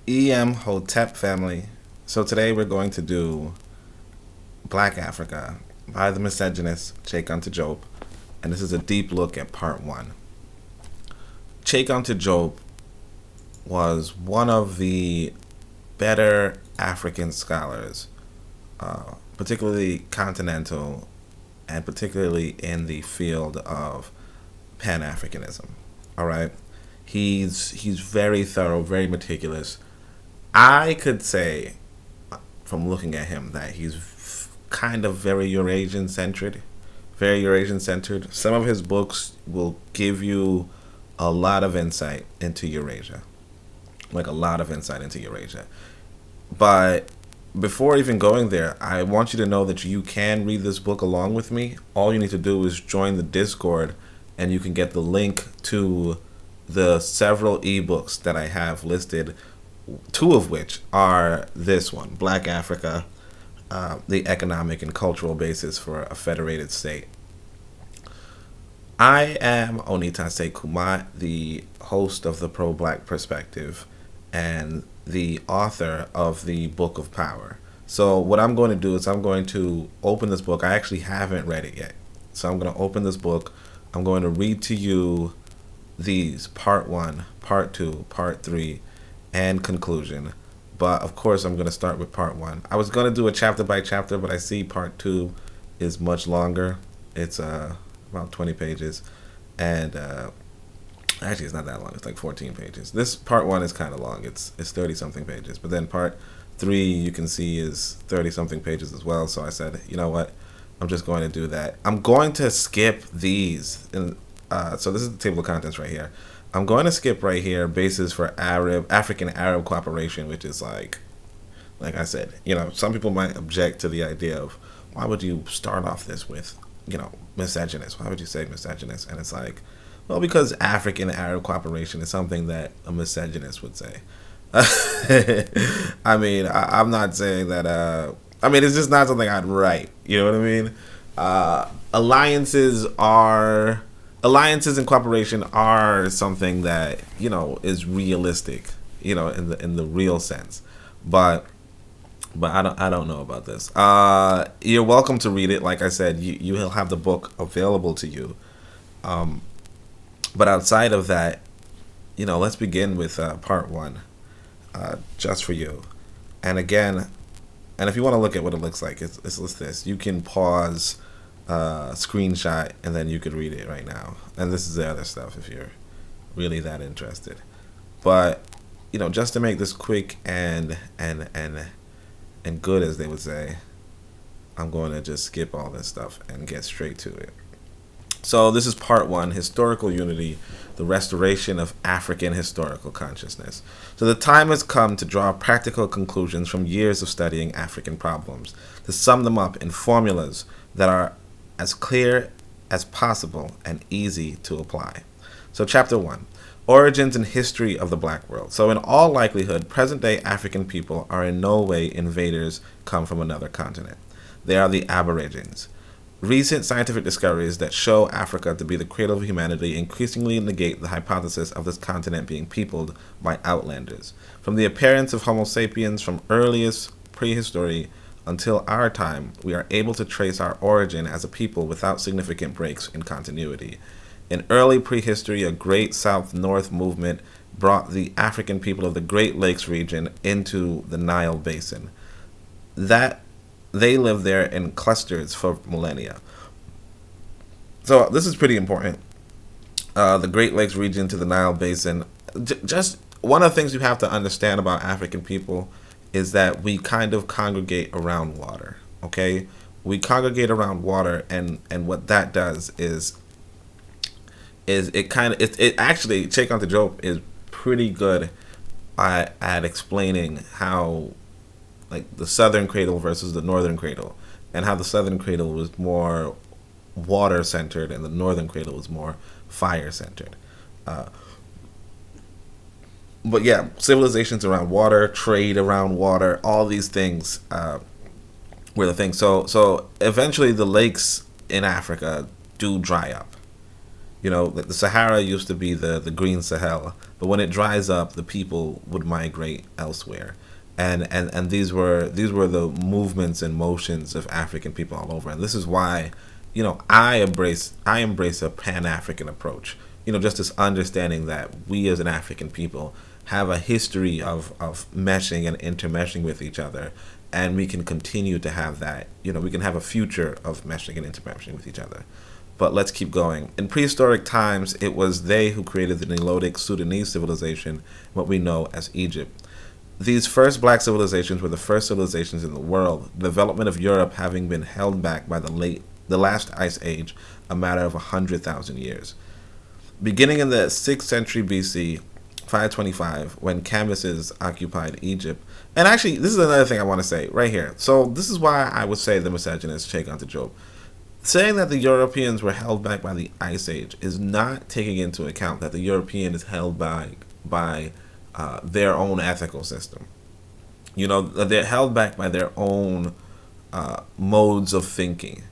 Hotep family. So today we're going to do Black Africa by the misceganist Cheikh A Diop, and this is a deep look at part one. Cheikh A Diop was one of the better African scholars, particularly continental, and particularly in the field of Pan-Africanism. All right, he's very thorough, very meticulous. I could say from looking at him that he's kind of very Eurasian centered. Very Eurasian centered. Some of his books will give you a lot of insight into Eurasia. Like a lot of insight into Eurasia. But before even going there, I want you to know that you can read this book along with me. All you need to do is join the Discord and you can get the link to the several ebooks that I have listed, two of which are this one, Black Africa, the economic and cultural basis for a federated state. I am Onitaset Kumat, the host of the Pro-Black Perspective and the author of the Book of Power. So what I'm going to do is I'm going to open this book. I actually haven't read it yet. So I'm going to open this book. I'm going to read to you these, part one, part two, part three, and conclusion. But of course I'm going to start with part one. I was going to do a chapter by chapter, but I see part two is much longer. It's about 20 pages. And actually it's not that long. It's like 14 pages. This part one is kind of long. It's 30 something pages. But then part three you can see is 30 something pages as well. So I said, you know what? I'm just going to do that. I'm going to skip these. And so this is the table of contents right here. I'm going to skip right here, basis for African Arab cooperation, which is like I said, some people might object to the idea of why would you start off this with, misogynist? Why would you say misogynist? And it's like, well, because African Arab cooperation is something that a misogynist would say. I mean, I'm not saying that. It's just not something I'd write. You know what I mean? Alliances and cooperation are something that is realistic, in the real sense. But I don't know about this. You're welcome to read it. Like I said, you'll have the book available to you. But outside of that, let's begin with part one, just for you. And again, and if you want to look at what it looks like, it's this. You can pause, screenshot, and then you could read it right now. And this is the other stuff if you're really that interested. But just to make this quick and good, as they would say, I'm going to just skip all this stuff and get straight to it. So this is part one, historical unity, the restoration of African historical consciousness. So the time has come to draw practical conclusions from years of studying African problems, to sum them up in formulas that are as clear as possible and easy to apply. So chapter one, origins and history of the black world. So in all likelihood, present-day African people are in no way invaders come from another continent. They are the aborigines. Recent scientific discoveries that show Africa to be the cradle of humanity increasingly negate the hypothesis of this continent being peopled by outlanders. From the appearance of Homo sapiens from earliest prehistory until our time, we are able to trace our origin as a people without significant breaks in continuity. In early prehistory, a great south-north movement brought the African people of the Great Lakes region into the Nile Basin. They lived there in clusters for millennia. So this is pretty important. The Great Lakes region to the Nile Basin. Just one of the things you have to understand about African people is that we kind of congregate around water. Okay, we congregate around water, and what that does is it actually Cheikh A Diop is pretty good at explaining how, like, the southern cradle versus the northern cradle, and how the southern cradle was more water centered and the northern cradle was more fire centered. But yeah, civilizations around water, trade around water, all these things were the thing. So eventually the lakes in Africa do dry up. The Sahara used to be the green Sahel, but when it dries up, the people would migrate elsewhere. And these were the movements and motions of African people all over. And this is why, I embrace a Pan-African approach. Just this understanding that we as an African people have a history of meshing and intermeshing with each other, and we can continue to have that. We can have a future of meshing and intermeshing with each other. But let's keep going. In prehistoric times, it was they who created the Nilotic Sudanese civilization, what we know as Egypt. These first black civilizations were the first civilizations in the world, the development of Europe having been held back by the last ice age, a matter of 100,000 years. Beginning in the 6th century BC, 525, when Cambyses occupied Egypt. And actually, this is another thing I want to say right here. So this is why I would say the misogynist Cheikh A. Diop. Saying that the Europeans were held back by the Ice Age is not taking into account that the European is held back by their own ethical system. They're held back by their own modes of thinking.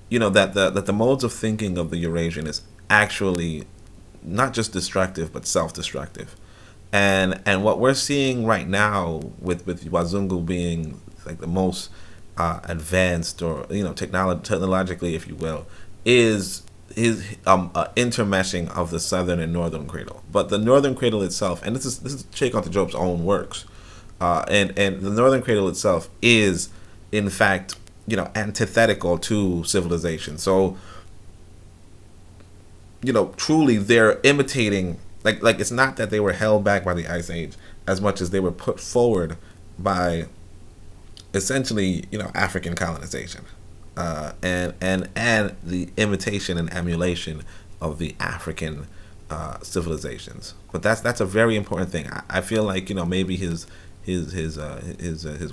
That the modes of thinking of the Eurasian is actually not just destructive but self-destructive. And what we're seeing right now with Wazungu being like the most advanced, or technologically, if you will, is intermeshing of the southern and northern cradle. But the northern cradle itself, and this is Cheikh A. Diop's own works, and the northern cradle itself is in fact antithetical to civilization. So truly they're imitating. Like it's not that they were held back by the Ice Age as much as they were put forward by essentially African colonization, and the imitation and emulation of the African civilizations. But that's a very important thing. I feel like maybe his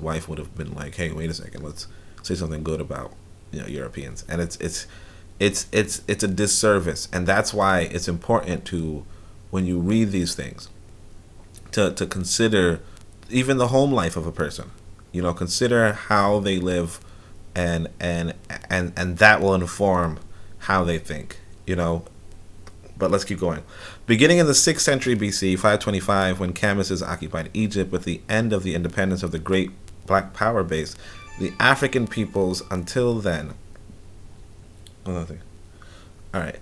wife would have been like, hey, wait a second, let's say something good about Europeans, and it's a disservice. And that's why it's important to, when you read these things, to consider even the home life of a person. Consider how they live, and that will inform how they think. But let's keep going. Beginning in the 6th century BC, 525, when Cambyses occupied Egypt, with the end of the independence of the great black power base, the African peoples until then. All right.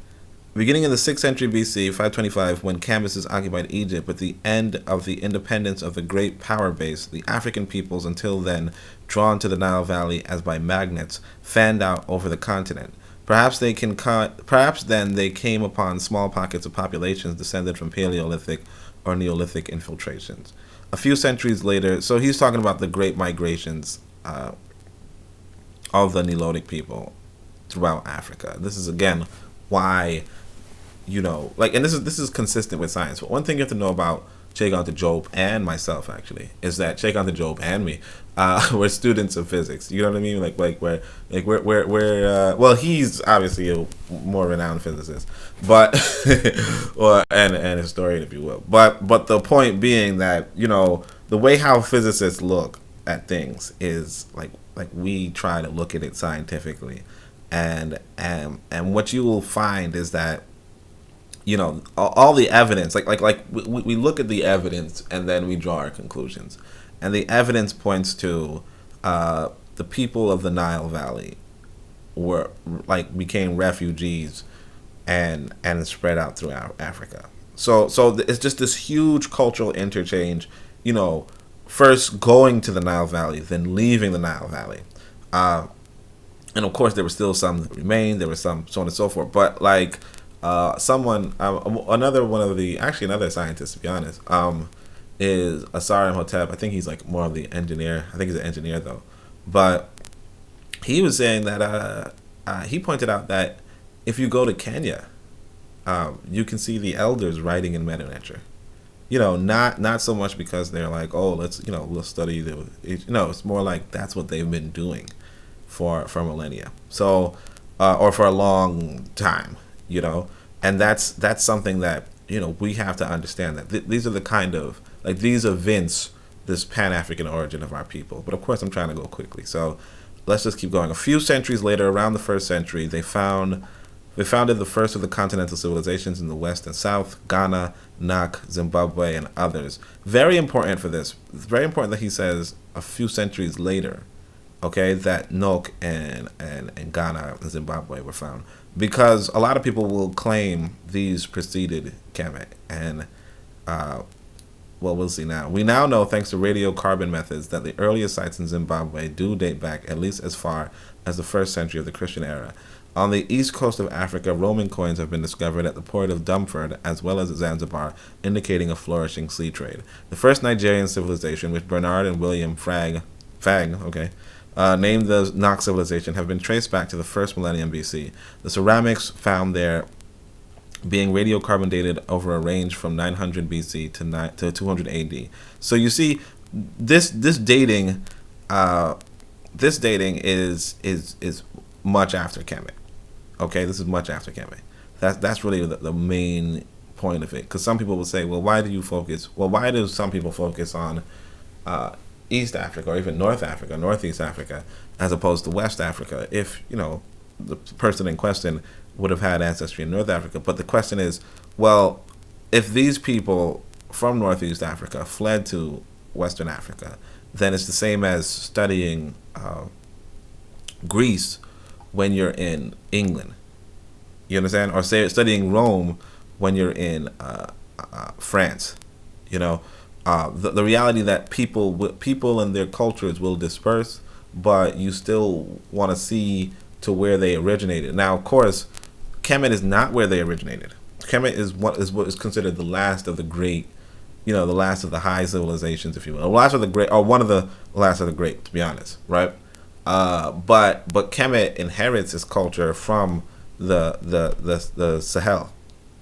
Beginning in the 6th century BC, 525, when Cambyses occupied Egypt, with the end of the independence of the great power base, the African peoples until then, drawn to the Nile Valley as by magnets, fanned out over the continent. Perhaps then they came upon small pockets of populations descended from Paleolithic or Neolithic infiltrations. A few centuries later, so he's talking about the great migrations of the Nilotic people throughout Africa. This is again why, and this is consistent with science. But one thing you have to know about Cheikh A. Diop and myself actually is that Cheikh A. Diop and me, we're students of physics. You know what I mean? We're he's obviously a more renowned physicist, but and historian, if you will. But the point being that the way how physicists look at things is like we try to look at it scientifically, and what you will find is that all the evidence, we look at the evidence and then we draw our conclusions, and the evidence points to the people of the Nile Valley became refugees and spread out throughout Africa. So it's just this huge cultural interchange, first going to the Nile Valley, then leaving the Nile Valley. And of course there were still some that remained, there was some so on and so forth, but another scientist, to be honest, is Asar Imhotep. I think he's more of the engineer. I think he's an engineer though. But he was saying that he pointed out that if you go to Kenya, you can see the elders writing in Meta-Nature. Not so much because they're like, oh, let's study the. It's more like that's what they've been doing for millennia. So, or for a long time. And that's something that we have to understand, that these are the kind of these evince this Pan-African origin of our people. But of course I'm trying to go quickly, so let's just keep going. A few centuries later, around the 1st century, they found They founded the first of the continental civilizations in the West and South, Ghana, Nak, Zimbabwe, and others. Very important for this. It's very important that he says a few centuries later, okay, that Nok and Ghana and Zimbabwe were found. Because a lot of people will claim these preceded Kemet. And, well, we'll see now. We now know, thanks to radiocarbon methods, that the earliest sites in Zimbabwe do date back at least as far as the first century of the Christian era. On the east coast of Africa, Roman coins have been discovered at the port of Dumford as well as at Zanzibar, indicating a flourishing sea trade. The first Nigerian civilization, which Bernard and William Fagg, named the Nok civilization, have been traced back to the first millennium BC. The ceramics found there being radiocarbon dated over a range from 900 BC to 200 AD. So you see, this dating is much after Kemet. Okay, this is much after Kemet. That's really the main point of it. Because some people will say, well, why do some people focus on East Africa or even North Africa, Northeast Africa, as opposed to West Africa, if, the person in question would have had ancestry in North Africa? But the question is, well, if these people from Northeast Africa fled to Western Africa, then it's the same as studying Greece when you're in England. You understand? Or say studying Rome when you're in France. The reality that people and their cultures will disperse, but you still want to see to where they originated. Now, of course, Kemet is not where they originated. Kemet is what is considered the last of the great, the last of the high civilizations, if you will, the last of the great, or one of the last of the great, to be honest, right? But Kemet inherits its culture from the Sahel.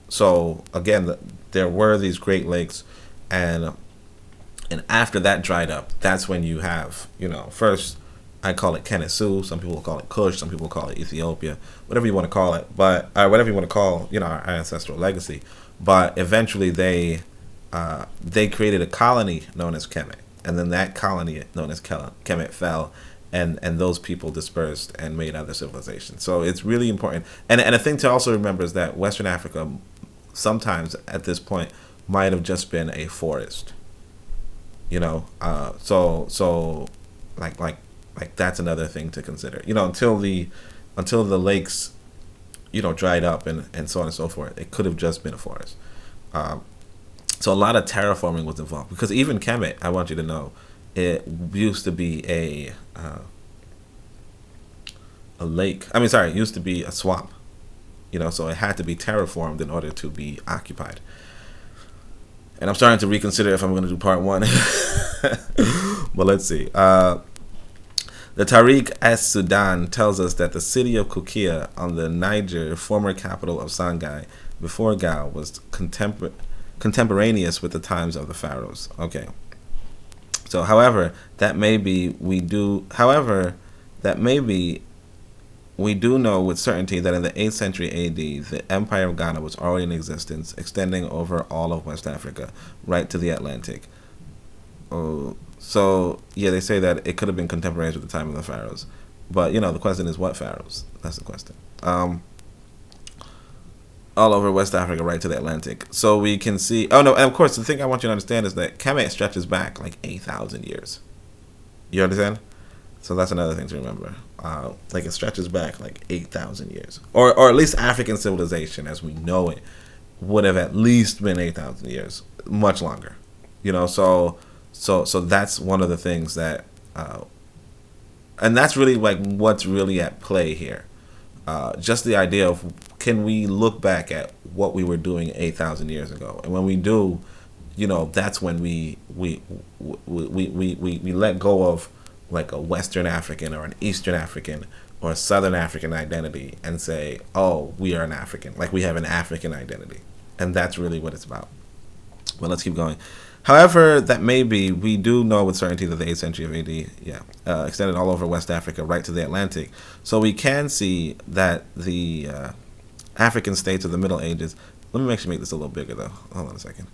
So again, there were these Great Lakes, and after that dried up, that's when you have, first, I call it Kennesu. Some people call it Kush. Some people call it Ethiopia. Whatever you want to call it, but whatever you want to call, our ancestral legacy. But eventually, they created a colony known as Kemet, and then that colony known as Kemet fell, and those people dispersed and made other civilizations. So it's really important. And a thing to also remember is that Western Africa, sometimes at this point, might have just been a forest. So that's another thing to consider. Until the lakes, dried up and so on and so forth, it could have just been a forest. So a lot of terraforming was involved, because even Kemet, I want you to know, it used to be a lake. It used to be a swamp. So it had to be terraformed in order to be occupied. And I'm starting to reconsider if I'm going to do part one. But let's see. The Tariq as-Sudan tells us that the city of Kukia on the Niger, former capital of Songhai, before Gao, was contemporaneous with the times of the pharaohs. Okay. So, however, we do know with certainty that in the 8th century AD, the Empire of Ghana was already in existence, extending over all of West Africa, right to the Atlantic. So, yeah, they say that it could have been contemporaneous with the time of the pharaohs. But, the question is, what pharaohs? That's the question. All over West Africa, right to the Atlantic. So we can see... Oh, no, and of course, the thing I want you to understand is that Kemet stretches back like 8,000 years. You understand? So that's another thing to remember. It stretches back like 8,000 years. Or at least African civilization, as we know it, would have at least been 8,000 years. Much longer. So that's one of the things that... and that's really what's really at play here. Just the idea of, can we look back at what we were doing 8,000 years ago? And when we do, that's when we let go of like a Western African or an Eastern African or a Southern African identity and say, oh, we are an African. Like, we have an African identity. And that's really what it's about. Well, let's keep going. However that may be, we do know with certainty that the 8th century of AD, extended all over West Africa, right to the Atlantic. So we can see that the African states of the Middle Ages... Let me actually make this a little bigger, though. Hold on a second.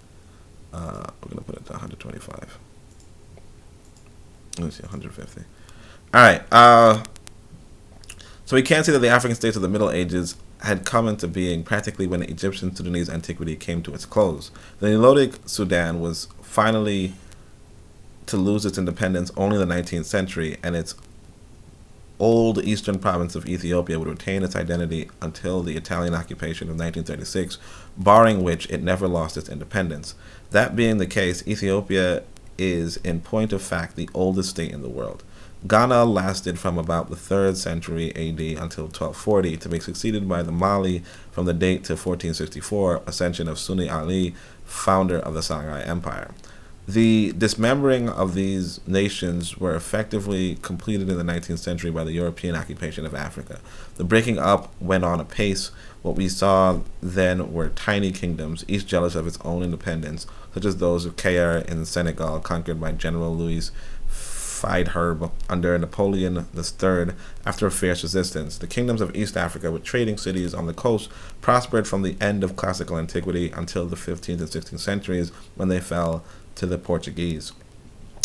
We're going to put it to 125. Let me see, 150. All right. So we can see that the African states of the Middle Ages had come into being practically when Egyptian Sudanese antiquity came to its close. The Nilotic Sudan was finally to lose its independence only in the 19th century, and its old eastern province of Ethiopia would retain its identity until the Italian occupation of 1936, barring which it never lost its independence. That being the case, Ethiopia is, in point of fact, the oldest state in the world. Ghana lasted from about the 3rd century AD until 1240, to be succeeded by the Mali from the date to 1464, ascension of Sunni Ali, founder of the Songhai Empire. The dismembering of these nations were effectively completed in the 19th century by the European occupation of Africa. The breaking up went on apace. What we saw then were tiny kingdoms, each jealous of its own independence, such as those of Cheikh A in Senegal, conquered by General Louis Faidherbe under Napoleon III after a fierce resistance. The kingdoms of East Africa, with trading cities on the coast, prospered from the end of classical antiquity until the 15th and 16th centuries, when they fell to the Portuguese.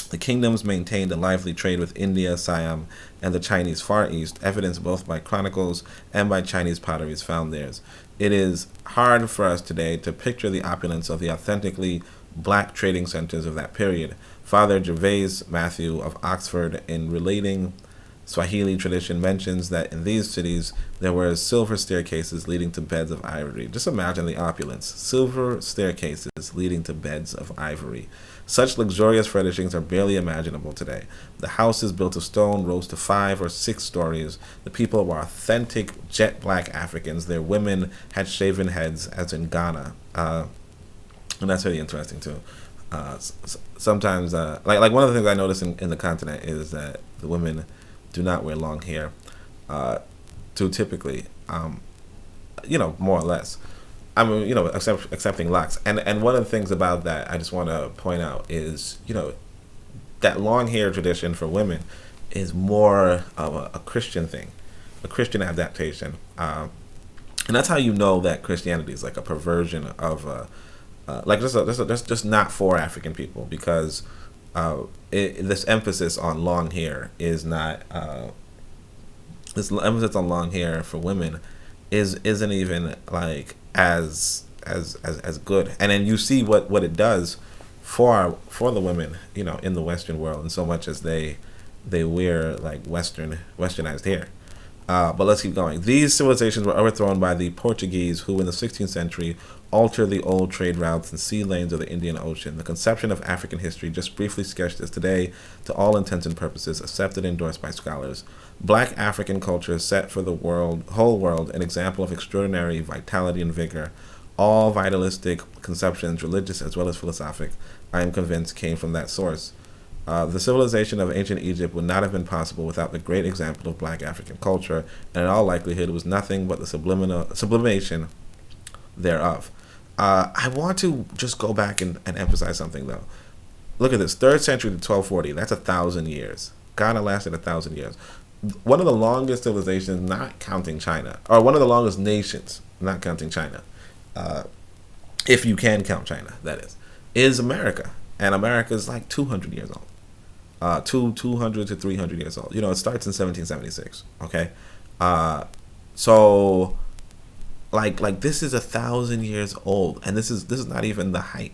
The kingdoms maintained a lively trade with India, Siam, and the Chinese Far East, evidenced both by chronicles and by Chinese potteries found there. It is hard for us today to picture the opulence of the authentically black trading centers of that period. Father Gervase Matthew of Oxford, in relating Swahili tradition, mentions that in these cities there were silver staircases leading to beds of ivory. Just imagine the opulence. Silver staircases leading to beds of ivory. Such luxurious furnishings are barely imaginable today. The houses built of stone rose to 5 or 6 stories. The people were authentic jet black Africans. Their women had shaven heads, as in Ghana. And that's really interesting too. Sometimes, like one of the things I notice in the continent is that the women do not wear long hair, too typically, more or less. I mean, accepting locks. And one of the things about that I just want to point out is, that long hair tradition for women is more of a Christian thing, a Christian adaptation. And that's how you know that Christianity is like a perversion of, just not for African people, because this emphasis on long hair is not this emphasis on long hair for women isn't even like as good. And then you see what it does for the women, in the Western world, and so much as they wear like westernized hair. But let's keep going. These civilizations were overthrown by the Portuguese, who in the 16th century altered the old trade routes and sea lanes of the Indian Ocean. The conception of African history, just briefly sketched, is today, to all intents and purposes, accepted and endorsed by scholars. Black African culture set for the whole world, an example of extraordinary vitality and vigor. All vitalistic conceptions, religious as well as philosophic, I am convinced, came from that source. The civilization of ancient Egypt would not have been possible without the great example of black African culture, and in all likelihood was nothing but the sublimation thereof. I want to just go back and emphasize something, though. Look at this, 3rd century to 1240, that's 1,000 years. Ghana lasted 1,000 years. One of the longest civilizations, not counting China, or one of the longest nations, not counting China, if you can count China, that is America. And America is like 200 years old. 200 to 300 years old. It starts in 1776. Okay, so like this is 1,000 years old, and this is not even the height.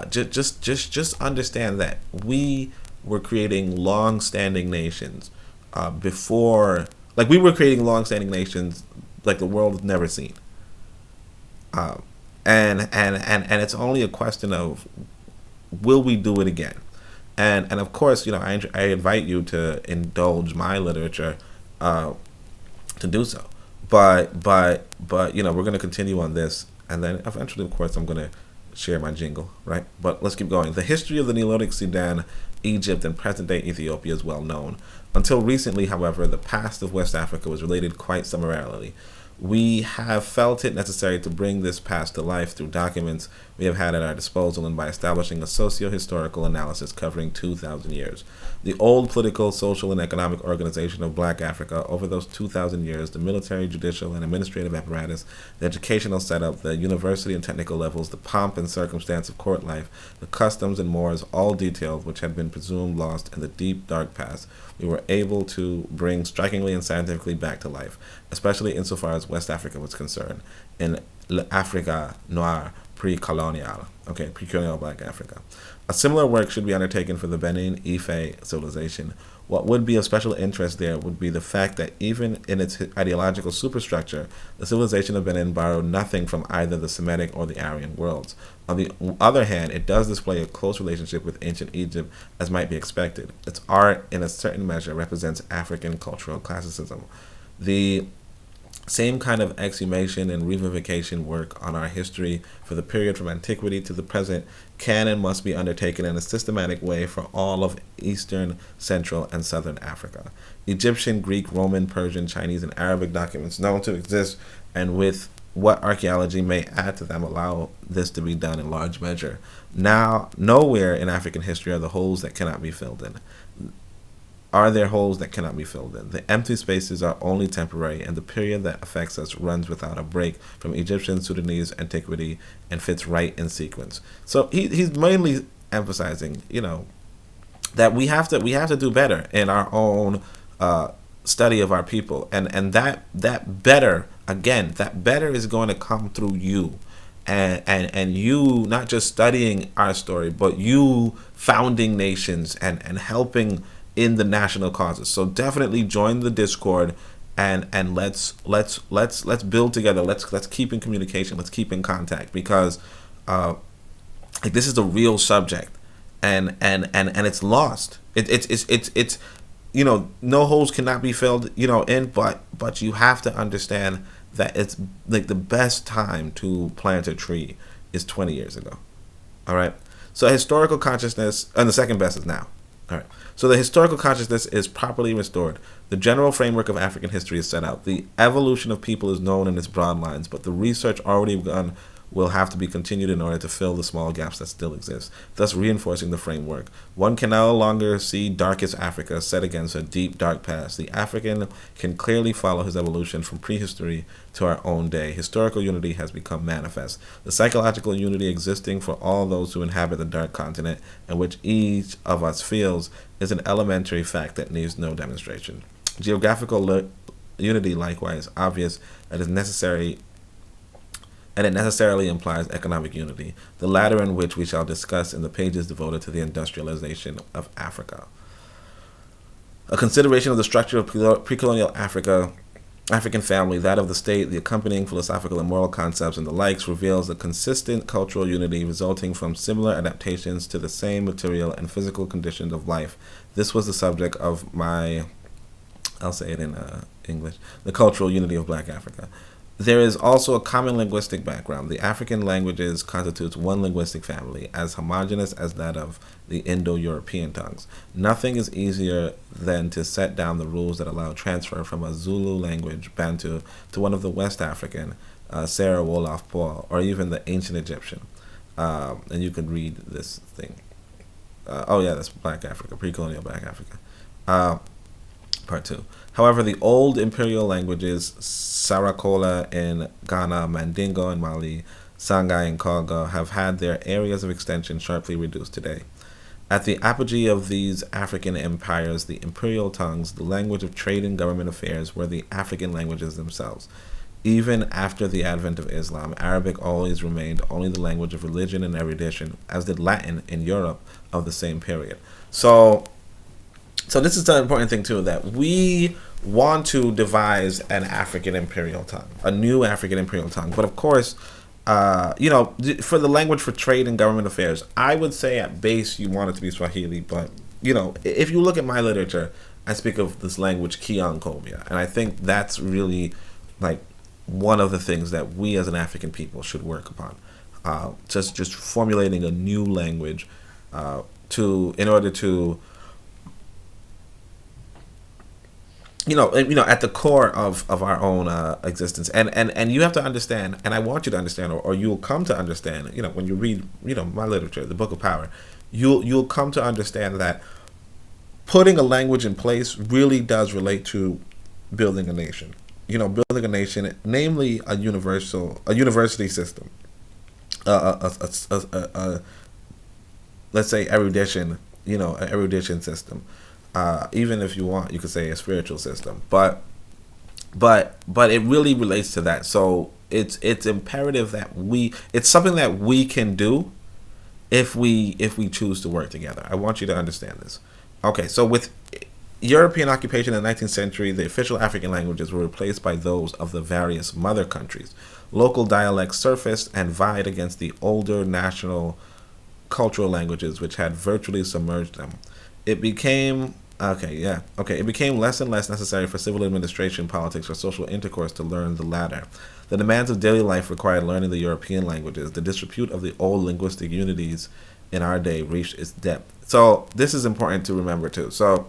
Just understand that we were creating long-standing nations before, like we were creating long-standing nations like the world has never seen. And it's only a question of, will we do it again? And of course, I invite you to indulge my literature to do so. But we're going to continue on this, and then eventually, of course, I'm going to share my jingle, right? But let's keep going. The history of the Nilotic Sudan, Egypt, and present-day Ethiopia is well known. Until recently, however, the past of West Africa was related quite summarily. We have felt it necessary to bring this past to life through documents we have had at our disposal and by establishing a socio-historical analysis covering 2,000 years. The old political, social, and economic organization of Black Africa over those 2,000 years, the military, judicial, and administrative apparatus, the educational setup, the university and technical levels, the pomp and circumstance of court life, the customs and mores, all details which had been presumed lost in the deep, dark past, we were able to bring strikingly and scientifically back to life, especially insofar as West Africa was concerned in L'Afrique Noire pre-colonial, pre-colonial Black Africa. A similar work should be undertaken for the Benin Ife civilization. What would be of special interest there would be the fact that even in its ideological superstructure, the civilization of Benin borrowed nothing from either the Semitic or the Aryan worlds. On the other hand, it does display a close relationship with ancient Egypt, as might be expected. Its art, in a certain measure, represents African cultural classicism. The same kind of exhumation and revivification work on our history for the period from antiquity to the present can and must be undertaken in a systematic way for all of Eastern, Central, and Southern Africa. Egyptian, Greek, Roman, Persian, Chinese, and Arabic documents known to exist, and with what archaeology may add to them, allow this to be done in large measure. Now, nowhere in African history are the holes that cannot be filled in. Are there holes that cannot be filled in? The empty spaces are only temporary, and the period that affects us runs without a break from Egyptian, Sudanese antiquity, and fits right in sequence. So he's mainly emphasizing, that we have to do better in our own study of our people, and that better, again, that better is going to come through you. And you not just studying our story, but you founding nations and helping in the national causes. So definitely join the Discord and let's build together. Let's keep in communication. Let's keep in contact, because this is a real subject, and it's lost. It's no holes cannot be filled in, but you have to understand that it's like the best time to plant a tree is 20 years ago. All right. So historical consciousness, and the second best is now. All right. So the historical consciousness is properly restored. The general framework of African history is set out. The evolution of people is known in its broad lines, but the research already begun will have to be continued in order to fill the small gaps that still exist, thus reinforcing the framework. One can no longer see darkest Africa set against a deep, dark past. The African can clearly follow his evolution from prehistory to our own day. Historical unity has become manifest. The psychological unity existing for all those who inhabit the dark continent, and which each of us feels, is an elementary fact that needs no demonstration. Geographical unity, likewise, obvious and is necessary, and it necessarily implies economic unity, the latter in which we shall discuss in the pages devoted to the industrialization of Africa. A consideration of the structure of pre-colonial African family, that of the state, the accompanying philosophical and moral concepts, and the likes, reveals a consistent cultural unity resulting from similar adaptations to the same material and physical conditions of life. This was the subject of my, I'll say it in English, the cultural unity of Black Africa. There is also a common linguistic background. The African languages constitutes one linguistic family, as homogeneous as that of the Indo-European tongues. Nothing is easier than to set down the rules that allow transfer from a Zulu language, Bantu, to one of the West African, Sarah Wolof Paul, or even the ancient Egyptian. And you can read this thing. That's Black Africa, pre-colonial Black Africa. Part 2. However, the old imperial languages, Sarakola in Ghana, Mandingo in Mali, Sangai in Congo, have had their areas of extension sharply reduced today. At the apogee of these African empires, the imperial tongues, the language of trade and government affairs, were the African languages themselves. Even after the advent of Islam, Arabic always remained only the language of religion and erudition, as did Latin in Europe of the same period. So this is the important thing, too, that we want to devise an African imperial tongue, a new African imperial tongue. But, of course, for the language for trade and government affairs, I would say at base you want it to be Swahili. But, if you look at my literature, I speak of this language, Kiankobia. And I think that's really, one of the things that we as an African people should work upon. Just formulating a new language in order to at the core of our own existence, and you have to understand, and I want you to understand, or you'll come to understand, when you read, my literature, the Book of Power, you'll come to understand that putting a language in place really does relate to building a nation. Building a nation, namely a university system, let's say erudition, an erudition system. Even if you want, you could say a spiritual system. But but it really relates to that. So it's imperative that it's something that we can do if we choose to work together. I want you to understand this. Okay, so with European occupation in the 19th century, the official African languages were replaced by those of the various mother countries. Local dialects surfaced and vied against the older national cultural languages which had virtually submerged them. It became It became less and less necessary for civil administration, politics, or social intercourse to learn the latter. The demands of daily life required learning the European languages. The disrepute of the old linguistic unities in our day reached its depth. So this is important to remember too. So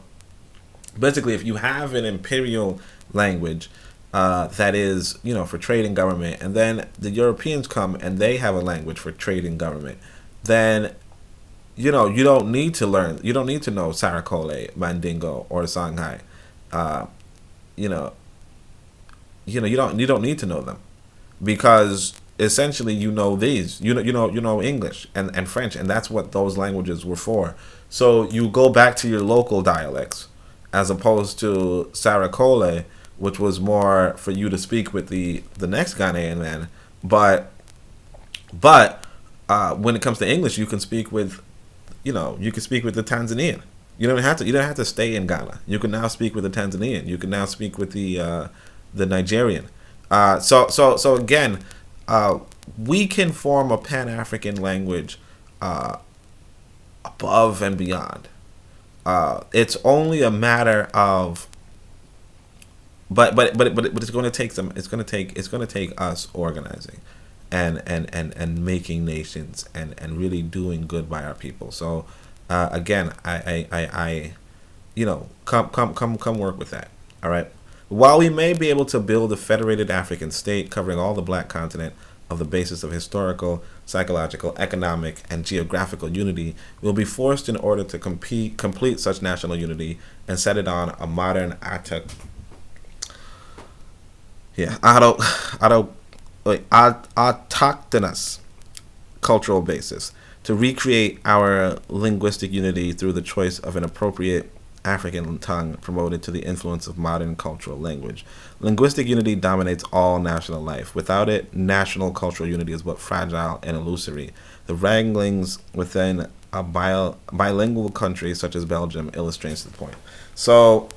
basically, if you have an imperial language that is, for trade and government, and then the Europeans come and they have a language for trade and government, then you don't need to learn. You don't need to know Sarakole, Mandingo, or Songhai. Uh, you know, you don't need to know them because essentially you know these. You know English and French, and that's what those languages were for. So you go back to your local dialects as opposed to Sarakole, which was more for you to speak with the next Ghanaian man. But when it comes to English, you can speak with the Tanzanian. You don't have to stay in Ghana. You can now speak with the Tanzanian. You can now speak with the Nigerian. So again, we can form a Pan-African language above and beyond. It's only a matter of, but it's going to take some. It's going to take us organizing, and making nations and really doing good by our people. So again, I come work with that. All right. While we may be able to build a federated African state covering all the black continent of the basis of historical, psychological, economic, and geographical unity, we will be forced in order to complete such national unity and set it on a modern autochthonous cultural basis to recreate our linguistic unity through the choice of an appropriate African tongue promoted to the influence of modern cultural language. Linguistic unity dominates all national life. Without it, national cultural unity is but fragile and illusory. The wranglings within a bilingual country such as Belgium illustrates the point. So,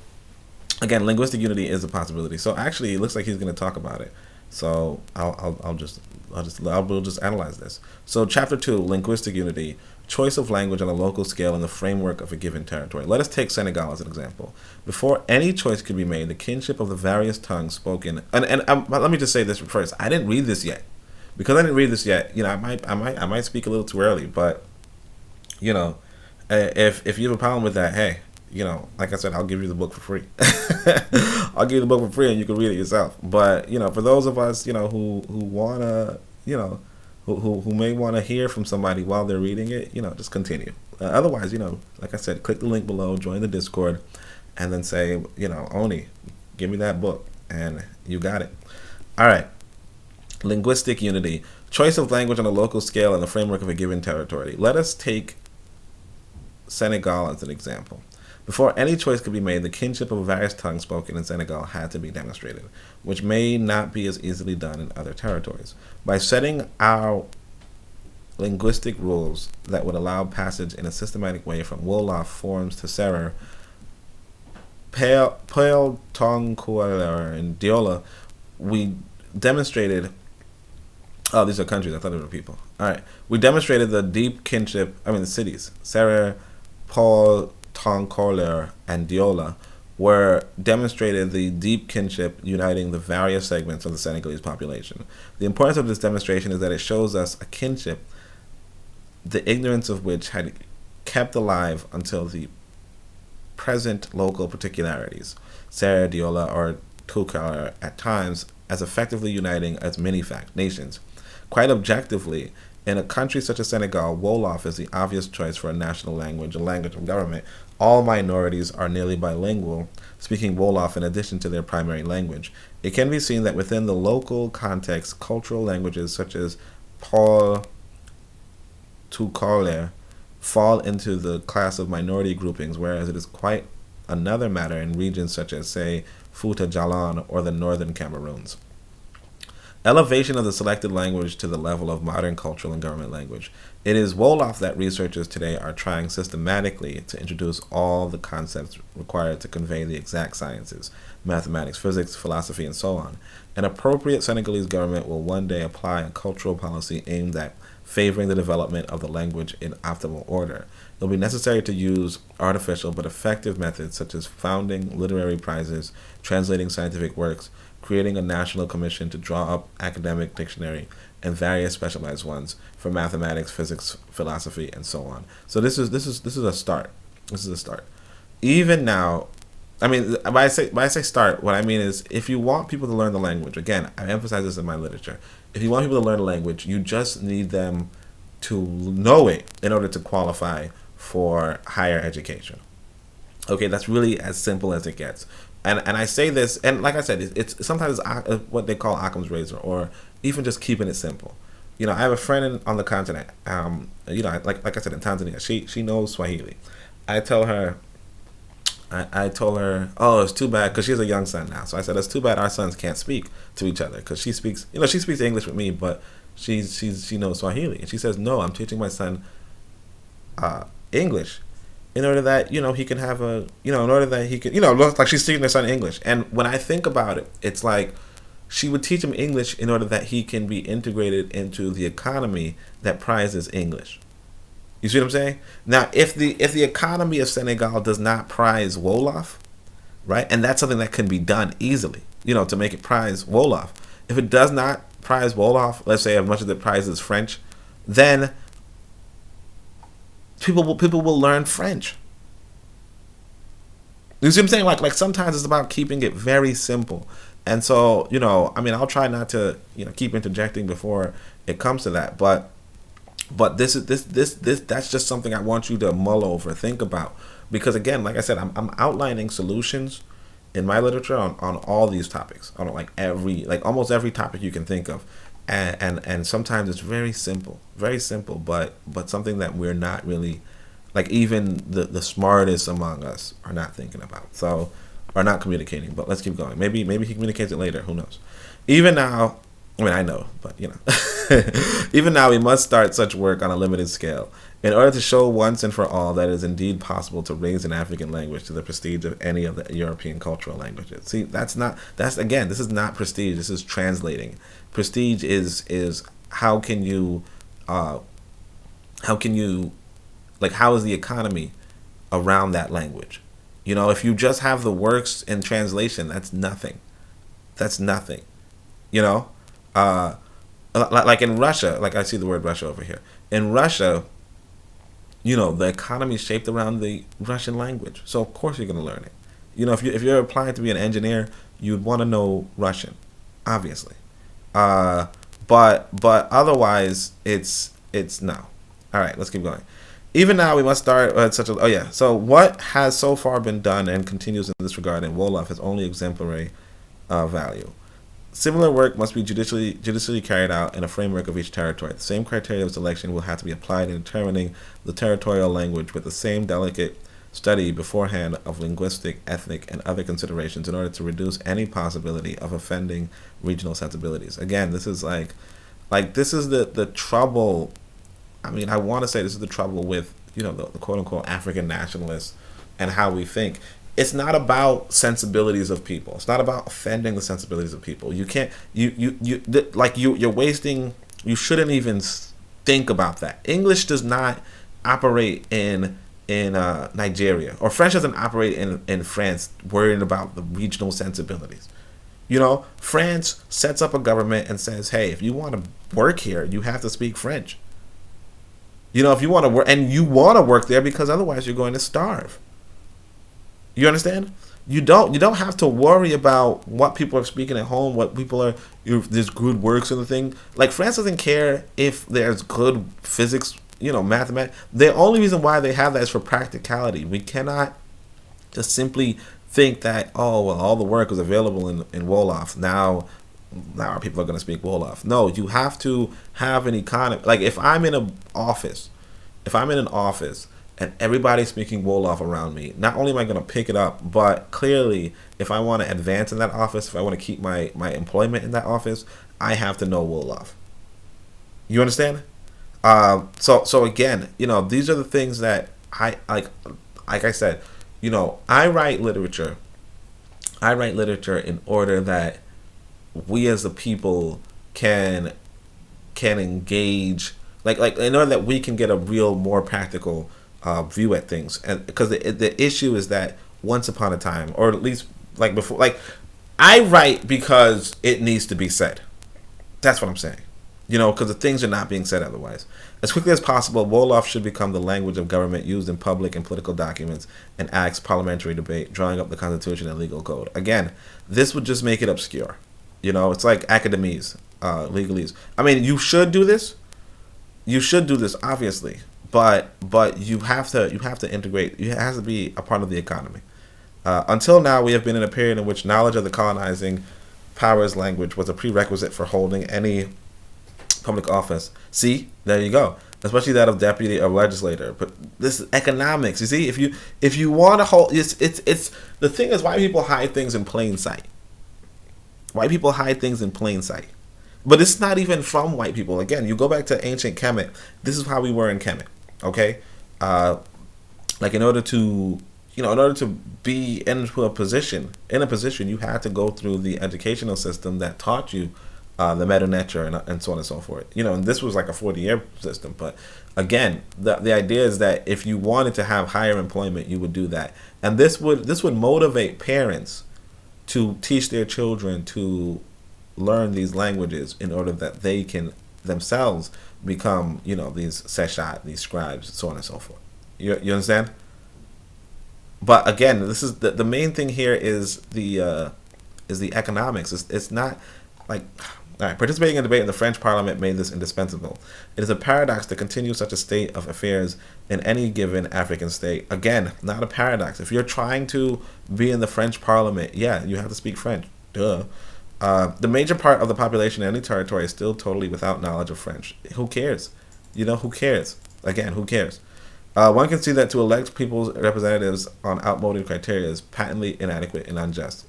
again, linguistic unity is a possibility. So actually, it looks like he's going to talk about it. So we'll just analyze this. So chapter 2, linguistic unity, choice of language on a local scale in the framework of a given territory. Let us take Senegal as an example. Before any choice could be made, the kinship of the various tongues spoken. And let me just say this first. I didn't read this yet, because I didn't read this yet. I might speak a little too early, but if you have a problem with that, hey. Like I said, I'll give you the book for free. I'll give you the book for free, and you can read it yourself. But for those of us, who wanna, who may want to hear from somebody while they're reading it, just continue. Otherwise, like I said, click the link below, join the Discord, and then say, Oni, give me that book, and you got it. All right. Linguistic unity, choice of language on a local scale in the framework of a given territory. Let us take Senegal as an example. Before any choice could be made, the kinship of various tongues spoken in Senegal had to be demonstrated, which may not be as easily done in other territories. By setting our linguistic rules that would allow passage in a systematic way from Wolof forms to Serer, Peul, Tong, Kuala, and Diola, we demonstrated. Oh, these are countries. I thought they were people. All right. We demonstrated the deep kinship, the cities, Serer, Paul, Tonkoler, and Diola, were demonstrated the deep kinship uniting the various segments of the Senegalese population. The importance of this demonstration is that it shows us a kinship, the ignorance of which had kept alive until the present local particularities, Serer, Diola, or Tukaler, at times as effectively uniting as many nations. Quite objectively, in a country such as Senegal, Wolof is the obvious choice for a national language, a language of government. All minorities are nearly bilingual, speaking Wolof in addition to their primary language. It can be seen that within the local context, cultural languages such as Paul, Tukaler fall into the class of minority groupings, whereas it is quite another matter in regions such as, say, Fouta Djallon or the northern Cameroons. Elevation of the selected language to the level of modern cultural and government language. It is Wolof that researchers today are trying systematically to introduce all the concepts required to convey the exact sciences, mathematics, physics, philosophy, and so on. An appropriate Senegalese government will one day apply a cultural policy aimed at favoring the development of the language in optimal order. It will be necessary to use artificial but effective methods such as founding literary prizes, translating scientific works, creating a national commission to draw up academic dictionary, and various specialized ones for mathematics, physics, philosophy, and so on. So this is a start. This is a start. Even now, I mean, when I say start, what I mean is if you want people to learn the language, again, I emphasize this in my literature. If you want people to learn the language, you just need them to know it in order to qualify for higher education. Okay, that's really as simple as it gets. And I say this, and like I said, it's sometimes what they call Occam's razor, or even just keeping it simple. You know, I have a friend on the continent. You know, like I said, in Tanzania, she knows Swahili. I told her, oh, it's too bad because she has a young son now. So I said, it's too bad our sons can't speak to each other because she speaks English with me, but she knows Swahili, and she says, no, I'm teaching my son English in order that, you know, he can have a, you know, in order that he can, you know, like she's teaching her son English. And when I think about it, it's like she would teach him English in order that he can be integrated into the economy that prizes English. You see what I'm saying? Now, if the economy of Senegal does not prize Wolof, right, and that's something that can be done easily, you know, to make it prize Wolof. If it does not prize Wolof, let's say as much as it prizes French, then people will learn French. You see what I'm saying? Like sometimes it's about keeping it very simple. And so, you know, I mean, I'll try not to, you know, keep interjecting before it comes to that, but this that's just something I want you to mull over, think about, because again, like I said, I'm outlining solutions in my literature on all these topics, on almost every topic you can think of. And sometimes it's very simple, but something that we're not really, like even the smartest among us are not thinking about, so are not communicating. But let's keep going. Maybe he communicates it later. Who knows? Even now, I mean, I know, but you know, even now we must start such work on a limited scale in order to show once and for all that it is indeed possible to raise an African language to the prestige of any of the European cultural languages. See, this is not prestige. This is translating. Prestige is how can you like, how is the economy around that language? You know, if you just have the works in translation, that's nothing. You know, like in Russia, like I see the word Russia over here. In Russia, you know, the economy is shaped around the Russian language, so of course you're going to learn it. You know, if you're applying to be an engineer, you'd want to know Russian, obviously. But otherwise, it's no. All right, let's keep going. Even now, we must start So what has so far been done and continues in this regard in Wolof has only exemplary value. Similar work must be judicially carried out in a framework of each territory. The same criteria of selection will have to be applied in determining the territorial language with the same delicate study beforehand of linguistic, ethnic, and other considerations in order to reduce any possibility of offending regional sensibilities. Again, this is like this is the trouble. I mean, I want to say this is the trouble with, you know, the quote-unquote African nationalists and how we think. It's not about sensibilities of people. It's not about offending the sensibilities of people. You can't, you're wasting, you shouldn't even think about that. English does not operate in Nigeria, or French doesn't operate in France worrying about the regional sensibilities. You know, France sets up a government and says, hey, if you want to work here, you have to speak French. You know, if you want to work, and you want to work there because otherwise you're going to starve. You understand? You don't have to worry about what people are speaking at home, what people are, if there's good works in the thing. Like, France doesn't care if there's good physics, you know, mathematics. The only reason why they have that is for practicality. We cannot just simply think that, oh, well, all the work is available in Wolof. Now our people are going to speak Wolof. No, you have to have an economy. Like, if I'm in an office and everybody's speaking Wolof around me, not only am I going to pick it up, but clearly, if I want to advance in that office, if I want to keep my employment in that office, I have to know Wolof. You understand? So again, these are the things that I like. Like I said, I write literature. I write literature in order that we as the people can engage, like in order that we can get a real, more practical view at things. And because the issue is that once upon a time, or at least like before, like I write because it needs to be said. That's what I'm saying. Because the things are not being said otherwise. As quickly as possible, Wolof should become the language of government used in public and political documents and acts, parliamentary debate, drawing up the Constitution and legal code. Again, this would just make it obscure. It's like academies, legalese. I mean, you should do this. You should do this, obviously, but you have to integrate. It has to be a part of the economy. Until now, we have been in a period in which knowledge of the colonizing powers' language was a prerequisite for holding any public office. See, there you go. Especially that of deputy or legislator. But this is economics. You see, if you want to hold, it's the thing is, white people hide things in plain sight. White people hide things in plain sight. But it's not even from white people. Again, you go back to ancient Kemet. This is how we were in Kemet. Okay, like in order to be into a position, you had to go through the educational system that taught you the meta nature and so on and so forth. And this was like a 40-year system. But again, the idea is that if you wanted to have higher employment, you would do that, and this would motivate parents to teach their children to learn these languages in order that they can themselves become, these seshat, these scribes, so on and so forth. You understand? But again, this is the main thing here is the economics. It's not like, all right, participating in debate in the French Parliament made this indispensable. It is a paradox to continue such a state of affairs in any given African state. Again, not a paradox. If you're trying to be in the French Parliament, yeah, you have to speak French. Duh. The major part of the population in any territory is still totally without knowledge of French. Who cares? Who cares? Again, who cares? One can see that to elect people's representatives on outmoded criteria is patently inadequate and unjust.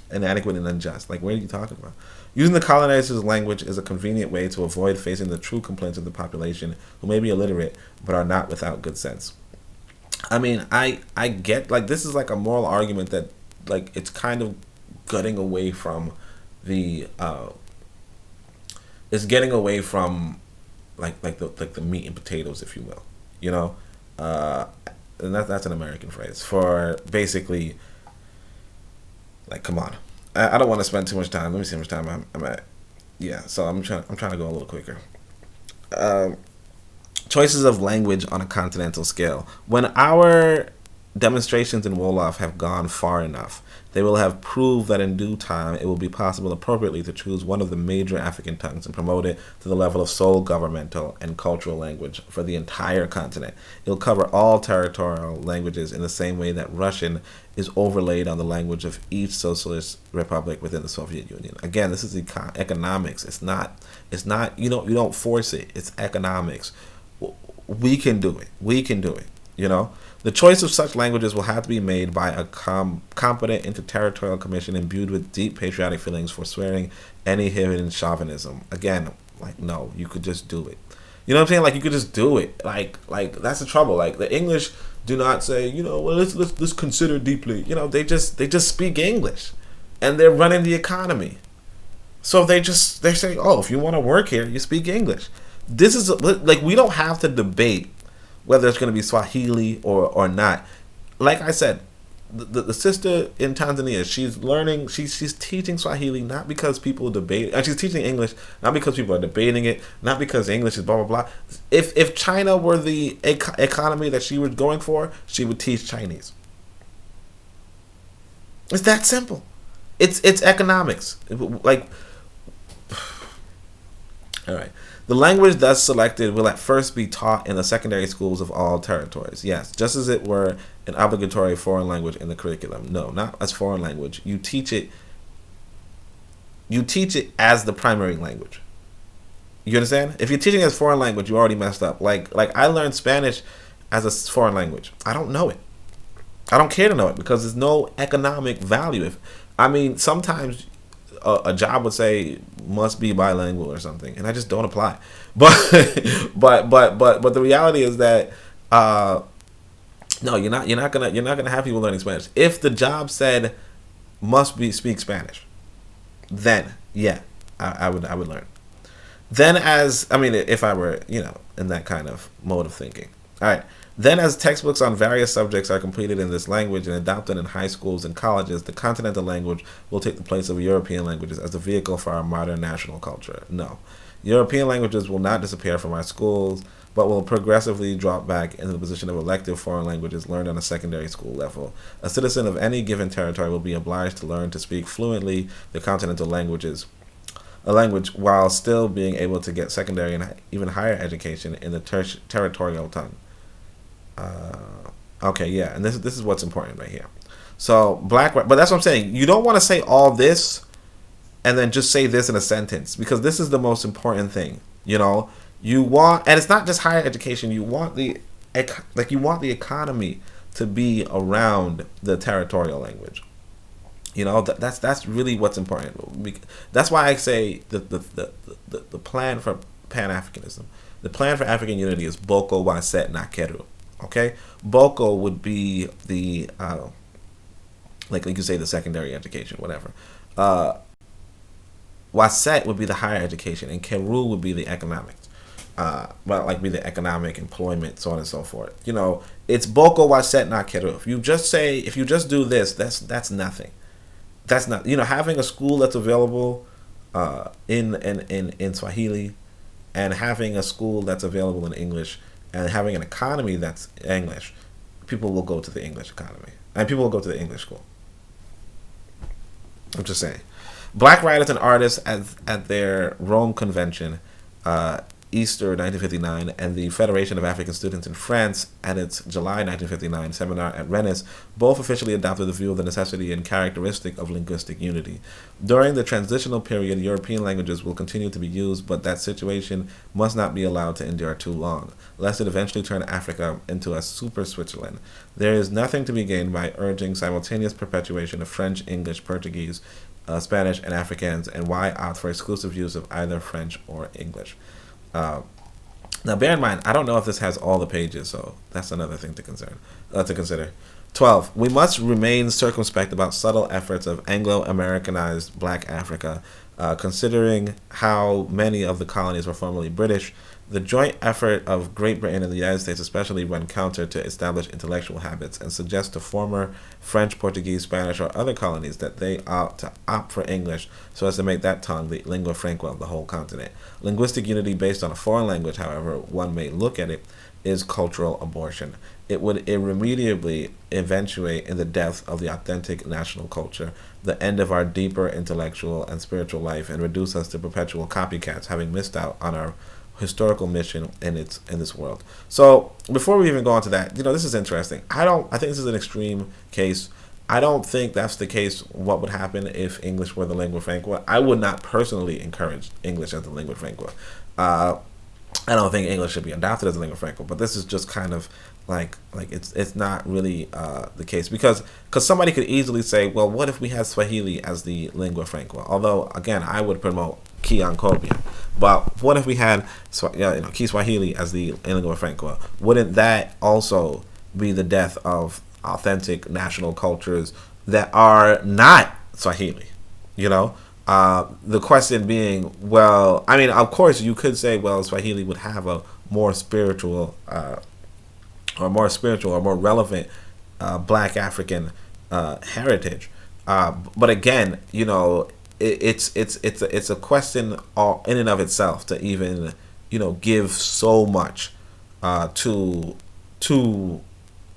Like, what are you talking about? Using the colonizer's language is a convenient way to avoid facing the true complaints of the population who may be illiterate but are not without good sense. I mean, I get, like, this is like a moral argument that, like, it's kind of getting away from the it's getting away from like the meat and potatoes, if you will, and that's an American phrase for basically, like, come on. I don't want to spend too much time. Let me see how much time I'm at. Yeah, so I'm trying to go a little quicker. Choices of language on a continental scale. When our demonstrations in Wolof have gone far enough, they will have proved that in due time it will be possible appropriately to choose one of the major African tongues and promote it to the level of sole governmental and cultural language for the entire continent. It will cover all territorial languages in the same way that Russian is overlaid on the language of each socialist republic within the Soviet Union. Again, this is economics. It's not you don't force it. It's economics. We can do it. The choice of such languages will have to be made by a competent interterritorial commission imbued with deep patriotic feelings, forswearing any hidden chauvinism. Again, like, no, you could just do it. You know what I'm saying? Like, you could just do it. Like that's the trouble. Like, the English do not say, well, let's consider deeply. They just speak English, and they're running the economy. So they say, oh, if you want to work here, you speak English. This is like, we don't have to debate whether it's going to be Swahili or not. Like I said, the sister in Tanzania, she's learning, she's teaching Swahili not because people debate, and she's teaching English not because people are debating it, not because English is blah blah blah. If China were the economy that she was going for, she would teach Chinese. It's that simple. It's economics. Like, all right. The language thus selected will at first be taught in the secondary schools of all territories. Yes, just as it were an obligatory foreign language in the curriculum. No, not as foreign language. You teach it as the primary language. You understand? If you're teaching as foreign language, you already messed up. Like I learned Spanish as a foreign language? I don't know it. I don't care to know it because there's no economic value. Sometimes a job would say must be bilingual or something, and I just don't apply. But but the reality is that no, you're not gonna have people learning Spanish. If the job said must be speak Spanish, then yeah, I would learn. Then if I were in that kind of mode of thinking. All right. Then, as textbooks on various subjects are completed in this language and adopted in high schools and colleges, the continental language will take the place of European languages as the vehicle for our modern national culture. No. European languages will not disappear from our schools, but will progressively drop back into the position of elective foreign languages learned on a secondary school level. A citizen of any given territory will be obliged to learn to speak fluently the continental languages, a language while still being able to get secondary and even higher education in the territorial tongue. Okay, yeah, and this is what's important right here. So but that's what I'm saying. You don't want to say all this and then just say this in a sentence, because this is the most important thing. You want, and it's not just higher education. You want the economy to be around the territorial language. That's really what's important. That's why I say the plan for Pan-Africanism, the plan for African unity is Boko Waset Nakeru. Okay, Boko would be the like you say, the secondary education, whatever. Waset would be the higher education, and Keru would be the economics. Be the economic employment, so on and so forth. It's Boko Waset not Keru. If you just do this, that's nothing. That's not having a school that's available in Swahili, and having a school that's available in English, and having an economy that's English. People will go to the English economy, and people will go to the English school. I'm just saying. Black writers and artists at their Rome Convention, Easter 1959, and the Federation of African Students in France at its July 1959 seminar at Rennes both officially adopted the view of the necessity and characteristic of linguistic unity. During the transitional period, European languages will continue to be used, but that situation must not be allowed to endure too long, lest it eventually turn Africa into a super Switzerland. There is nothing to be gained by urging simultaneous perpetuation of French, English, Portuguese, Spanish, and Afrikaans, and why opt for exclusive use of either French or English. Now, bear in mind, I don't know if this has all the pages, so that's another thing to consider. 12. We must remain circumspect about subtle efforts of Anglo-Americanized Black Africa, considering how many of the colonies were formerly British. The joint effort of Great Britain and the United States especially run counter to established intellectual habits and suggest to former French, Portuguese, Spanish, or other colonies that they ought to opt for English so as to make that tongue the lingua franca of the whole continent. Linguistic unity based on a foreign language, however one may look at it, is cultural abortion. It would irremediably eventuate in the death of the authentic national culture, the end of our deeper intellectual and spiritual life, and reduce us to perpetual copycats, having missed out on our historical mission in this world. So before we even go on to that, this is interesting. I think this is an extreme case. I don't think that's the case. What would happen if English were the lingua franca? I would not personally encourage English as the lingua franca. I don't think English should be adopted as a lingua franca, but this is just kind of like it's not really the case, because somebody could easily say, well, what if we had Swahili as the lingua franca? Although, again, I would promote Kiankopia. But what if we had Kiswahili as the lingua franca? Wouldn't that also be the death of authentic national cultures that are not Swahili? The question being, well, of course you could say, well, Swahili would have a more spiritual or more relevant Black African heritage, but again, it's a question all in and of itself to even give so much to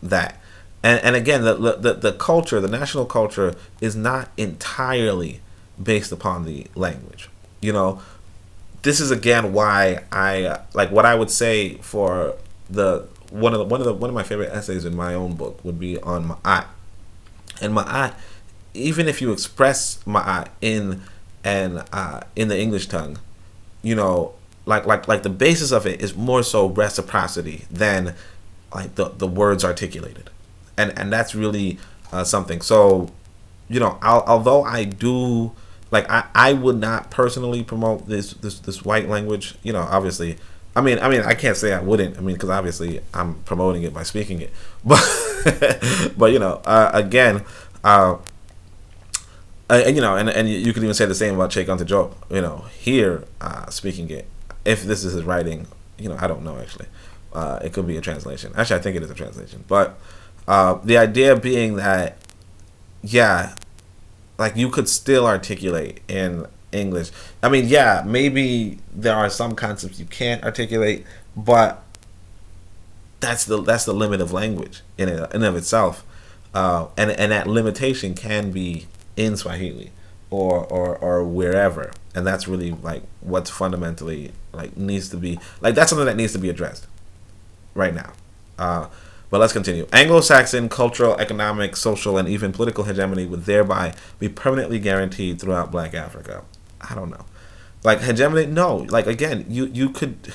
that, and again, the culture, the national culture, is not entirely based upon the language. This is again why I like what I would say for one of my favorite essays in my own book would be on Ma'at. And Ma'at, even if you express Ma'at in the English tongue, like the basis of it is more so reciprocity than like the words articulated, and that's really something. So, although I do like, I would not personally promote this white language. Obviously, I mean, I can't say I wouldn't. I mean, because obviously I'm promoting it by speaking it, but but again. And you could even say the same about Cheikh A. Here, speaking it, if this is his writing, I don't know actually. It could be a translation. Actually, I think it is a translation. But the idea being that, yeah, like you could still articulate in English. I mean, yeah, maybe there are some concepts you can't articulate, but that's the limit of language in and of itself, and that limitation can be in Swahili or wherever, and that's really like what's fundamentally like needs to be like that's something that needs to be addressed right now. But let's continue. Anglo-Saxon cultural, economic, social, and even political hegemony would thereby be permanently guaranteed throughout Black Africa. I don't know. Like hegemony, no. Like again, you could.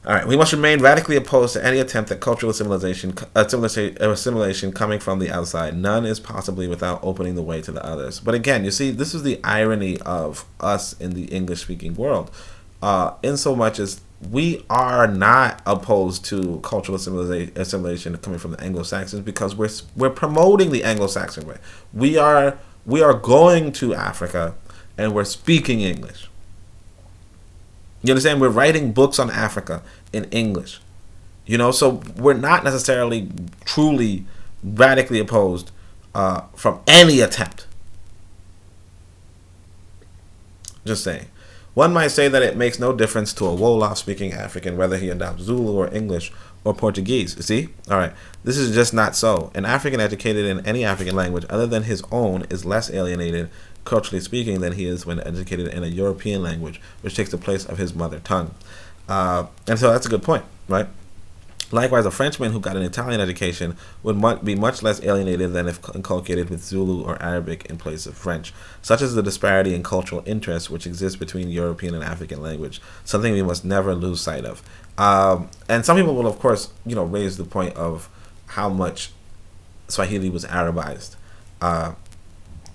All right, we must remain radically opposed to any attempt at cultural assimilation coming from the outside. None is possibly without opening the way to the others. But again, you see, this is the irony of us in the English-speaking world, in so much as we are not opposed to cultural assimilation coming from the Anglo-Saxons because we're promoting the Anglo-Saxon way. We are going to Africa and we're speaking English. You understand? We're writing books on Africa in English. So we're not necessarily truly radically opposed from any attempt. Just saying. One might say that it makes no difference to a Wolof speaking African whether he adopts Zulu or English or Portuguese. See? All right. This is just not so. An African educated in any African language other than his own is less alienated, culturally speaking, than he is when educated in a European language, which takes the place of his mother tongue. And so that's a good point, right? Likewise, a Frenchman who got an Italian education would be much less alienated than if inculcated with Zulu or Arabic in place of French. Such is the disparity in cultural interests which exists between European and African language, something we must never lose sight of. And some people will, of course, raise the point of how much Swahili was Arabized. I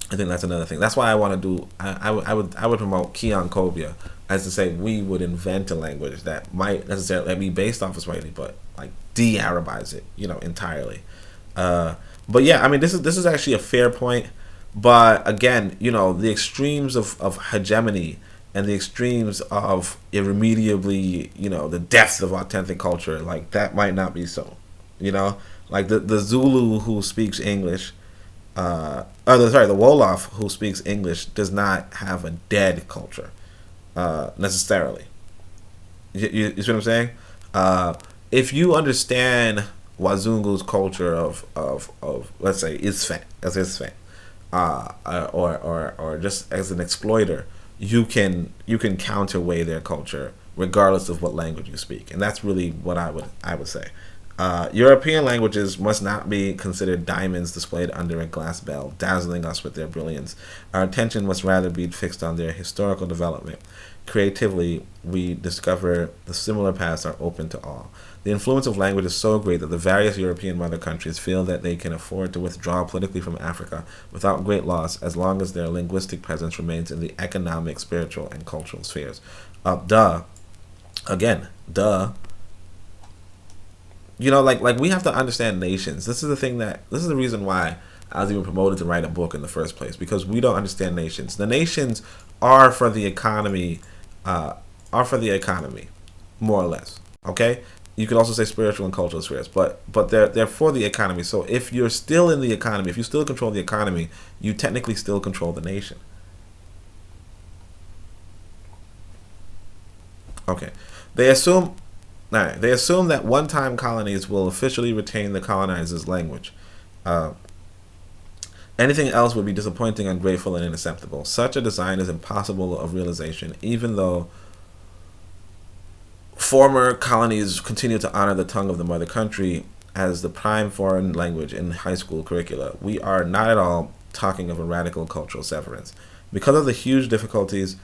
think that's another thing. That's why I want to do. I would promote Kiankobia, as to say we would invent a language that might necessarily be based off of Swahili, but like de-Arabize it, entirely. But yeah, I mean, this is actually a fair point. But again, the extremes of hegemony and the extremes of irremediably, the depths of authentic culture, like that might not be so. Like the Zulu who speaks English. The Wolof who speaks English does not have a dead culture, necessarily. You see what I'm saying? If you understand Wazungu's culture of let's say Isfe, or just as an exploiter, you can counterweigh their culture regardless of what language you speak, and that's really what I would say. European languages must not be considered diamonds displayed under a glass bell, dazzling us with their brilliance. Our attention must rather be fixed on their historical development. Creatively, we discover the similar paths are open to all. The influence of language is so great that the various European mother countries feel that they can afford to withdraw politically from Africa without great loss as long as their linguistic presence remains in the economic, spiritual, and cultural spheres. Again, like we have to understand nations. This is the reason why I was even promoted to write a book in the first place, because we don't understand nations. The nations are for the economy, more or less. Okay? You could also say spiritual and cultural spheres, but they're for the economy. So if you're still in the economy, if you still control the economy, you technically still control the nation. Okay. They assume that one-time colonies will officially retain the colonizer's language. Anything else would be disappointing, ungrateful, and unacceptable. Such a design is impossible of realization, even though former colonies continue to honor the tongue of the mother country as the prime foreign language in high school curricula. We are not at all talking of a radical cultural severance. Because of the huge difficulties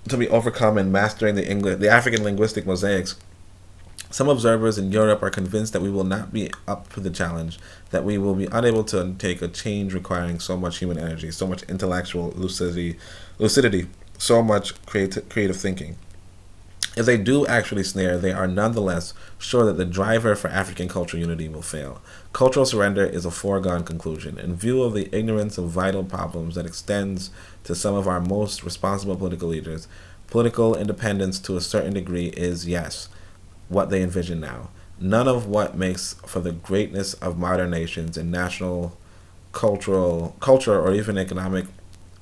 to be overcome in mastering the African linguistic mosaics Some observers in Europe are convinced that we will not be up for the challenge, that we will be unable to undertake a change requiring so much human energy, so much intellectual lucidity, so much creative thinking. If they do actually snare, they are nonetheless sure that the driver for African cultural unity will fail. Cultural surrender is a foregone conclusion. In view of the ignorance of vital problems that extends to some of our most responsible political leaders, political independence to a certain degree is, yes, what they envision now. None of what makes for the greatness of modern nations in national, culture, or even economic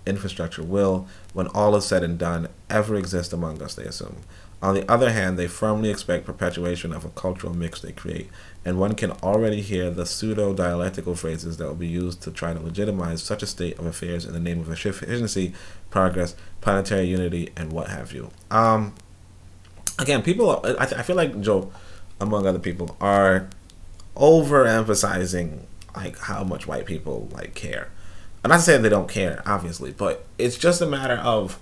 infrastructure will, when all is said and done, ever exist among us, they assume. On the other hand, they firmly expect perpetuation of a cultural mix they create, and one can already hear the pseudo-dialectical phrases that will be used to try to legitimize such a state of affairs in the name of efficiency, progress, planetary unity, and what have you. Again, people, I feel like Joe, among other people, are overemphasizing like how much white people like care. I'm not saying they don't care, obviously, but it's just a matter of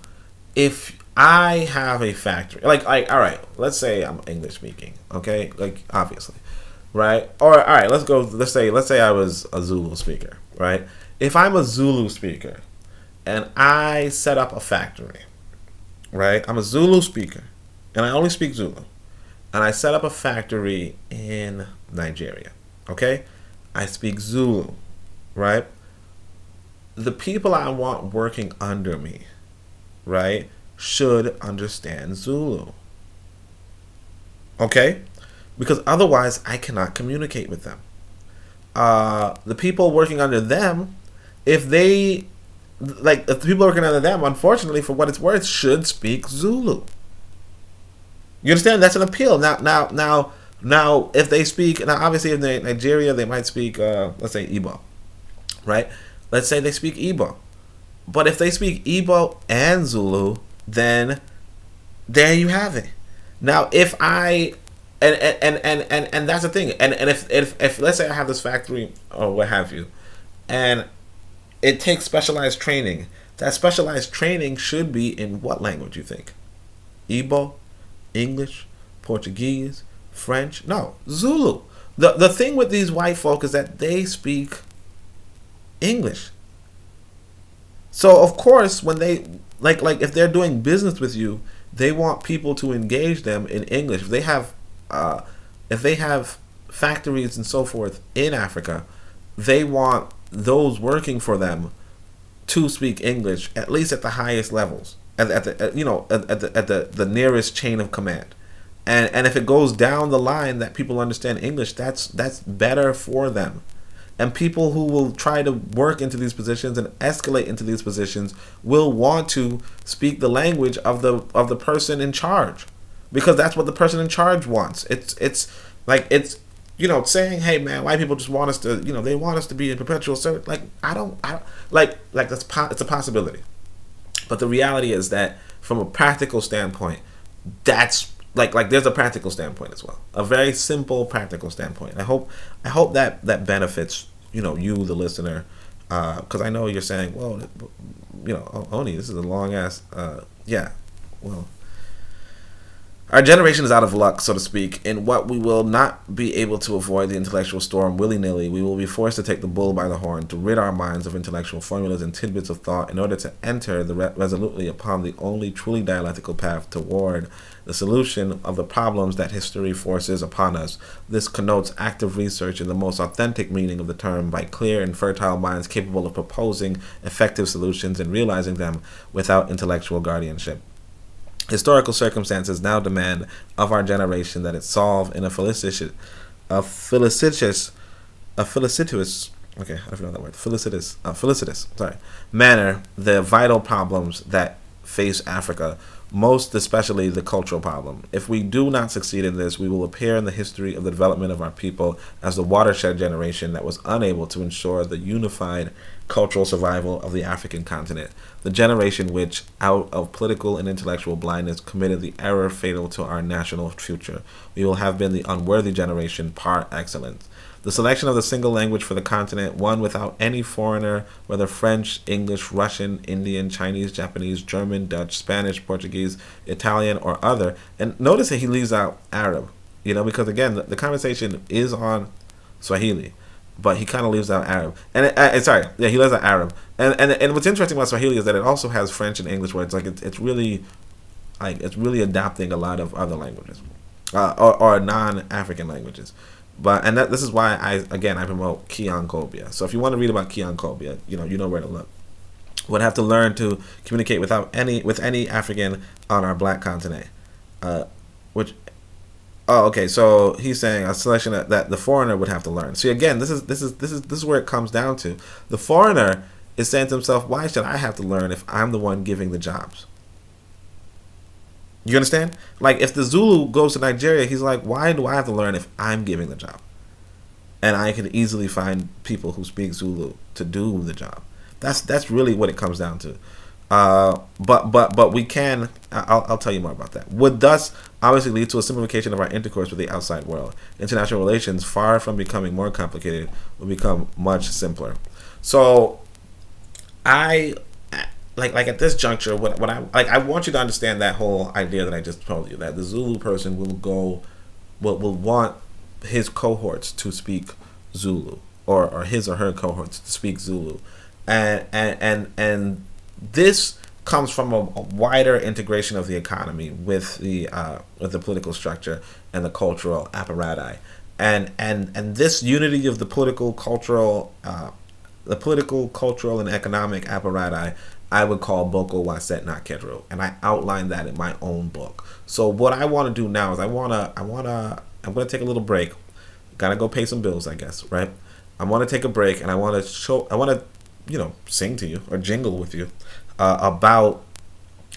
if I have a factory, like all right, let's say I'm English speaking, okay, like obviously, right? Or all right, let's say I was a Zulu speaker, right? If I'm a Zulu speaker and I set up a factory, right? I'm a Zulu speaker and I only speak Zulu, and I set up a factory in Nigeria, okay? I speak Zulu, right? The people I want working under me, right, should understand Zulu. Okay? Because otherwise I cannot communicate with them. The people working under them, if the people working under them, unfortunately, for what it's worth, should speak Zulu. You understand? That's an appeal. Now, if they speak, now obviously in Nigeria, they might speak, let's say Igbo, right? Let's say they speak Igbo. But if they speak Igbo and Zulu, then there you have it. Now, if I and that's the thing. And if let's say I have this factory or what have you, and it takes specialized training, that specialized training should be in what language you think? Igbo, English, Portuguese, French? No, Zulu. The thing with these white folk is that they speak English. So of course, when they like if they're doing business with you, they want people to engage them in English. If they have factories and so forth in Africa, they want those working for them to speak English, at least at the highest levels, at the nearest chain of command. And if it goes down the line that people understand English, that's better for them. And people who will try to work into these positions and escalate into these positions will want to speak the language of the person in charge, because that's what the person in charge wants. It's saying, hey man, white people just want us to, they want us to be in perpetual service. Like I don't it's a possibility, but the reality is that from a practical standpoint, that's like there's a practical standpoint as well, a very simple practical standpoint. I hope that benefits you, the listener, because I know you're saying, well, Oni, this is a long ass yeah, well, our generation is out of luck, so to speak, in what we will not be able to avoid the intellectual storm willy-nilly. We will be forced to take the bull by the horn, to rid our minds of intellectual formulas and tidbits of thought in order to enter resolutely upon the only truly dialectical path toward the solution of the problems that history forces upon us. This connotes active research in the most authentic meaning of the term, by clear and fertile minds capable of proposing effective solutions and realizing them without intellectual guardianship. Historical circumstances now demand of our generation that it solve in a felicitous manner the vital problems that face Africa, most especially the cultural problem. If we do not succeed in this, we will appear in the history of the development of our people as the watershed generation that was unable to ensure the unified cultural survival of the African continent, the generation which, out of political and intellectual blindness, committed the error fatal to our national future. We will have been the unworthy generation par excellence. The selection of the single language for the continent, one without any foreigner, whether French, English, Russian, Indian, Chinese, Japanese, German, Dutch, Spanish, Portuguese, Italian, or other. And notice that he leaves out Arab. because again, the conversation is on Swahili, but he kind of leaves out Arab. And he leaves out Arab. And what's interesting about Swahili is that it also has French and English, where it's like it's really adapting a lot of other languages, or non-African languages. This is why I promote Kiankobia. So if you want to read about Kiankobia, you know where to look. Would have to learn to communicate with any African on our black continent. So he's saying a selection that the foreigner would have to learn. See, again, this is where it comes down to. The foreigner is saying to himself, why should I have to learn if I'm the one giving the jobs? You understand? Like, if the Zulu goes to Nigeria, he's like, why do I have to learn if I'm giving the job? And I can easily find people who speak Zulu to do the job. That's really what it comes down to. But we can. I'll tell you more about that. Would thus obviously lead to a simplification of our intercourse with the outside world. International relations, far from becoming more complicated, will become much simpler. So, I at this juncture, what I want you to understand that whole idea that I just told you, that the Zulu person will want his cohorts to speak Zulu, or his or her cohorts to speak Zulu. And this comes from a wider integration of the economy with the political structure and the cultural apparatus, and this unity of the political, cultural, and economic apparatus I would call Boko Waset Not Kedro, and I outlined that in my own book. So what I want to do now is I'm gonna take a little break. Gotta go pay some bills, I guess, right? I want to take a break, and I want to sing to you or jingle with you about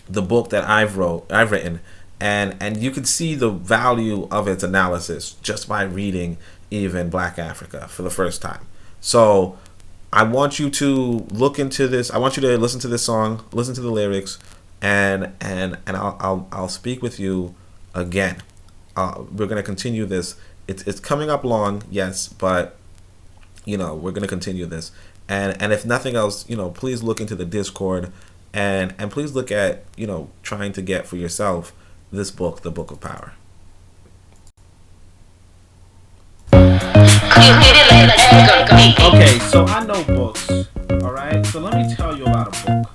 the book that I've written, and you can see the value of its analysis just by reading even Black Africa for the first time. So I want you to look into this. I want you to listen to this song, listen to the lyrics, and I'll speak with you again. We're gonna continue this. It's coming up long, yes, but we're gonna continue this. And if nothing else, please look into the Discord, and please look at trying to get for yourself this book, The Book of Power. Okay, so I know books, alright? So let me tell you about a book.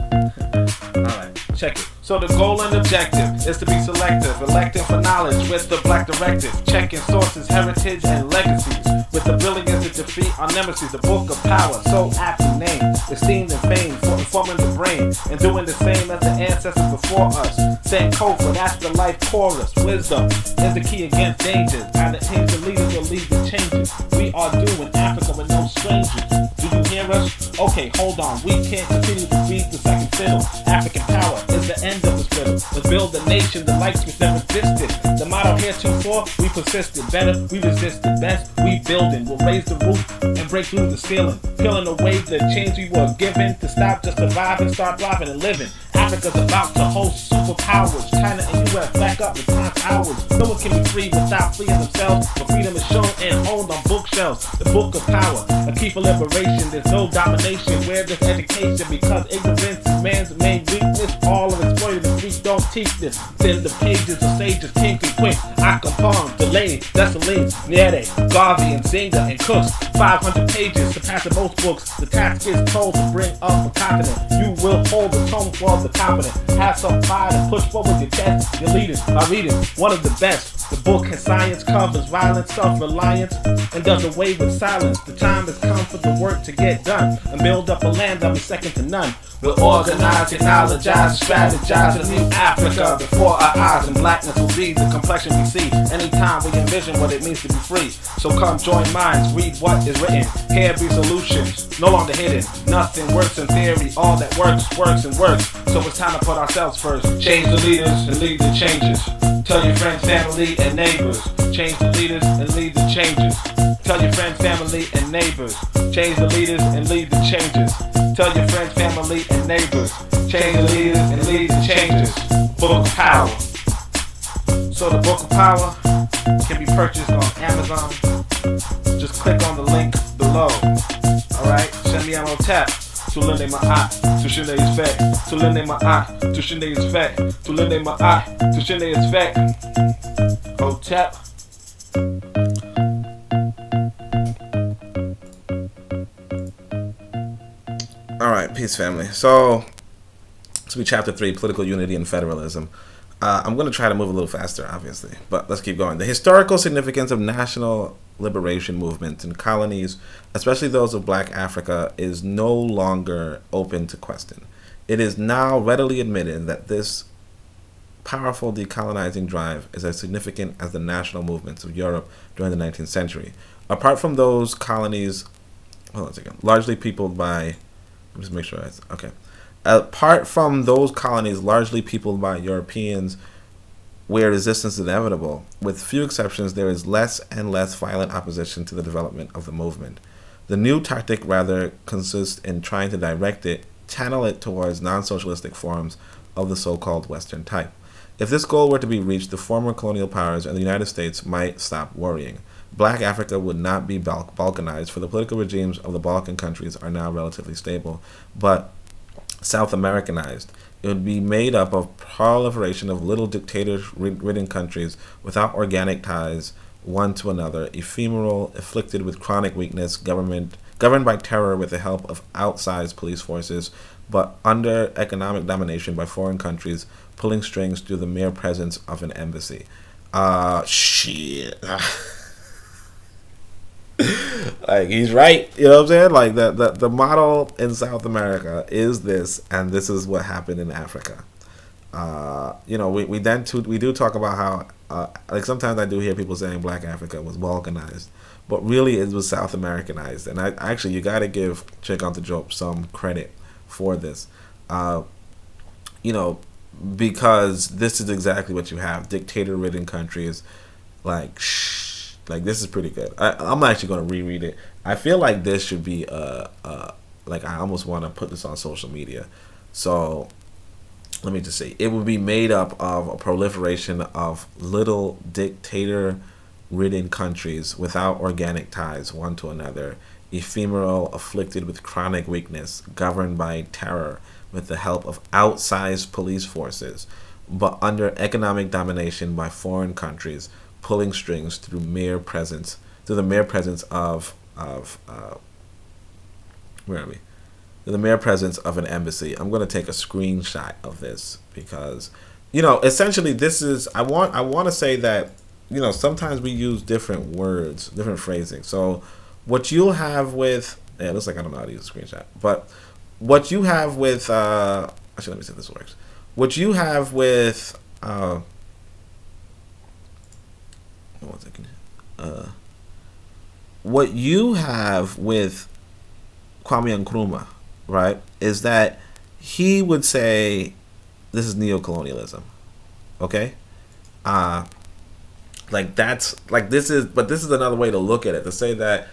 Alright, check it. So the goal and objective is to be selective, elective for knowledge with the black directive, checking sources, heritage, and legacies, with the brilliance to defeat our nemesis. The Book of Power, so aptly named, esteemed and famed for informing the brain, and doing the same as the ancestors before us. Sankofa, that's the life chorus. Wisdom is the key against dangers, and the teams and leaders will lead the changes. We are doing Africa with no strangers. Do you hear us? Okay, hold on, we can't continue to beat the second fiddle. African power is the end of the fiddle. Let's build a nation, the lights which never existed. The motto heretofore, we persisted. Better, we resisted. Best, we building. We'll raise the roof and break through the ceiling, peeling away the chains we were given to stop just surviving, start thriving and living. Africa's about to host superpowers. China and US back up with time hours. No one can be free without freeing themselves, but freedom is shown and owned on bookshelves. The Book of Power, a key for liberation. There's no domination where there's education, because ignorance is man's main weakness. All of exploited the streets don't teach this. Send the pages of sages, king and queen, Akapong, Delaney, Dessalines, Nyere, Garvey, and Zinga, and Cooks. 500 pages surpassing most books. The task is told to bring up a continent. You will hold the tone for the confident. Have some pride and push forward your chest. Your leaders are reading one of the best. The book has science, covers violence, self-reliance, and does away with silence. The time has come for the work to get done and build up a land that is second to none. We'll organize, technologize, strategize a new Africa before our eyes, and blackness will be the complexion we see anytime we envision what it means to be free. So come join minds, read what is written. Here be solutions, no longer hidden. Nothing works in theory, all that works, works and works. So it's time to put ourselves first. Change the leaders and lead the changes. Tell your friends, family, and neighbors. Change the leaders and lead the changes. Tell your friends, family, and neighbors. Change the leaders and lead the changes. Tell your friends, family, and neighbors. Change the leaders and lead the changes. Book of Power. So the Book of Power can be purchased on Amazon. Just click on the link below. Alright, send me on tap. Tulende ma'a, tushinde is fek. Tulende ma'a, tushinde is fek. Tulende ma'a, tushinde is fek. Hotep. All right, peace, family. So, this will be chapter 3, political unity and federalism. I'm going to try to move a little faster, obviously, but let's keep going. The historical significance of national liberation movements in colonies, especially those of Black Africa, is no longer open to question. It is now readily admitted that this powerful decolonizing drive is as significant as the national movements of Europe during the 19th century. Apart from those colonies, hold on a second, largely peopled by, let me just make sure that's okay. Apart from those colonies largely peopled by Europeans, where resistance is inevitable, with few exceptions, there is less and less violent opposition to the development of the movement. The new tactic rather consists in trying to direct it, channel it towards non-socialistic forms of the so-called Western type. If this goal were to be reached, the former colonial powers and the United States might stop worrying. Black Africa would not be balkanized, for the political regimes of the Balkan countries are now relatively stable, but South Americanized. It would be made up of proliferation of little dictator-ridden countries without organic ties one to another, ephemeral, afflicted with chronic weakness, governed by terror with the help of outsized police forces, but under economic domination by foreign countries, pulling strings through the mere presence of an embassy. Shit. Like, he's right, you know what I'm saying? Like, the model in South America is this, and this is what happened in Africa. We do talk about how like sometimes I do hear people saying Black Africa was balkanized, but really it was South Americanized. And I actually, you got to give Cheikh A Diop some credit for this, because this is exactly what you have: dictator-ridden countries, like this is pretty good. I'm actually going to reread it. I feel like this should be like, I almost want to put this on social media. So let me just say, it would be made up of a proliferation of little dictator-ridden countries without organic ties one to another, ephemeral, afflicted with chronic weakness, governed by terror with the help of outsized police forces, but under economic domination by foreign countries, pulling strings through the mere presence of where are we? The mere presence of an embassy. I'm going to take a screenshot of this because, essentially this is, I want to say that, sometimes we use different words, different phrasing. So what you'll have with, it looks like I don't know how to use a screenshot, but what you have with, actually let me see if this works. What you have with, one second. What you have with Kwame Nkrumah, right, is that he would say this is neocolonialism. Okay? This is another way to look at it, to say that,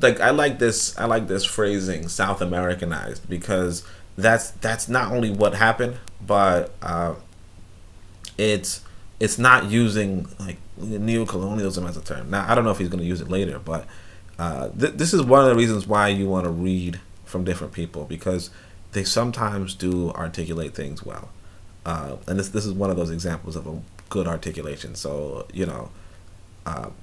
I like this phrasing, South Americanized, because that's not only what happened, but it's not using like neocolonialism as a term. Now, I don't know if he's going to use it later, but this is one of the reasons why you want to read from different people, because they sometimes do articulate things well. And this is one of those examples of a good articulation. So,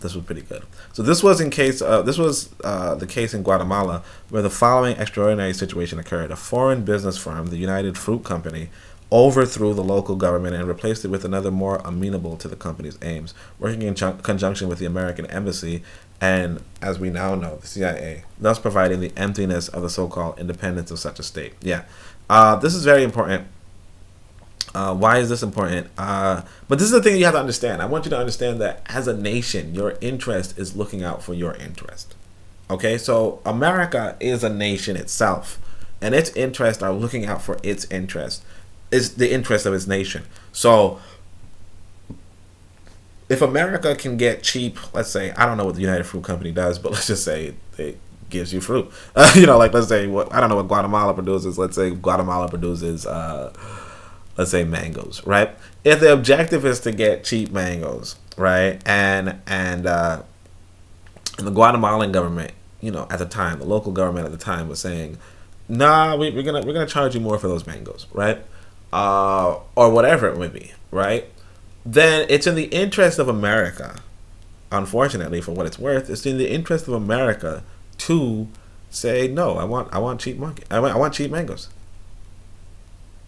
this was pretty good. So this was the case in Guatemala, where the following extraordinary situation occurred. A foreign business firm, the United Fruit Company, overthrew the local government and replaced it with another more amenable to the company's aims, working in conjunction with the American embassy and, as we now know, the CIA, thus providing the emptiness of the so-called independence of such a state. Yeah, this is very important. Why is this important? But this is the thing you have to understand. I want you to understand that as a nation, your interest is looking out for your interest. Okay, so America is a nation itself, and its interests are looking out for its interest. It's the interest of its nation. So if America can get cheap, let's say, I don't know what the United Fruit Company does, but let's just say it gives you fruit. Let's say, I don't know what Guatemala produces. Let's say Guatemala produces, let's say, mangoes, right? If the objective is to get cheap mangoes, right, and the Guatemalan government, at the time, the local government at the time was saying, nah, we're gonna charge you more for those mangoes, right? Or whatever it would be, right? Then it's in the interest of America unfortunately, for what it's worth, it's in the interest of America to say no. I want cheap monkey. I want cheap mangoes,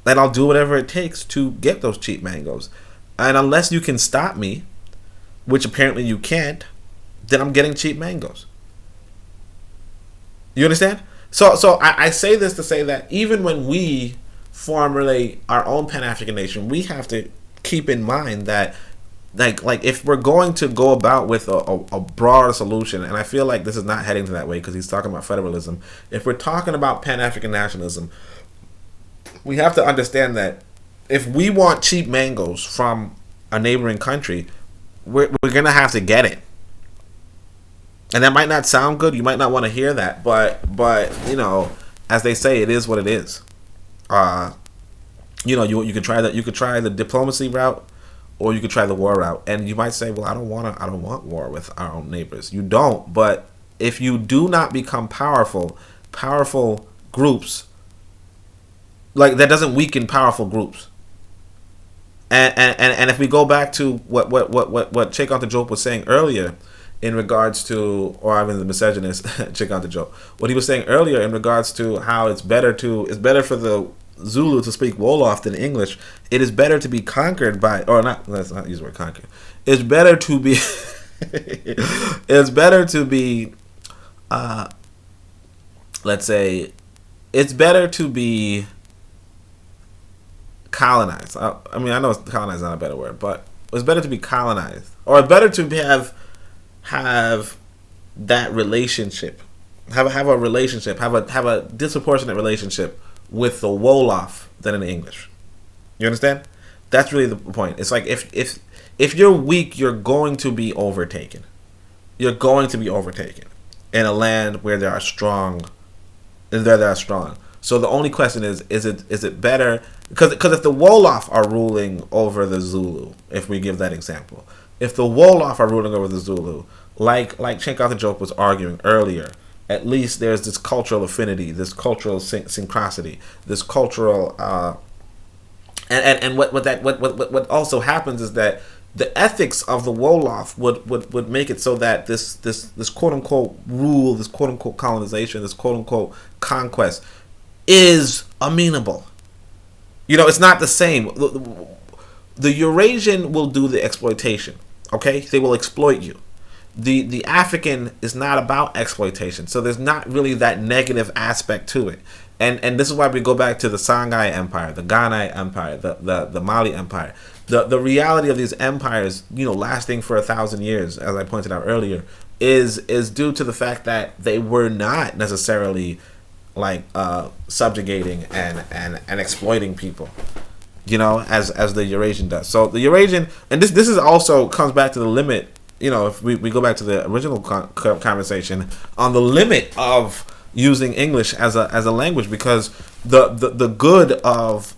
and I'll do whatever it takes to get those cheap mangoes. And unless you can stop me, which apparently you can't, then I'm getting cheap mangoes. You understand? So I say this to say that even when we formulate our own Pan-African nation, we have to keep in mind that like if we're going to go about with a broader solution, and I feel like this is not heading to that way because he's talking about federalism. If we're talking about Pan-African nationalism, we have to understand that if we want cheap mangoes from a neighboring country, we're going to have to get it. And that might not sound good. You might not want to hear that, but you know, as they say, it is what it is. You know, you could try that. You could try the diplomacy route, or you could try the war route. And you might say, well, I don't want war with our own neighbors. You don't. But if you do not become powerful groups, like that doesn't weaken powerful groups. And if we go back to what Cheikh A was saying earlier, in regards to, or I mean the misceganist Cheikh A, what he was saying earlier in regards to how it's better for the Zulu to speak Wolof than English. It is better to be conquered by, or not. Let's not use the word conquer. It's better to be. It's better to be. Let's say, it's better to be colonized. I mean, I know colonized is not a better word, but it's better to be colonized, or better to have that relationship, have a relationship, have a disproportionate relationship with the Wolof than in English. You understand? That's really the point. It's like if you're weak, you're going to be overtaken. You're going to be overtaken in a land where there are strong. So the only question is it better? Because if the Wolof are ruling over the Zulu, if we give that example, if the Wolof are ruling over the Zulu, like Cheikh A was arguing earlier, at least there's this cultural affinity, this cultural synchrosity, this cultural and what also happens is that the ethics of the Wolof would make it so that this quote unquote rule, this quote unquote colonization, this quote unquote conquest is amenable. You know, it's not the same. The Eurasian will do the exploitation. Okay, they will exploit you. The African is not about exploitation, so there's not really that negative aspect to it. And this is why we go back to the Songhai Empire, the Ghana Empire, the Mali Empire. The reality of these empires, you know, lasting for 1,000 years, as I pointed out earlier, is due to the fact that they were not necessarily like subjugating and exploiting people, you know, as the Eurasian does. So the Eurasian, and this is also comes back to the limit. You know, if we go back to the original conversation on the limit of using English as a language, because the good of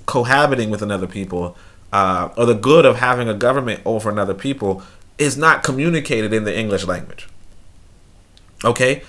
cohabiting with another people, or the good of having a government over another people, is not communicated in the English language. Okay,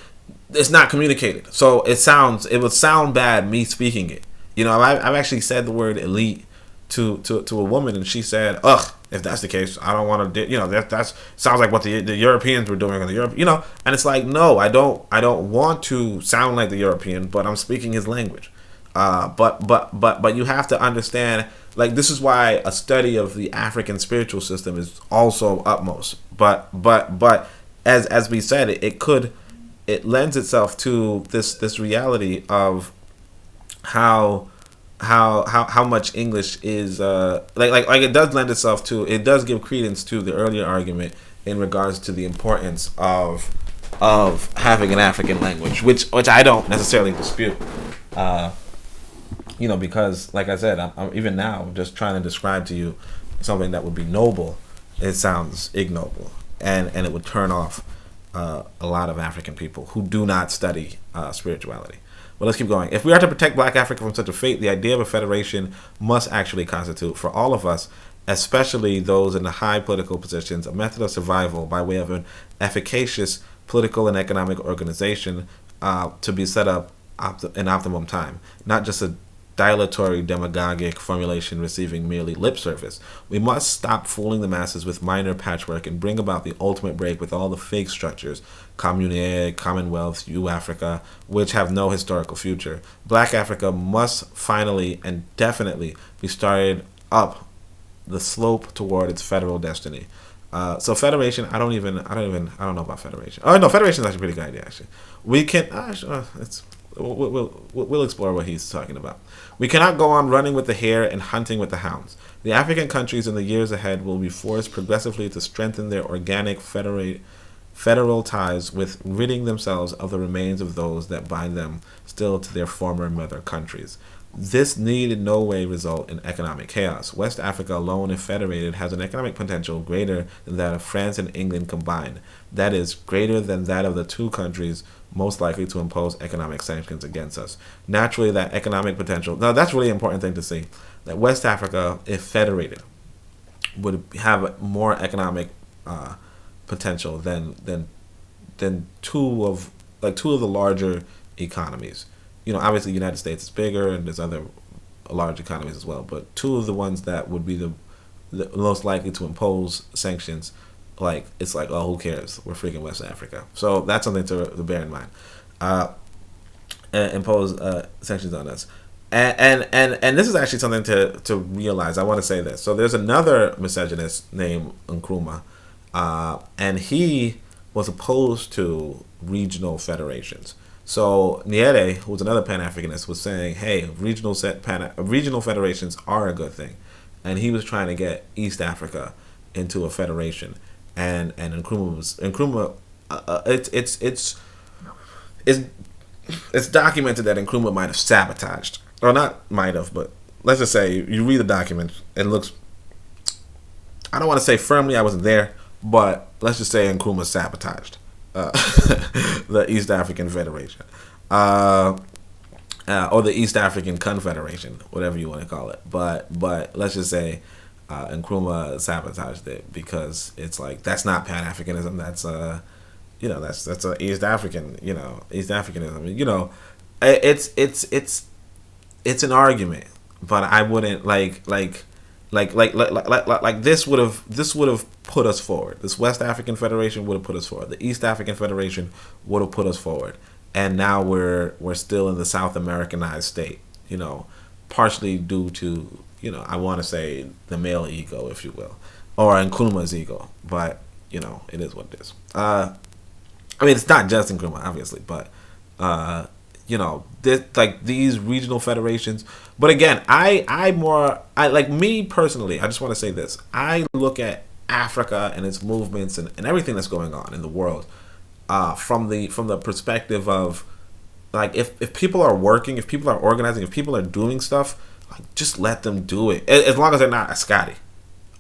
it's not communicated, so it would sound bad me speaking it. You know, I've actually said the word elite to a woman, and she said, "Ugh, if that's the case, I don't want to." You know, that sounds like what the Europeans were doing in the Europe. You know, and it's like, no, I don't want to sound like the European, but I'm speaking his language. But you have to understand, like, this is why a study of the African spiritual system is also utmost. But as we said, it lends itself to this reality of how much English is like it does lend itself to, it does give credence to the earlier argument in regards to the importance of having an African language, which I don't necessarily dispute. You know, because like I said, I'm even now just trying to describe to you something that would be noble. It sounds ignoble, and it would turn off a lot of African people who do not study spirituality. But let's keep going. If we are to protect Black Africa from such a fate, the idea of a federation must actually constitute, for all of us, especially those in the high political positions, a method of survival by way of an efficacious political and economic organization to be set up in optimum time. Not just a dilatory demagogic formulation receiving merely lip service. We must stop fooling the masses with minor patchwork and bring about the ultimate break with all the fake structures, Communaire, Commonwealth, U-Africa, which have no historical future. Black Africa must finally and definitely be started up the slope toward its federal destiny. So federation, I don't know about federation. Oh no, federation is actually a pretty good idea. Actually, we can. We'll explore what he's talking about. We cannot go on running with the hare and hunting with the hounds. The African countries in the years ahead will be forced progressively to strengthen their organic federal ties with ridding themselves of the remains of those that bind them still to their former mother countries. This need in no way result in economic chaos. West Africa alone, if federated, has an economic potential greater than that of France and England combined. That is, greater than that of the two countries most likely to impose economic sanctions against us. Naturally, that economic potential, now that's a really important thing to see, that West Africa, if federated, would have more economic potential than two of the larger economies. Obviously the United States is bigger and there's other large economies as well, but two of the ones that would be the most likely to impose sanctions, it's like, oh, who cares? We're freaking West Africa. So that's something to bear in mind. Impose sanctions on us. And this is actually something to realize. I want to say this. So there's another misogynist named Nkrumah, and he was opposed to regional federations. So Nyerere, who was another Pan-Africanist, was saying, hey, regional federations are a good thing. And he was trying to get East Africa into a federation. And Nkrumah it's documented that Nkrumah might have sabotaged, or not might have, but let's just say you read the document, it looks, I don't want to say firmly, I wasn't there, but let's just say Nkrumah sabotaged the East African Federation, or the East African Confederation, whatever you want to call it. But let's just say Nkrumah sabotaged it, because it's like, that's not Pan-Africanism. That's that's a East African, East Africanism. It's an argument, but I wouldn't like this would have put us forward. This West African Federation would have put us forward. The East African Federation would have put us forward. And now we're still in the South Americanized state, partially due to, I want to say the male ego, if you will, or Nkrumah's ego, but it is what it is. It's not just Nkrumah, obviously, but these regional federations. But again, I like, me personally, I just want to say this. I look at Africa and its movements and everything that's going on in the world from the perspective of, like, if people are working, if people are organizing, if people are doing stuff, just let them do it. As long as they're not a Scotty,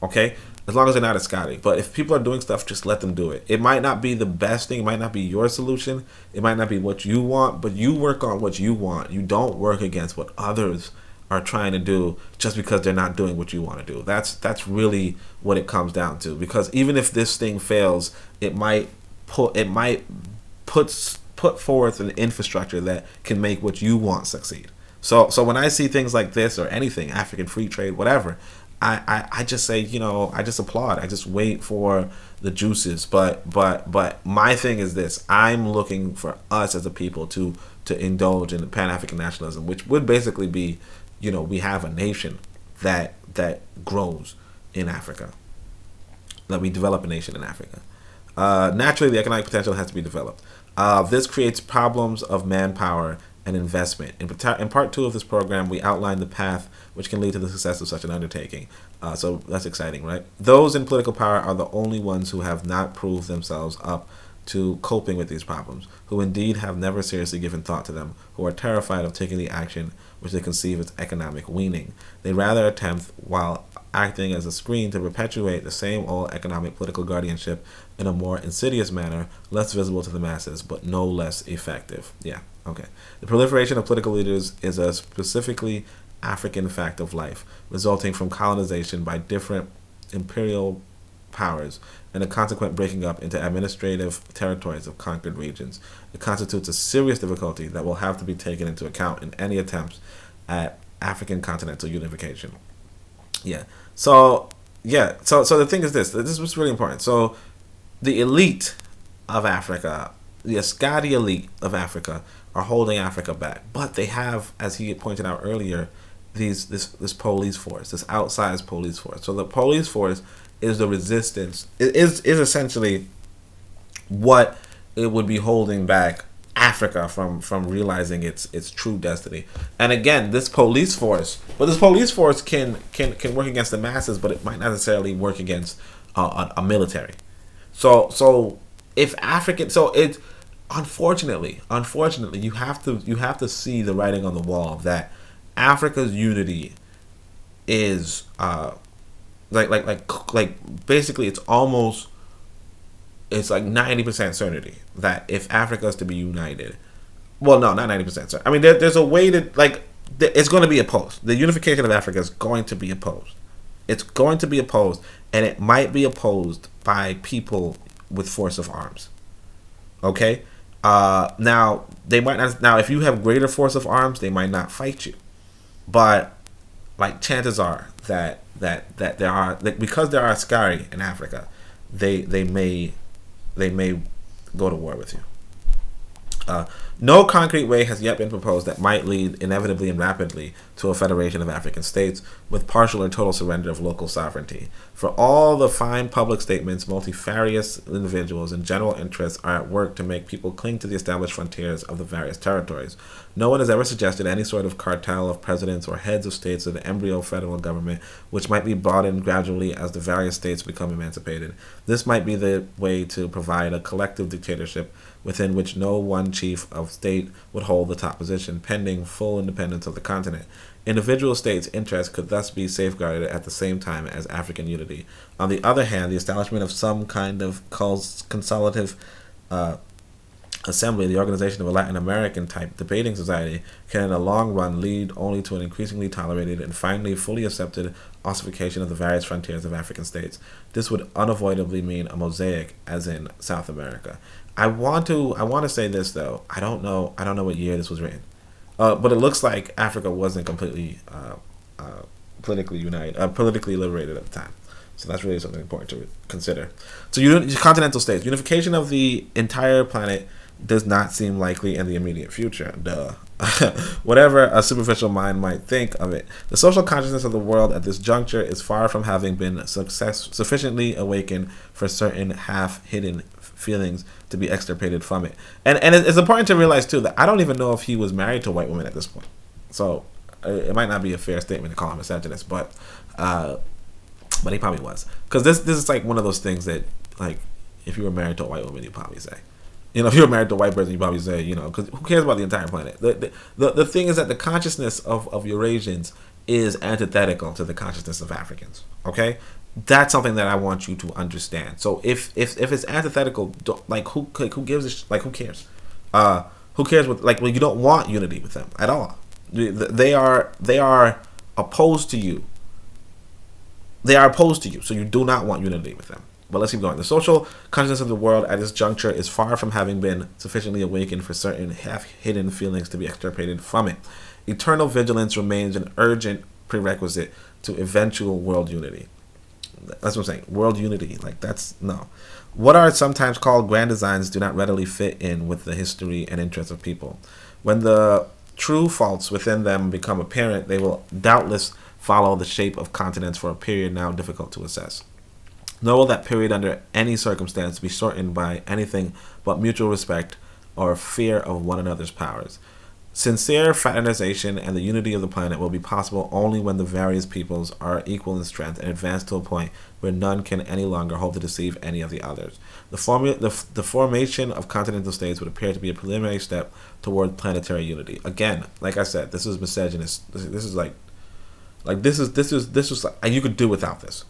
okay? As long as they're not a Scotty. But if people are doing stuff, just let them do it. It might not be the best thing. It might not be your solution. It might not be what you want, but you work on what you want. You don't work against what others are trying to do just because they're not doing what you want to do. That's really what it comes down to. Because even if this thing fails, it might put forth an infrastructure that can make what you want succeed. So when I see things like this, or anything, African free trade, whatever, I just say, I just applaud. I just wait for the juices. But my thing is this: I'm looking for us as a people to indulge in Pan-African nationalism, which would basically be, we have a nation that grows in Africa, that we develop a nation in Africa. Naturally, the economic potential has to be developed. This creates problems of manpower and investment. In part 2 of this program, we outline the path which can lead to the success of such an undertaking. So that's exciting, right? Those in political power are the only ones who have not proved themselves up to coping with these problems, who indeed have never seriously given thought to them, who are terrified of taking the action which they conceive as economic weaning. They rather attempt, while acting as a screen, to perpetuate the same old economic political guardianship in a more insidious manner, less visible to the masses, but no less effective. Yeah, okay. The proliferation of political leaders is a specifically African fact of life, resulting from colonization by different imperial powers and a consequent breaking up into administrative territories of conquered regions. It constitutes a serious difficulty that will have to be taken into account in any attempts at African continental unification. Yeah. So So the thing is this. This was really important. So the elite of Africa, the Ascadi elite of Africa, are holding Africa back, but they have, as he pointed out earlier, this police force, this outsized police force. So the police force is the resistance. It is essentially what it would be holding back Africa from realizing its true destiny. And again, this police force, can work against the masses, but it might not necessarily work against a military. So if African, so it unfortunately you have to see the writing on the wall that Africa's unity is basically it's like 90% certainty that if Africa is to be united, well, no, not 90% certain. I mean, there's a way to, it's going to be opposed. The unification of Africa is going to be opposed. It's going to be opposed, and it might be opposed by people with force of arms. Okay? Now, they might not, now, if you have greater force of arms, they might not fight you. But, chances are that there are, because there are Askari in Africa, they may go to war with you. No concrete way has yet been proposed that might lead inevitably and rapidly to a federation of African states with partial or total surrender of local sovereignty. For all the fine public statements, multifarious individuals and general interests are at work to make people cling to the established frontiers of the various territories. No one has ever suggested any sort of cartel of presidents or heads of states of the embryo federal government, which might be brought in gradually as the various states become emancipated. This might be the way to provide a collective dictatorship within which no one chief of state would hold the top position, pending full independence of the continent. Individual states' interests could thus be safeguarded at the same time as African unity. On the other hand, the establishment of some kind of consolidative assembly, the organization of a Latin American type debating society, can in the long run lead only to an increasingly tolerated and finally fully accepted ossification of the various frontiers of African states. This would unavoidably mean a mosaic, as in South America. I want to say this though. I don't know what year this was written, but it looks like Africa wasn't completely politically liberated at the time. So that's really something important to consider. So continental states, unification of the entire planet does not seem likely in the immediate future. Duh. Whatever a superficial mind might think of it, the social consciousness of the world at this juncture is far from having been sufficiently awakened for certain half-hidden feelings to be extirpated from it. And it's important to realize too that I don't even know if he was married to a white woman at this point. So it might not be a fair statement to call him a misogynist, but he probably was, because this is like one of those things that, like, if you were married to a white woman, you'd probably say, if you were married to a white person, you'd probably say, because who cares about the entire planet? The thing is that the consciousness of Eurasians is antithetical to the consciousness of Africans. Okay, that's something that I want you to understand. So if it's antithetical, who gives who cares? Who cares what, you don't want unity with them at all. They are opposed to you. They are opposed to you, so you do not want unity with them. But let's keep going. The social consciousness of the world at this juncture is far from having been sufficiently awakened for certain half-hidden feelings to be extirpated from it. Eternal vigilance remains an urgent prerequisite to eventual world unity. That's what I'm saying. World unity, no. What are sometimes called grand designs do not readily fit in with the history and interests of people. When the true faults within them become apparent, they will doubtless follow the shape of continents for a period now difficult to assess. Nor will that period under any circumstance be shortened by anything but mutual respect or fear of one another's powers. Sincere fraternization and the unity of the planet will be possible only when the various peoples are equal in strength and advance to a point where none can any longer hope to deceive any of the others. The formation of continental states would appear to be a preliminary step toward planetary unity. Again, like I said, this is misceganist. This is you could do without this.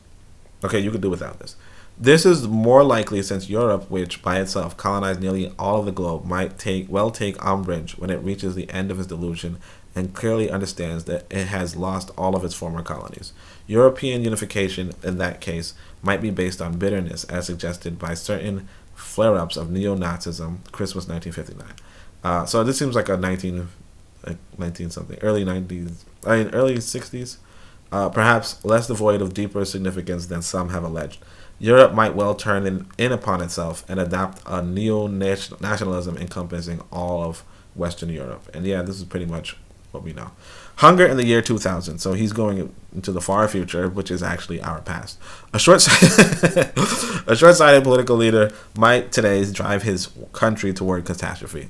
Okay, you could do without this. This is more likely since Europe, which by itself colonized nearly all of the globe, might take umbrage when it reaches the end of its delusion and clearly understands that it has lost all of its former colonies. European unification, in that case, might be based on bitterness, as suggested by certain flare-ups of neo-Nazism, Christmas 1959. So this seems like a 19 something, early 90s, early 60s, perhaps less devoid of deeper significance than some have alleged. Europe might well turn in upon itself and adopt a neo-nationalism encompassing all of Western Europe. And yeah, this is pretty much what we know. Hunger in the year 2000. So he's going into the far future, which is actually our past. A short-sighted political leader might today drive his country toward catastrophe.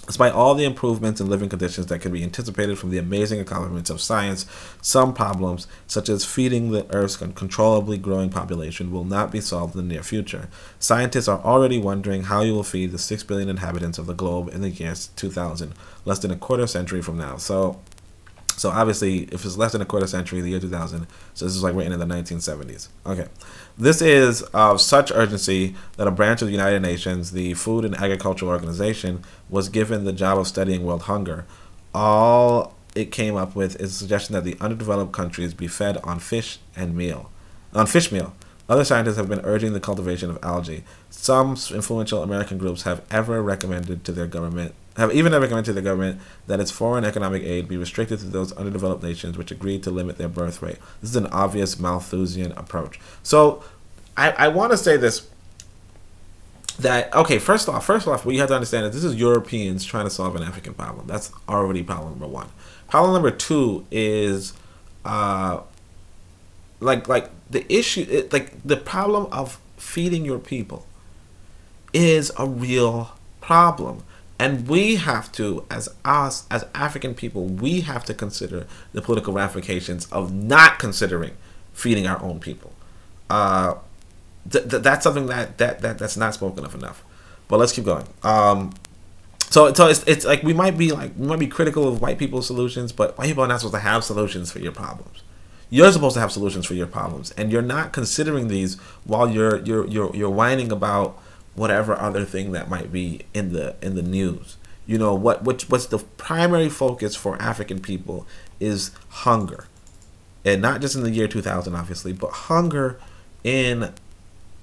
Despite all the improvements in living conditions that can be anticipated from the amazing accomplishments of science, some problems, such as feeding the Earth's uncontrollably growing population, will not be solved in the near future. Scientists are already wondering how you will feed the 6 billion inhabitants of the globe in the year 2000, less than a quarter century from now. So obviously, if it's less than a quarter century, the year 2000, so this is like written in the 1970s. Okay. This is of such urgency that a branch of the United Nations, the Food and Agricultural Organization, was given the job of studying world hunger. All it came up with is a suggestion that the underdeveloped countries be fed on fish meal. Other scientists have been urging the cultivation of algae. Some influential American groups have even recommended to their government that its foreign economic aid be restricted to those underdeveloped nations which agreed to limit their birth rate. This is an obvious Malthusian approach. So I want to say this, that, okay, first off, what you have to understand is this is Europeans trying to solve an African problem. That's already problem number one. Problem number two is like the issue, like the problem of feeding your people is a real problem. And we have to, as African people, we have to consider the political ramifications of not considering feeding our own people. That's something that's not spoken of enough. But let's keep going. So it's like we might be critical of white people's solutions, but white people are not supposed to have solutions for your problems. You're supposed to have solutions for your problems, and you're not considering these while you're whining about whatever other thing that might be in the news. You know what's the primary focus for African people is hunger, and not just in the year 2000, obviously, but hunger in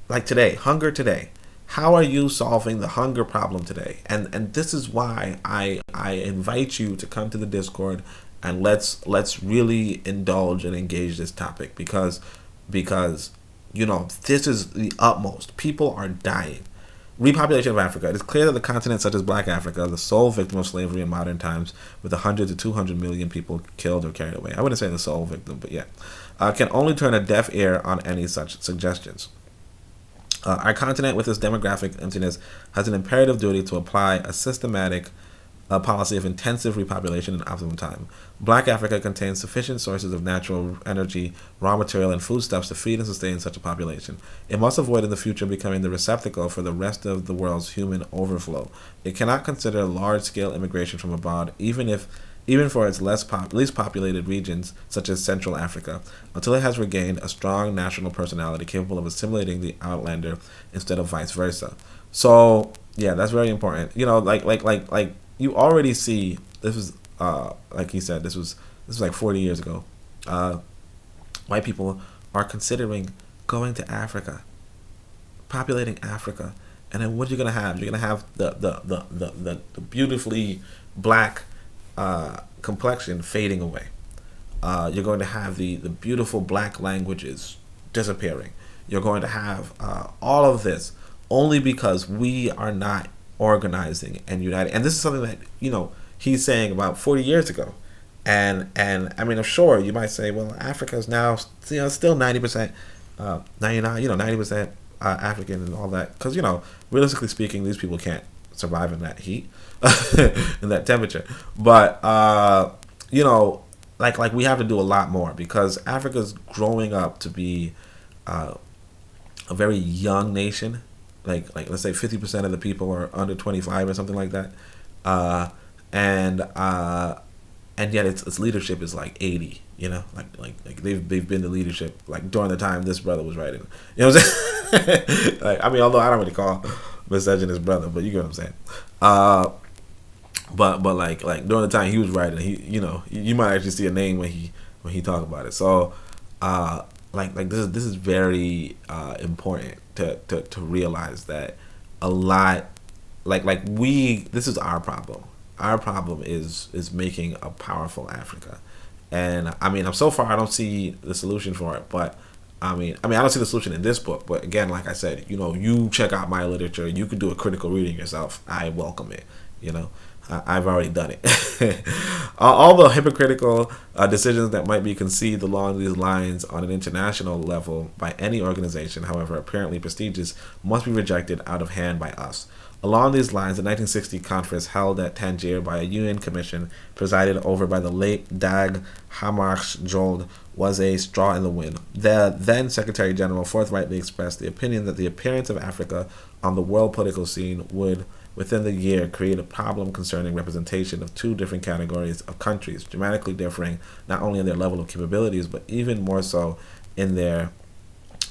like today. Hunger today. How are you solving the hunger problem today? And this is why I invite you to come to the Discord and let's really indulge and engage this topic because you know this is the utmost. People are dying. Repopulation of Africa. It is clear that the continent, such as Black Africa, the sole victim of slavery in modern times, with 100 to 200 million people killed or carried away. I wouldn't say the sole victim, but yeah, can only turn a deaf ear on any such suggestions. Our continent, with its demographic emptiness, has an imperative duty to apply a systematic policy of intensive repopulation in optimum time. Black Africa contains sufficient sources of natural energy, raw material, and foodstuffs to feed and sustain such a population. It must avoid in the future becoming the receptacle for the rest of the world's human overflow. It cannot consider large-scale immigration from abroad, even for its least populated regions, such as Central Africa, until it has regained a strong national personality capable of assimilating the outlander instead of vice versa. So yeah, that's very important. You know, like you already see this was like he said, this was like 40 years ago. White people are considering going to Africa, populating Africa, and then what you're gonna have? You're gonna have the beautifully black complexion fading away. You're going to have the beautiful black languages disappearing. You're going to have all of this only because we are not organizing and uniting. And this is something that, you know, he's saying about 40 years ago. And I mean, I'm sure you might say, well, Africa is now, you know, still 90%, 99, you know, 90% African and all that. Because, you know, realistically speaking, these people can't survive in that heat, in that temperature. But, you know, like we have to do a lot more because Africa's growing up to be a very young nation. Like let's say 50% of the people are under 25 or something like that, and yet its leadership is like 80. You know, like they've been the leadership like during the time this brother was writing. You know what I'm saying? Like, I mean, although I don't really call misogynist brother, but you get what I'm saying. But like during the time he was writing, he, you know, you might actually see a name when he talk about it. So like this is very important to realize that a lot like this is our problem. Our problem is making a powerful Africa. And I mean, so far I don't see the solution for it, but I don't see the solution in this book. But again, like I said, you check out my literature. You can do a critical reading yourself. I welcome it. I've already done it. All the hypocritical decisions that might be conceived along these lines on an international level by any organization, however apparently prestigious, must be rejected out of hand by us. Along these lines, the 1960 conference held at Tangier by a UN commission presided over by the late Dag Hammarskjöld was a straw in the wind. The then Secretary General forthrightly expressed the opinion that the appearance of Africa on the world political scene would, within the year, create a problem concerning representation of two different categories of countries, dramatically differing not only in their level of capabilities, but even more so in their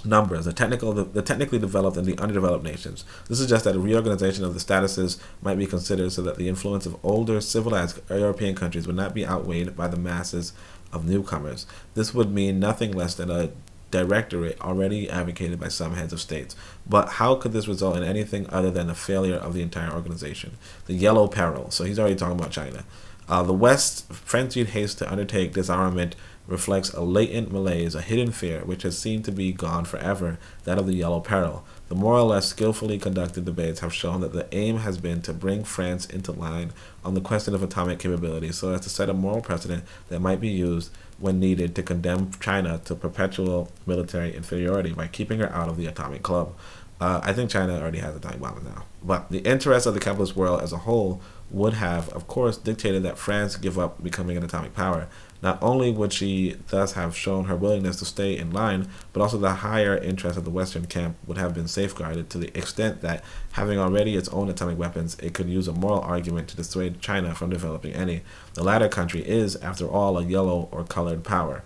numbers, the technically developed and the underdeveloped nations. This suggests that a reorganization of the statuses might be considered so that the influence of older civilized European countries would not be outweighed by the masses of newcomers. This would mean nothing less than a directorate already advocated by some heads of states. But how could this result in anything other than a failure of the entire organization? The yellow peril. So he's already talking about China. The West's frenzied haste to undertake disarmament reflects a latent malaise, a hidden fear, which has seemed to be gone forever, that of the yellow peril. The more or less skillfully conducted debates have shown that the aim has been to bring France into line on the question of atomic capability so as to set a moral precedent that might be used when needed to condemn China to perpetual military inferiority by keeping her out of the atomic club. I think China already has atomic bombs now. But the interests of the capitalist world as a whole would have, of course, dictated that France give up becoming an atomic power. Not only would she thus have shown her willingness to stay in line, but also the higher interest of the Western camp would have been safeguarded to the extent that, having already its own atomic weapons, it could use a moral argument to dissuade China from developing any. The latter country is, after all, a yellow or colored power.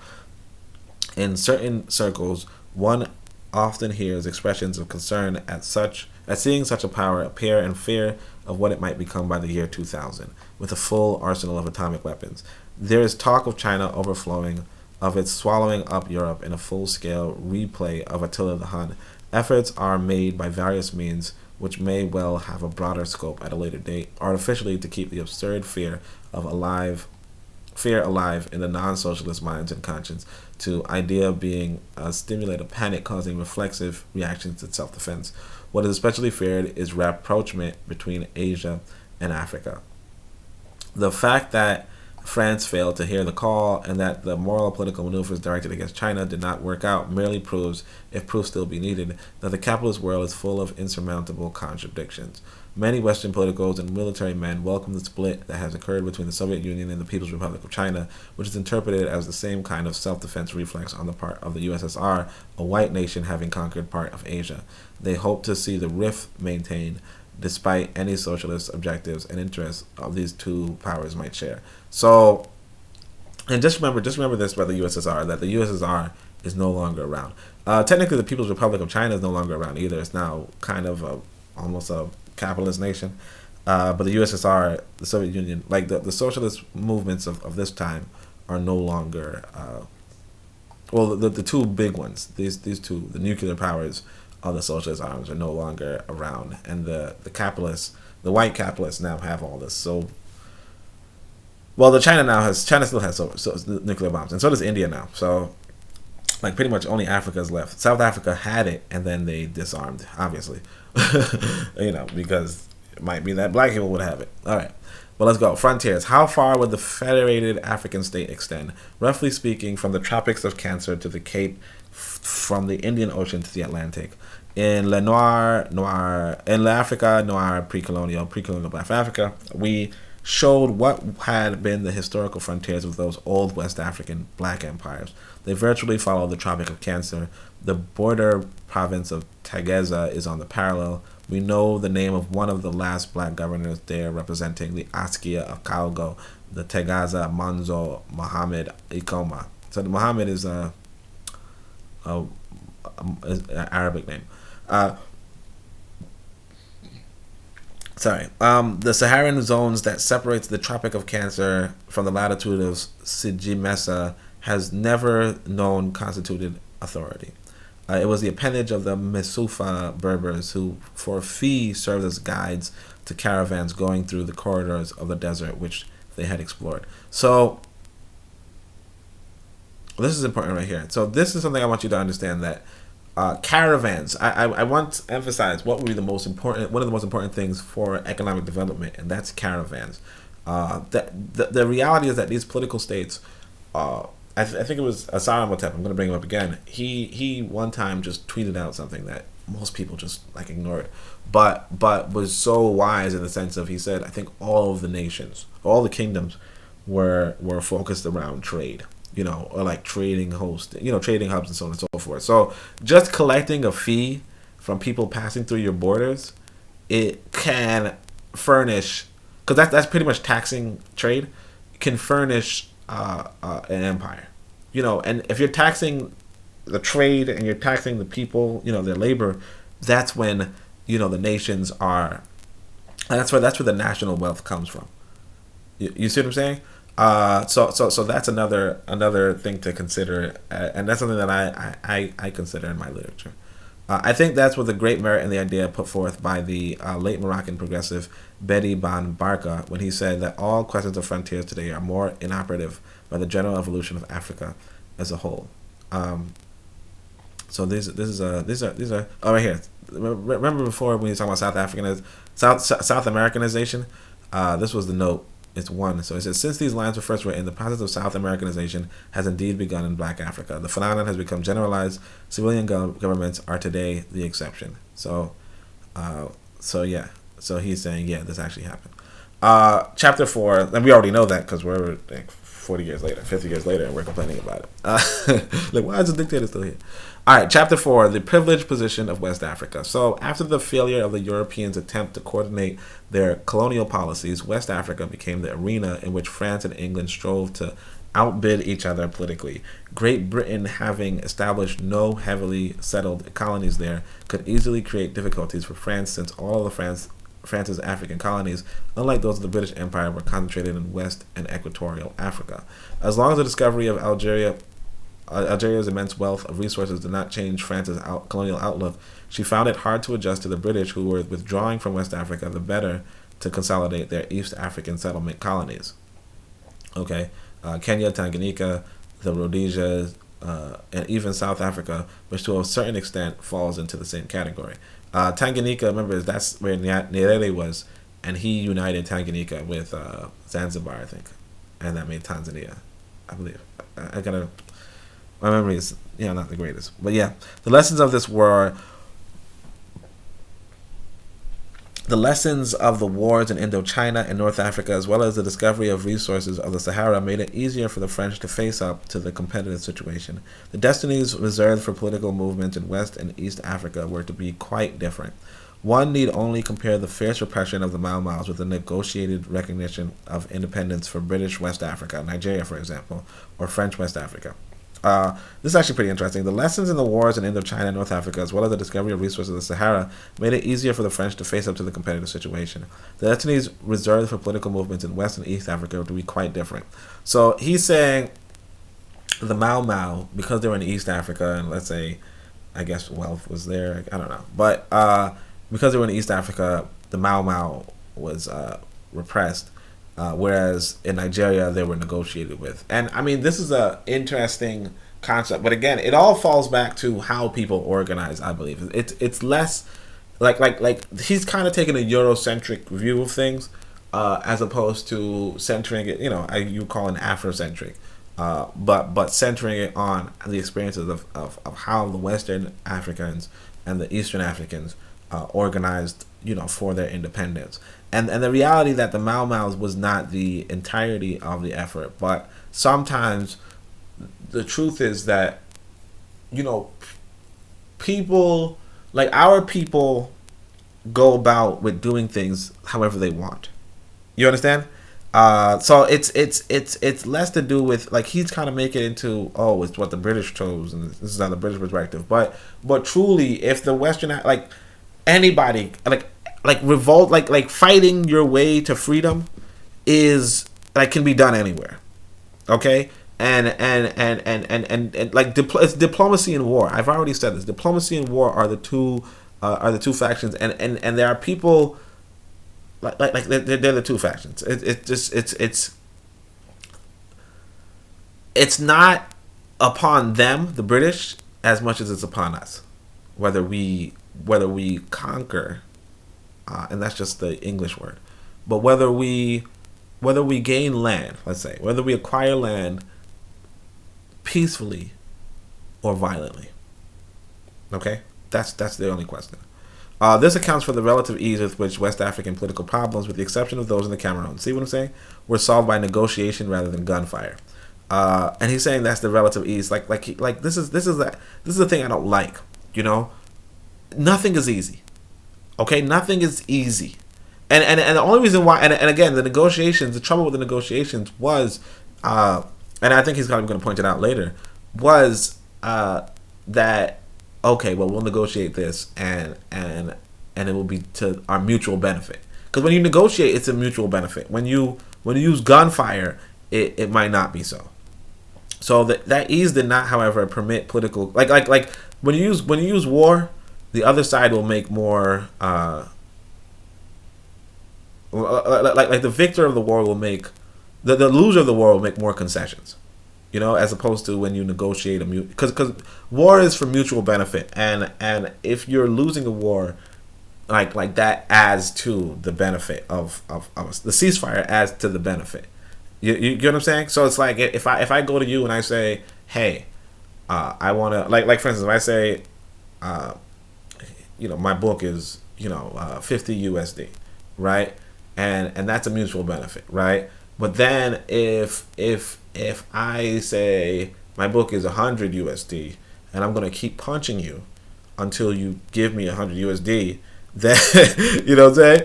In certain circles, one often hears expressions of concern at seeing such a power appear and fear of what it might become by the year 2000, with a full arsenal of atomic weapons. There is talk of China overflowing, of its swallowing up Europe in a full-scale replay of Attila the Hun. Efforts are made by various means, which may well have a broader scope at a later date, artificially to keep the absurd fear alive in the non-socialist minds and conscience, to idea being stimulate a panic causing reflexive reactions to self-defense. What is especially feared is rapprochement between Asia and Africa. The fact that France failed to hear the call and that the moral political maneuvers directed against China did not work out merely proves, if proof still be needed, that the capitalist world is full of insurmountable contradictions. Many Western politicals and military men welcome the split that has occurred between the Soviet Union and the People's Republic of China, which is interpreted as the same kind of self-defense reflex on the part of the USSR, a white nation having conquered part of Asia. They hope to see the rift maintained despite any socialist objectives and interests of these two powers might share. So, and just remember this about the USSR, that the USSR is no longer around. Technically, the People's Republic of China is no longer around either. It's now kind of almost a capitalist nation. But the USSR, the Soviet Union, like the socialist movements of this time are no longer, the two big ones, these two, the nuclear powers of the socialist arms are no longer around. And the capitalists, the white capitalists now have all this. So, well, China still has nuclear bombs, and so does India now. So, like, pretty much only Africa is left. South Africa had it, and then they disarmed, obviously. Because it might be that black people would have it. All right. Well, let's go. Frontiers. How far would the federated African state extend? Roughly speaking, from the tropics of Cancer to the Cape, from the Indian Ocean to the Atlantic. In L'Africa Noire pre-colonial Black Africa, we showed what had been the historical frontiers of those old West African black empires. They virtually follow the Tropic of Cancer. The border province of Tagaza is on the parallel. We know the name of one of the last black governors there, representing the Askia of Kalgo, the Tagaza Manzo Mohammed Ikoma. So the Mohammed is an Arabic name. The Saharan zones that separates the Tropic of Cancer from the latitude of Sijimesa has never known constituted authority. It was the appendage of the Mesufa Berbers, who for a fee served as guides to caravans going through the corridors of the desert which they had explored. So this is important right here. So this is something I want you to understand, that caravans. I want to emphasize what would be the most important, one of the most important things for economic development, and that's caravans. The reality is that these political states, I think it was Asara Motep, I'm going to bring him up again. He one time just tweeted out something that most people just like ignored, but was so wise in the sense of, he said, I think all of the nations, all the kingdoms were focused around trade, or like trading host, trading hubs and so on and so forth. So just collecting a fee from people passing through your borders, it can furnish, because that's pretty much taxing trade, can furnish an empire, and if you're taxing the trade and you're taxing the people, their labor, that's when, the nations are, that's where the national wealth comes from. You see what I'm saying? So that's another thing to consider, and that's something that I consider in my literature. I think that's what the great merit in the idea put forth by the late Moroccan progressive Bedi Ban Barka, when he said that all questions of frontiers today are more inoperative by the general evolution of Africa as a whole. So these are oh, right here. Remember before when we were talking about South Americanization? This was the note. It's one. So it says, since these lines were first written, the process of South Americanization has indeed begun in Black Africa. The phenomenon has become generalized. Civilian governments are today the exception. So yeah. So he's saying, yeah, this actually happened. Chapter 4, and we already know that because we're like 40 years later, 50 years later, and we're complaining about it. Like, why is the dictator still here? All right, Chapter 4, the privileged position of West Africa. So after the failure of the Europeans' attempt to coordinate their colonial policies, West Africa became the arena in which France and England strove to outbid each other politically. Great Britain, having established no heavily settled colonies there, could easily create difficulties for France, since all of France's African colonies, unlike those of the British Empire, were concentrated in West and Equatorial Africa. As long as the discovery of Algeria's immense wealth of resources did not change France's colonial outlook, she found it hard to adjust to the British, who were withdrawing from West Africa the better to consolidate their East African settlement colonies. Okay, Kenya, Tanganyika, the Rhodesias, and even South Africa, which to a certain extent falls into the same category. Tanganyika, remember, that's where Nyerere was, and he united Tanganyika with Zanzibar, I think, and that made Tanzania, I believe. My memory is, not the greatest. But yeah, the lessons of this were the lessons of the wars in Indochina and North Africa, as well as the discovery of resources of the Sahara, made it easier for the French to face up to the competitive situation. The destinies reserved for political movements in West and East Africa were to be quite different. One need only compare the fierce repression of the Mau Maus with the negotiated recognition of independence for British West Africa, Nigeria, for example, or French West Africa. This is actually pretty interesting. The lessons in the wars in Indochina and North Africa, as well as the discovery of resources of the Sahara, made it easier for the French to face up to the competitive situation. The destinies reserved for political movements in West and East Africa were to be quite different. So he's saying the Mau Mau, because they were in East Africa, and let's say, I guess wealth was there, I don't know. But because they were in East Africa, the Mau Mau was repressed. Whereas in Nigeria, they were negotiated with. And I mean, this is a interesting concept. But again, it all falls back to how people organize, I believe. It's less like he's kind of taking a Eurocentric view of things as opposed to centering it, you call it Afrocentric. But centering it on the experiences of how the Western Africans and the Eastern Africans organized, for their independence. And the reality that the Mau Maus was not the entirety of the effort, but sometimes the truth is that, people, like our people, go about with doing things however they want. You understand? So it's less to do with, like, he's kind of making it into, it's what the British chose, and this is how the British perspective. But truly, if the Western, like anybody, like revolt, like fighting your way to freedom is, like, can be done anywhere. Okay? and like it's diplomacy and war. I've already said this. Diplomacy and war are the two factions, and there are people like they're the two factions. It's not upon them, the British, as much as it's upon us, whether we conquer, and that's just the English word, but whether we gain land, let's say, whether we acquire land peacefully or violently. Okay, that's the only question. This accounts for the relative ease with which West African political problems, with the exception of those in the Cameroon, see what I'm saying, were solved by negotiation rather than gunfire. And he's saying that's the relative ease. Like this is the thing I don't like. You know, nothing is easy. Okay, nothing is easy. And the only reason why, and again, the negotiations, the trouble with the negotiations was, and I think he's probably going to point it out later, was that, okay, well, we'll negotiate this, and it will be to our mutual benefit. Because when you negotiate, it's a mutual benefit. When you use gunfire, it might not be so. So that ease did not, however, permit political, like when you use war, the other side will make more. Like the victor of the war will make, the loser of the war will make more concessions, you know, as opposed to when you negotiate because war is for mutual benefit, and if you're losing a war, like that adds to the benefit of the ceasefire adds to the benefit. You get what I'm saying? So it's like if I go to you and I say, hey, I want to like for instance, if I say, my book is 50 USD, right? And that's a mutual benefit, right? But then if I say my book is 100 USD and I'm gonna keep punching you until you give me 100 USD, then you know what I'm saying?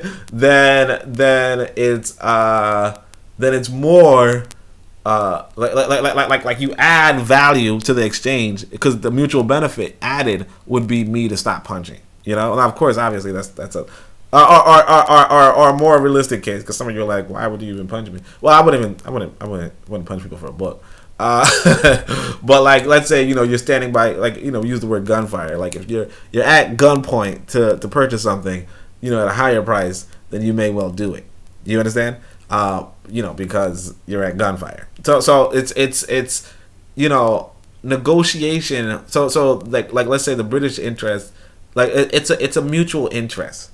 Then it's more like you add value to the exchange, because the mutual benefit added would be me to stop punching. You know, and of course, obviously that's a or a more realistic case, because some of you are like, why would you even punch me? Well, I wouldn't punch people for a book. But like, let's say you're standing by, use the word gunfire. Like if you're at gunpoint to purchase something, at a higher price, then you may well do it. You understand? Because you're at gunfire. So it's negotiation. So like let's say the British interest, like it's a mutual interest.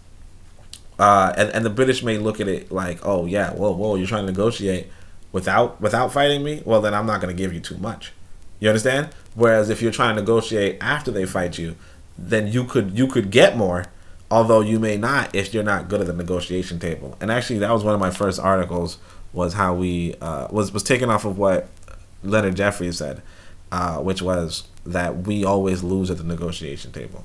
And the British may look at it like, oh yeah, whoa, you're trying to negotiate without fighting me? Well, then I'm not going to give you too much. You understand? Whereas if you're trying to negotiate after they fight you, then you could get more, although you may not if you're not good at the negotiation table. And actually, that was one of my first articles, was how we was taken off of what Leonard Jeffries said, which was that we always lose at the negotiation table.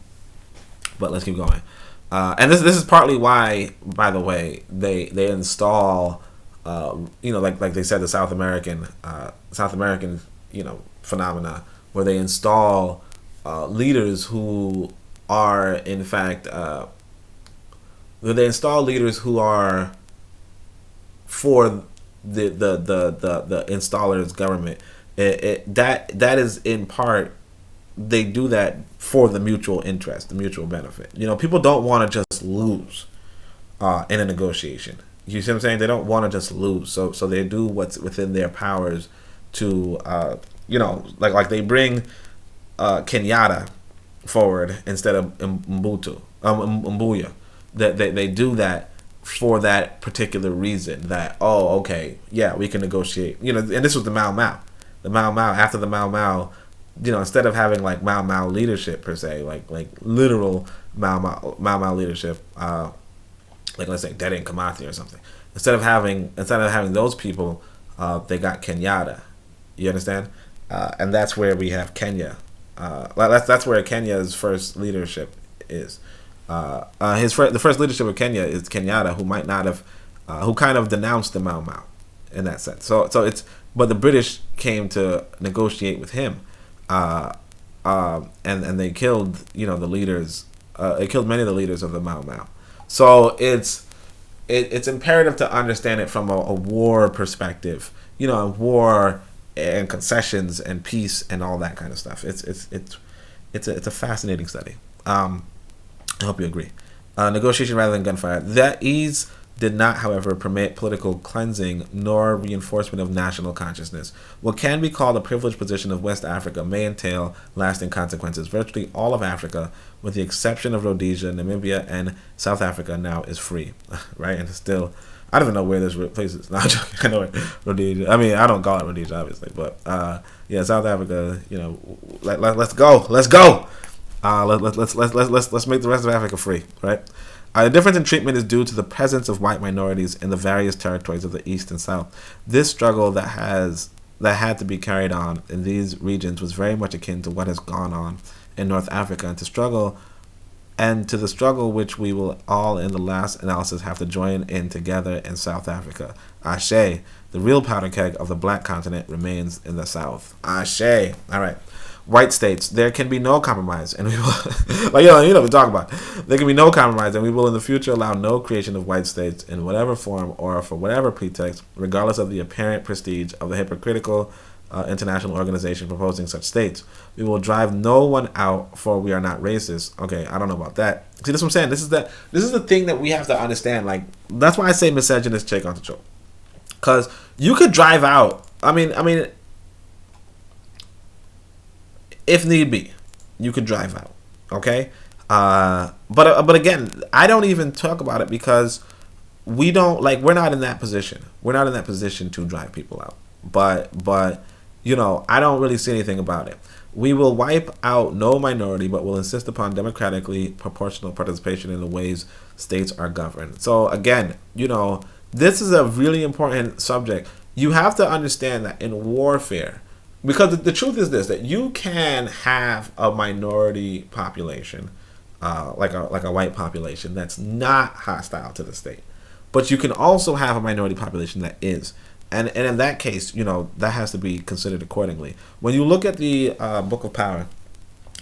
But let's keep going. And this is partly why, by the way, they install, like they said, the South American phenomena, where they install leaders who are in fact who are for the installer's government. That is in part, they do that for the mutual interest, the mutual benefit. People don't want to just lose in a negotiation. You see what I'm saying? They don't want to just lose. So they do what's within their powers to, like they bring Kenyatta forward instead of Mbuya. They do that for that particular reason. That, oh, okay, yeah, we can negotiate. And this was the Mau Mau. The Mau Mau, after the Mau Mau, instead of having like Mau Mau leadership per se, like literal Mau Mau leadership, like let's say Dede Kamathi or something. Instead of having those people, they got Kenyatta. You understand? And that's where we have Kenya. That's where Kenya's first leadership is. The first leadership of Kenya is Kenyatta, who might not have, who kind of denounced the Mau Mau in that sense. So it's, but the British came to negotiate with him. And they killed the leaders. They killed many of the leaders of the Mau Mau. So it's imperative to understand it from a war perspective. A war and concessions and peace and all that kind of stuff. It's a fascinating study. I hope you agree. Negotiation rather than gunfire. That ease did not, however, permit political cleansing nor reinforcement of national consciousness. What can be called a privileged position of West Africa may entail lasting consequences. Virtually all of Africa, with the exception of Rhodesia, Namibia, and South Africa, now is free, right? And still, I don't even know where there's places. No, I'm joking. I know where Rhodesia. I mean, I don't call it Rhodesia, obviously, but yeah, South Africa. You know, let's go. Let's make the rest of Africa free, right? The difference in treatment is due to the presence of white minorities in the various territories of the East and South. This struggle that had to be carried on in these regions was very much akin to what has gone on in North Africa, and to the struggle which we will all, in the last analysis, have to join in together in South Africa. Ashe, the real powder keg of the black continent remains in the South. Ashe. All right. White states, there can be no compromise, and we will, like, you know, we talk about it. There can be no compromise, and we will in the future allow no creation of white states in whatever form or for whatever pretext, regardless of the apparent prestige of the hypocritical international organization proposing such states. We will drive no one out, for we are not racist. Okay, I don't know about that. See, that's what I'm saying. This is the thing that we have to understand. Like, that's why I say misogynist Cheikh A, because you could drive out. I mean. If need be, you could drive out, okay? But again, I don't even talk about it because we're not in that position. We're not in that position to drive people out. But you know, I don't really see anything about it. We will wipe out no minority, but will insist upon democratically proportional participation in the ways states are governed. So again, you know, this is a really important subject. You have to understand that in warfare, because the truth is this, that you can have a minority population, like a white population, that's not hostile to the state. But you can also have a minority population that is. And in that case, you know, that has to be considered accordingly. When you look at the Book of Power,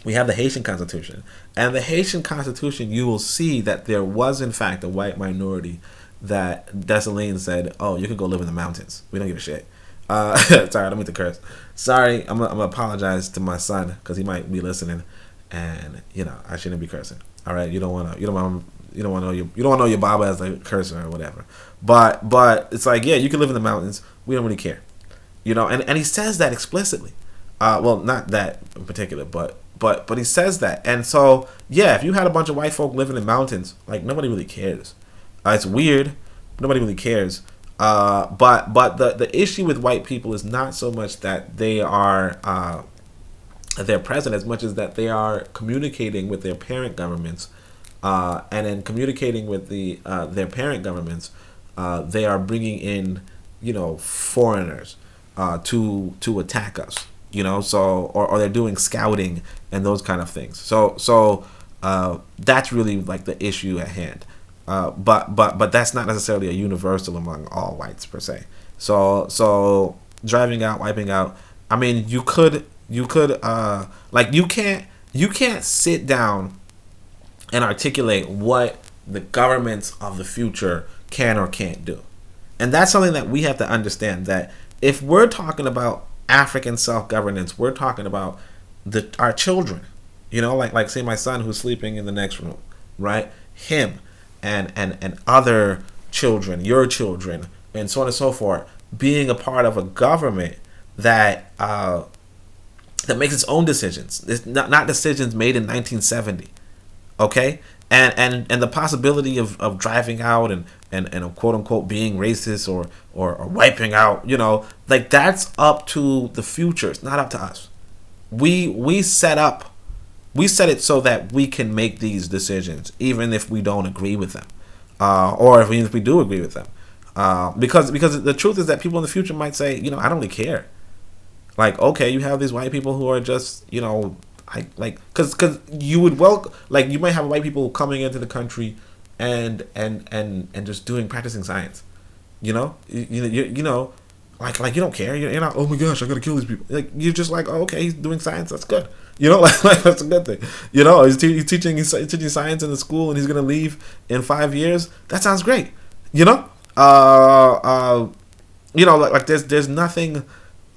we have the Haitian Constitution. And the Haitian Constitution, you will see that there was, in fact, a white minority that Dessalines said, oh, you can go live in the mountains. We don't give a shit. Sorry, I don't mean to curse. Sorry, I'm gonna apologize to my son because he might be listening, and you know I shouldn't be cursing. All right, you don't want to know your Baba as a cursor or whatever. But it's like, yeah, you can live in the mountains. We don't really care, you know. And he says that explicitly. Well, not that in particular, but he says that. And so yeah, if you had a bunch of white folk living in mountains, like nobody really cares. It's weird. Nobody really cares. But the issue with white people is not so much that they are they're present as much as that they are communicating with their parent governments, and in communicating with their parent governments, they are bringing in, you know, foreigners to attack us, you know, so or they're doing scouting and those kind of things. So that's really like the issue at hand. But that's not necessarily a universal among all whites per se. So driving out, wiping out. I mean, you could like you can't sit down and articulate what the governments of the future can or can't do, and that's something that we have to understand. That if we're talking about African self-governance, we're talking about our children. You know, like say my son who's sleeping in the next room, right? Him. And other children, your children, and so on and so forth, being a part of a government that makes its own decisions. It's not decisions made in 1970, okay? And the possibility of driving out and quote unquote being racist or wiping out, you know, like that's up to the future. It's not up to us. We set it so that we can make these decisions, even if we don't agree with them, or even if we do agree with them, because the truth is that people in the future might say, you know, I don't really care. Like, okay, you have these white people who are just, you know, because you would you might have white people coming into the country and just practicing science, you know, you know. Like you don't care. You're not. Oh my gosh, I gotta kill these people. Like you're just like, oh, okay, he's doing science. That's good. You know, like that's a good thing. You know, he's teaching science in the school, and he's gonna leave in 5 years. That sounds great. You know, like there's nothing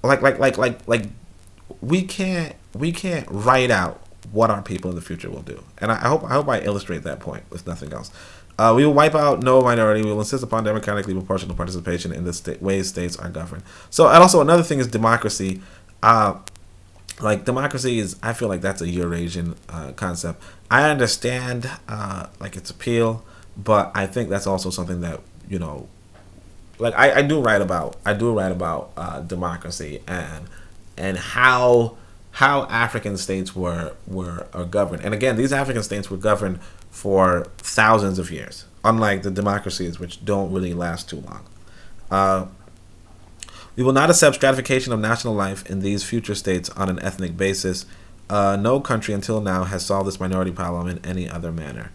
like we can't write out what our people in the future will do. And I hope I illustrate that point with nothing else. We will wipe out no minority. We will insist upon democratically proportional participation in the ways states are governed. So, and also another thing is democracy. Like democracy is, I feel like that's a Eurasian concept. I understand like its appeal, but I think that's also something that, you know, like I do write about democracy and how African states are governed. And again, these African states were governed for thousands of years, unlike the democracies, which don't really last too long. We will not accept stratification of national life in these future states on an ethnic basis. No country until now has solved this minority problem in any other manner.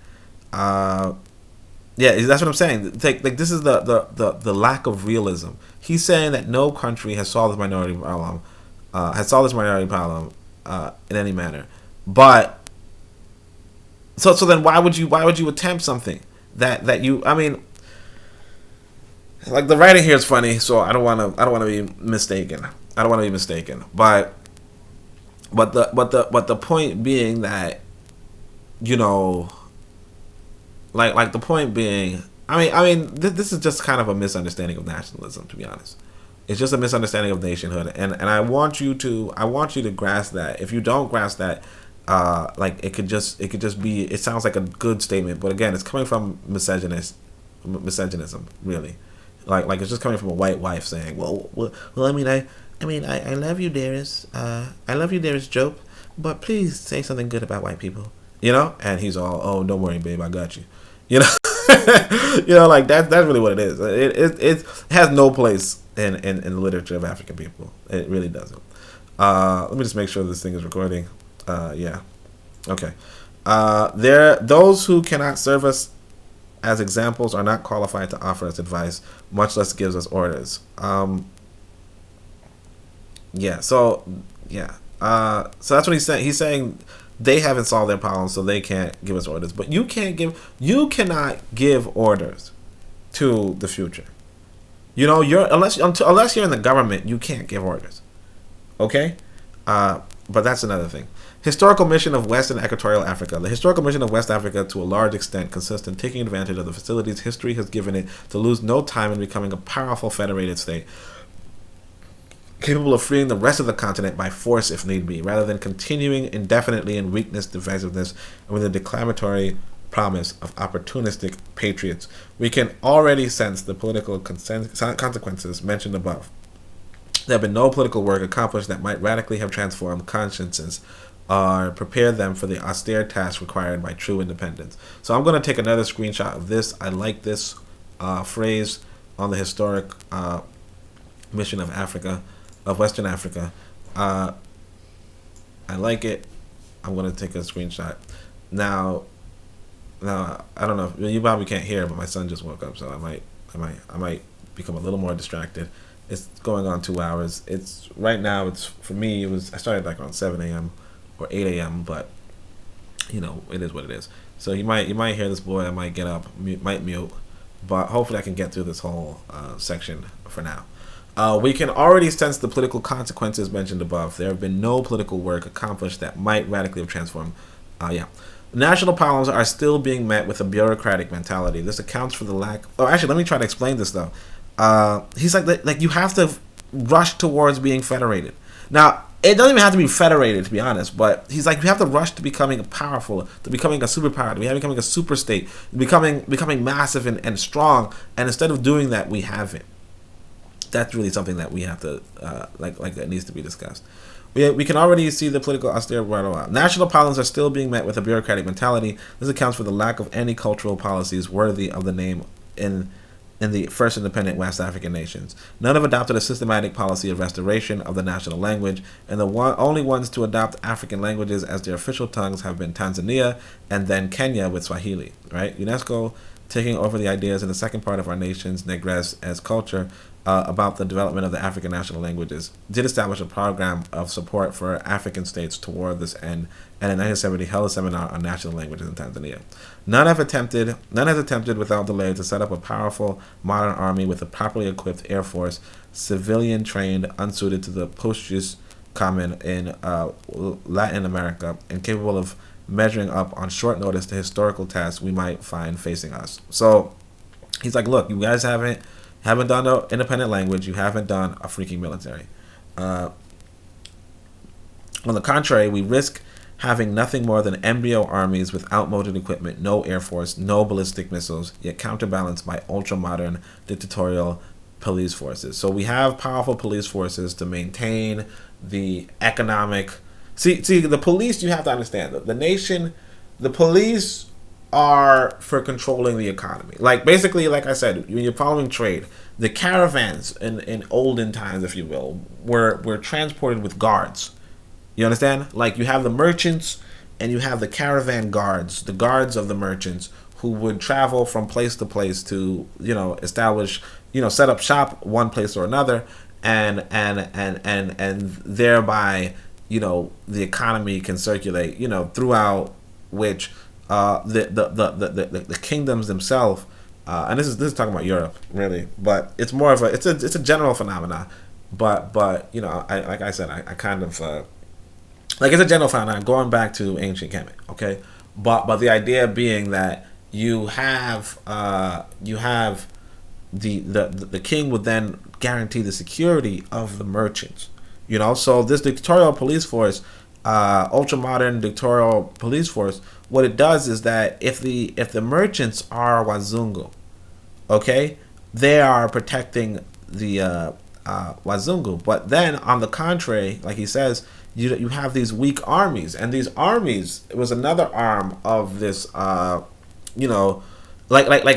Yeah, that's what I'm saying. Like this is the lack of realism. He's saying that no country has solved this minority problem. In any manner, but so then why would you attempt something that you? I mean, like the writing here is funny, so I don't want to be mistaken. But the point being that, you know, like the point being, I mean, this is just kind of a misunderstanding of nationalism, to be honest. It's just a misunderstanding of nationhood, and I want you to grasp that. If you don't grasp that, like it could just be. It sounds like a good statement, but again, it's coming from misogynism, really. Like it's just coming from a white wife saying, well. I mean, I love you, dearest. I love you, dearest Jope, but please say something good about white people. You know, and he's all, oh, don't worry, babe, I got you. You know, you know, like that's really what it is. It has no place in the literature of African people. It really doesn't. Let me just make sure this thing is recording. Yeah. Okay. Those who cannot serve us as examples are not qualified to offer us advice, much less gives us orders. Yeah. So yeah. So that's what he's saying. He's saying they haven't solved their problems, so they can't give us orders. But you cannot give orders to the future. You know, unless you're in the government, you can't give orders. Okay? But that's another thing. Historical mission of West and Equatorial Africa. The historical mission of West Africa, to a large extent, consists in taking advantage of the facilities history has given it to lose no time in becoming a powerful federated state, capable of freeing the rest of the continent by force if need be, rather than continuing indefinitely in weakness, divisiveness, and with a declamatory promise of opportunistic patriots. We can already sense the political consequences mentioned above. There have been no political work accomplished that might radically have transformed consciences or prepared them for the austere task required by true independence. So I'm going to take another screenshot of this. I like this phrase on the historic mission of Africa, of Western Africa. I like it. I'm going to take a screenshot. Now, I don't know. You probably can't hear, but my son just woke up, so I might become a little more distracted. It's going on 2 hours. It's right now. It's for me. I started like around 7 a.m. or 8 a.m. But you know, it is what it is. So you might hear this boy. I might get up, might mute, but hopefully I can get through this whole section for now. We can already sense the political consequences mentioned above. There have been no political work accomplished that might radically have transformed. National problems are still being met with a bureaucratic mentality. This accounts for the lack. Oh, actually, let me try to explain this though. He's like you have to rush towards being federated. Now, it doesn't even have to be federated, to be honest, but he's like, we have to rush to becoming powerful, to becoming a superpower, to becoming a super state, becoming massive and strong. And instead of doing that, we haven't. That's really something that we have to like that needs to be discussed. We can already see the political austerity. National problems are still being met with a bureaucratic mentality. This accounts for the lack of any cultural policies worthy of the name in the first independent West African nations. None have adopted a systematic policy of restoration of the national language, and the only ones to adopt African languages as their official tongues have been Tanzania and then Kenya with Swahili. Right? UNESCO taking over the ideas in the second part of our nation's Negress as culture about the development of the African national languages, did establish a program of support for African states toward this end, and in 1970 held a seminar on national languages in Tanzania. None has attempted without delay to set up a powerful modern army with a properly equipped air force, civilian trained, unsuited to the pushes common in Latin America, and capable of measuring up on short notice to historical tasks we might find facing us. So he's like, look, you guys haven't done an independent language. You haven't done a freaking military. On the contrary, we risk having nothing more than embryo armies with outmoded equipment, no air force, no ballistic missiles, yet counterbalanced by ultra-modern dictatorial police forces. So we have powerful police forces to maintain the economic... See, the police, you have to understand, the nation, the police are for controlling the economy. Like, basically, like I said, when you're following trade, the caravans in olden times, if you will, were transported with guards. You understand? Like, you have the merchants and you have the caravan guards, the guards of the merchants, who would travel from place to place to, establish, set up shop one place or another, and thereby, the economy can circulate, throughout which the kingdoms themselves, and this is talking about Europe, really, but it's more of it's a general phenomena, but like I said, I kind of it's a general phenomenon going back to ancient Kemet, okay, but the idea being that you have the king would then guarantee the security of the merchants, so this dictatorial police force, ultra modern dictatorial police force, what it does is that if the merchants are Wazungu, okay, they are protecting the Wazungu. But then on the contrary, like he says, you have these weak armies, and these armies, it was another arm of this, like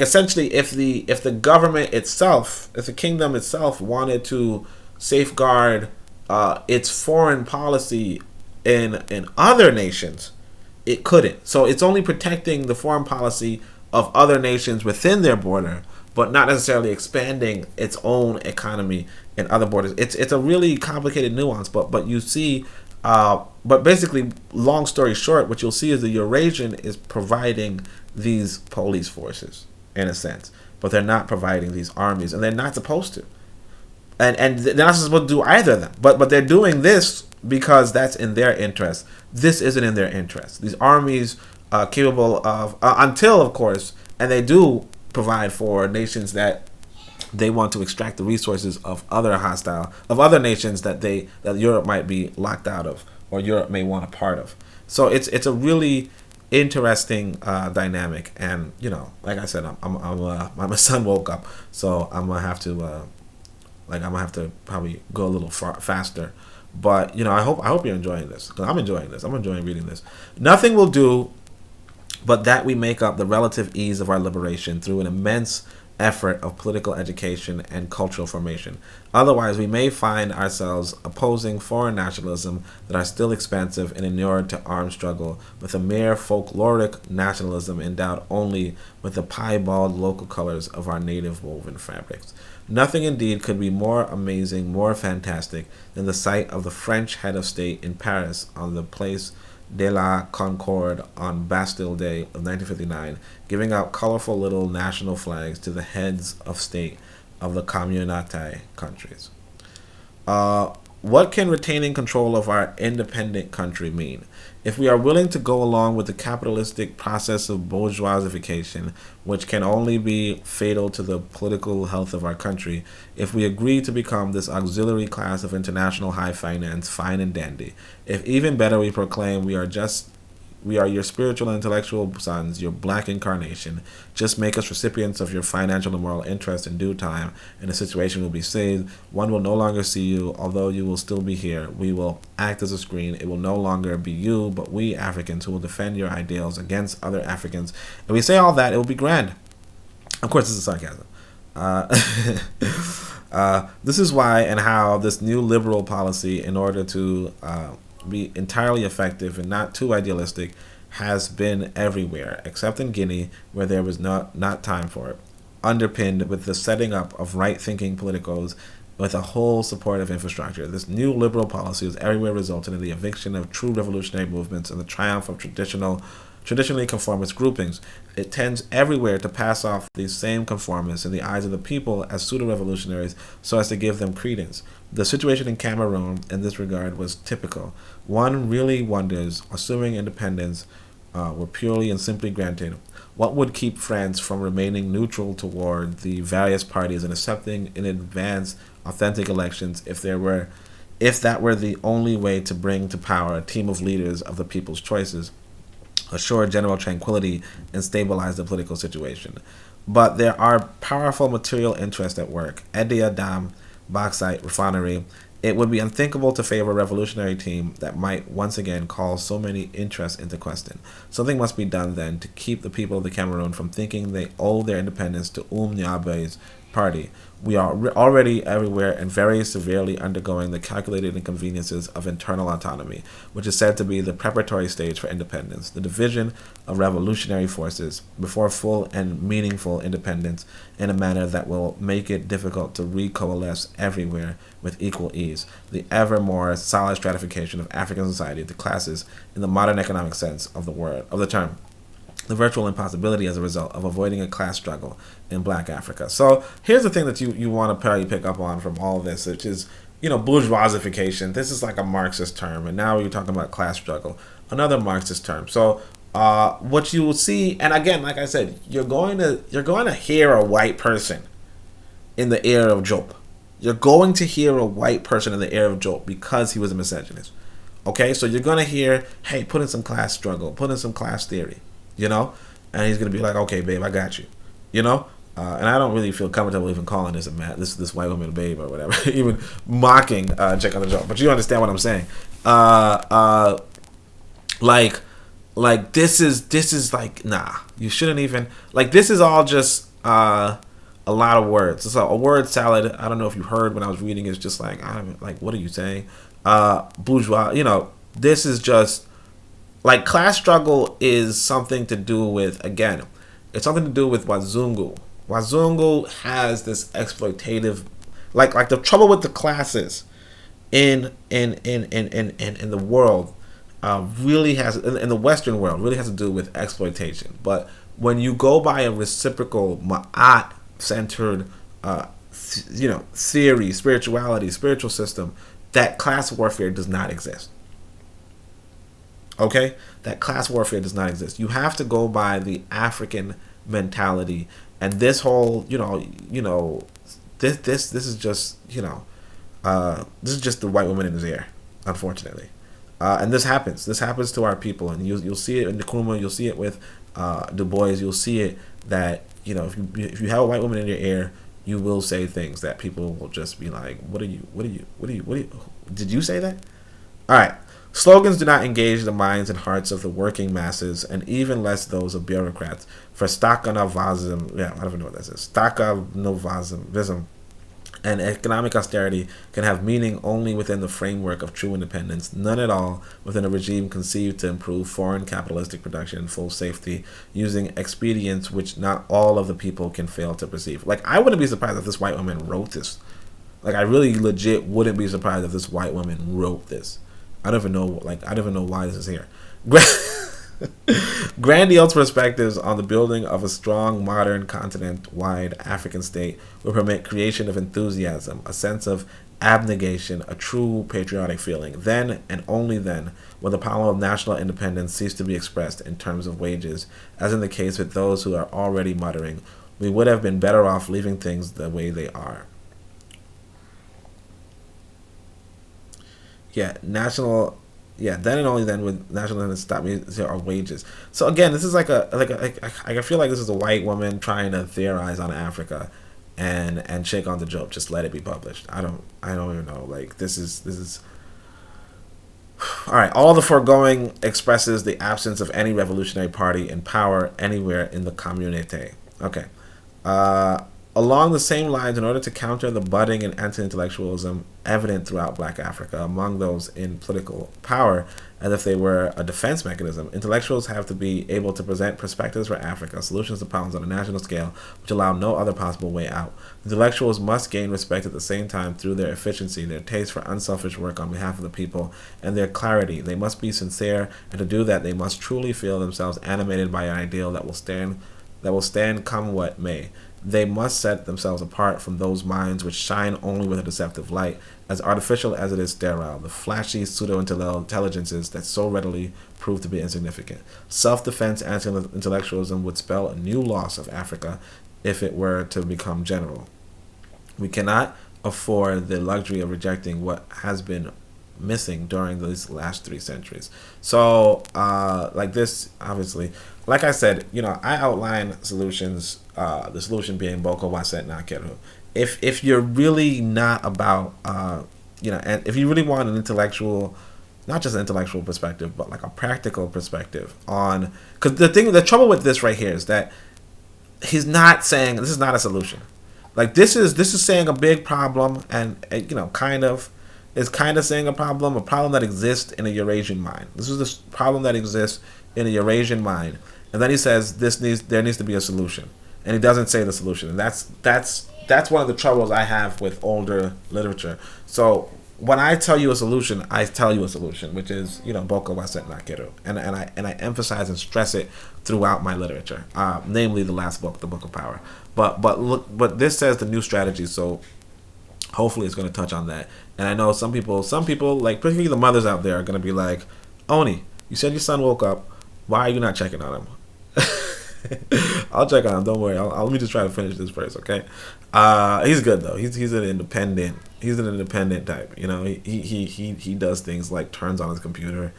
essentially, if the government itself, if the kingdom itself wanted to safeguard its foreign policy in other nations, it couldn't. So it's only protecting the foreign policy of other nations within their border, but not necessarily expanding its own economy in other borders. It's a really complicated nuance, but you see, but basically, long story short, what you'll see is the Eurasian is providing these police forces in a sense, but they're not providing these armies, and they're not supposed to. And they're not supposed to do either of them, but they're doing this because that's in their interest. This isn't in their interest. These armies are capable of, until of course, and they do provide for nations that they want to extract the resources of other nations that Europe might be locked out of, or Europe may want a part of. So it's a really interesting dynamic, and like I said, my son woke up, so I'm gonna have to probably go a little faster. But I hope you're enjoying this, because I'm enjoying this. I'm enjoying reading this. Nothing will do but that we make up the relative ease of our liberation through an immense effort of political education and cultural formation. Otherwise, we may find ourselves opposing foreign nationalism that are still expansive and inured to armed struggle, with a mere folkloric nationalism endowed only with the piebald local colors of our native woven fabrics. Nothing indeed could be more amazing, more fantastic, than the sight of the French head of state in Paris on the Place de la Concorde on Bastille Day of 1959, giving out colorful little national flags to the heads of state of the communauté countries. What can retaining control of our independent country mean? If we are willing to go along with the capitalistic process of bourgeoisification, which can only be fatal to the political health of our country, if we agree to become this auxiliary class of international high finance, fine and dandy, if even better we proclaim we are your spiritual and intellectual sons, your black incarnation, just make us recipients of your financial and moral interest in due time, and the situation will be saved. One will no longer see you, although you will still be here. We will act as a screen. It will no longer be you, but we Africans who will defend your ideals against other Africans. If we say all that, it will be grand. Of course, this is sarcasm. This is why and how this new liberal policy, in order to be entirely effective and not too idealistic, has been everywhere, except in Guinea, where there was not time for it. underpinned with the setting up of right-thinking politicos with a whole supportive infrastructure. This new liberal policy has everywhere resulted in the eviction of true revolutionary movements and the triumph of traditionally conformist groupings. It tends everywhere to pass off these same conformists in the eyes of the people as pseudo-revolutionaries so as to give them credence. The situation in Cameroon in this regard was typical. One really wonders, assuming independence were purely and simply granted, what would keep France from remaining neutral toward the various parties and accepting in advance authentic elections if that were the only way to bring to power a team of leaders of the people's choices, assure general tranquility, and stabilize the political situation. But there are powerful material interests at work. Edia Dam, bauxite refinery. It would be unthinkable to favor a revolutionary team that might once again call so many interests into question. Something must be done then to keep the people of the Cameroon from thinking they owe their independence to Nyabe's party. We are already everywhere and very severely undergoing the calculated inconveniences of internal autonomy, which is said to be the preparatory stage for independence, the division of revolutionary forces before full and meaningful independence in a manner that will make it difficult to recoalesce everywhere with equal ease, the ever more solid stratification of African society into classes in the modern economic sense of the term. The virtual impossibility as a result of avoiding a class struggle in Black Africa. So here's the thing that you want to probably pick up on from all of this, which is, bourgeoisification. This is like a Marxist term, and now you're talking about class struggle, another Marxist term. So what you will see, and again, like I said, you're going to hear a white person in the era of Diop. You're going to hear a white person in the era of Diop because he was a misogynist. Okay, so you're going to hear, hey, put in some class struggle, put in some class theory. And he's gonna be like, okay, babe, I got you, and I don't really feel comfortable even calling this this white woman a babe or whatever, even mocking Cheikh on the joke. But you understand what I'm saying? Like this is like, nah, you shouldn't even, like, this is all just a lot of words. It's a word salad. I don't know if you heard when I was reading. It's just like, what are you saying? Bourgeois. This is just. Like, class struggle is something to do with, again, it's something to do with Wazungu. Wazungu has this exploitative, like the trouble with the classes in the world really has, in the Western world, really has to do with exploitation. But when you go by a reciprocal, Ma'at-centered, theory, spirituality, spiritual system, that class warfare does not exist. Okay, that class warfare does not exist. You have to go by the African mentality, and this whole, this is just, this is just the white woman in his ear, unfortunately, and this happens. This happens to our people, and you'll see it in Nkrumah. You'll see it with Du Bois. You'll see it that if you have a white woman in your ear, you will say things that people will just be like, what are you? Did you say that? All right. Slogans do not engage the minds and hearts of the working masses, and even less those of bureaucrats. For Stakhanovism, I don't know what that is. Stakhanovism and economic austerity can have meaning only within the framework of true independence, none at all within a regime conceived to improve foreign capitalistic production in full safety, using expedients which not all of the people can fail to perceive. Like, I wouldn't be surprised if this white woman wrote this. Like, I really legit wouldn't be surprised if this white woman wrote this. I don't even know why this is here. Grandiose perspectives on the building of a strong, modern, continent-wide African state will permit creation of enthusiasm, a sense of abnegation, a true patriotic feeling. Then, and only then, will the power of national independence cease to be expressed in terms of wages, as in the case with those who are already muttering, we would have been better off leaving things the way they are. Then and only then would nationalism stop our wages. So again, this is I feel like this is a white woman trying to theorize on Africa, and Cheikh on the joke. Just let it be published. I don't even know. Like, this is. All right. All the foregoing expresses the absence of any revolutionary party in power anywhere in the community. Okay. Along the same lines, in order to counter the budding and anti-intellectualism evident throughout Black Africa among those in political power, as if they were a defense mechanism, intellectuals have to be able to present perspectives for Africa, solutions to problems on a national scale, which allow no other possible way out. Intellectuals must gain respect at the same time through their efficiency, their taste for unselfish work on behalf of the people, and their clarity. They must be sincere, and to do that, they must truly feel themselves animated by an ideal that will stand come what may. They must set themselves apart from those minds which shine only with a deceptive light, as artificial as it is sterile, the flashy pseudo-intelligences that so readily prove to be insignificant. Self-defense anti-intellectualism would spell a new loss of Africa if it were to become general. We cannot afford the luxury of rejecting what has been missing during these last 3 centuries. So, like this, obviously, like I said, I outline solutions, the solution being Boko Waset Nakeru. If you're really not about, and if you really want an intellectual, not just an intellectual perspective, but like a practical perspective on, because the trouble with this right here is that he's not saying, this is not a solution. Like this is saying a big problem and kind of saying a problem that exists in a Eurasian mind. This is the problem that exists in a Eurasian mind. And then he says there needs to be a solution. And he doesn't say the solution. And that's one of the troubles I have with older literature. So when I tell you a solution, I tell you a solution, which is, Boko Waset Nakeru. And I emphasize and stress it throughout my literature. Namely the last book, The Book of Power. But this says the new strategy, so hopefully it's going to touch on that. And I know some people, like particularly the mothers out there, are going to be like, Oni, you said your son woke up. Why are you not checking on him? I'll check on him. Don't worry. Let me just try to finish this first, okay? He's good though. He's an independent. He's an independent type. He does things like turns on his computer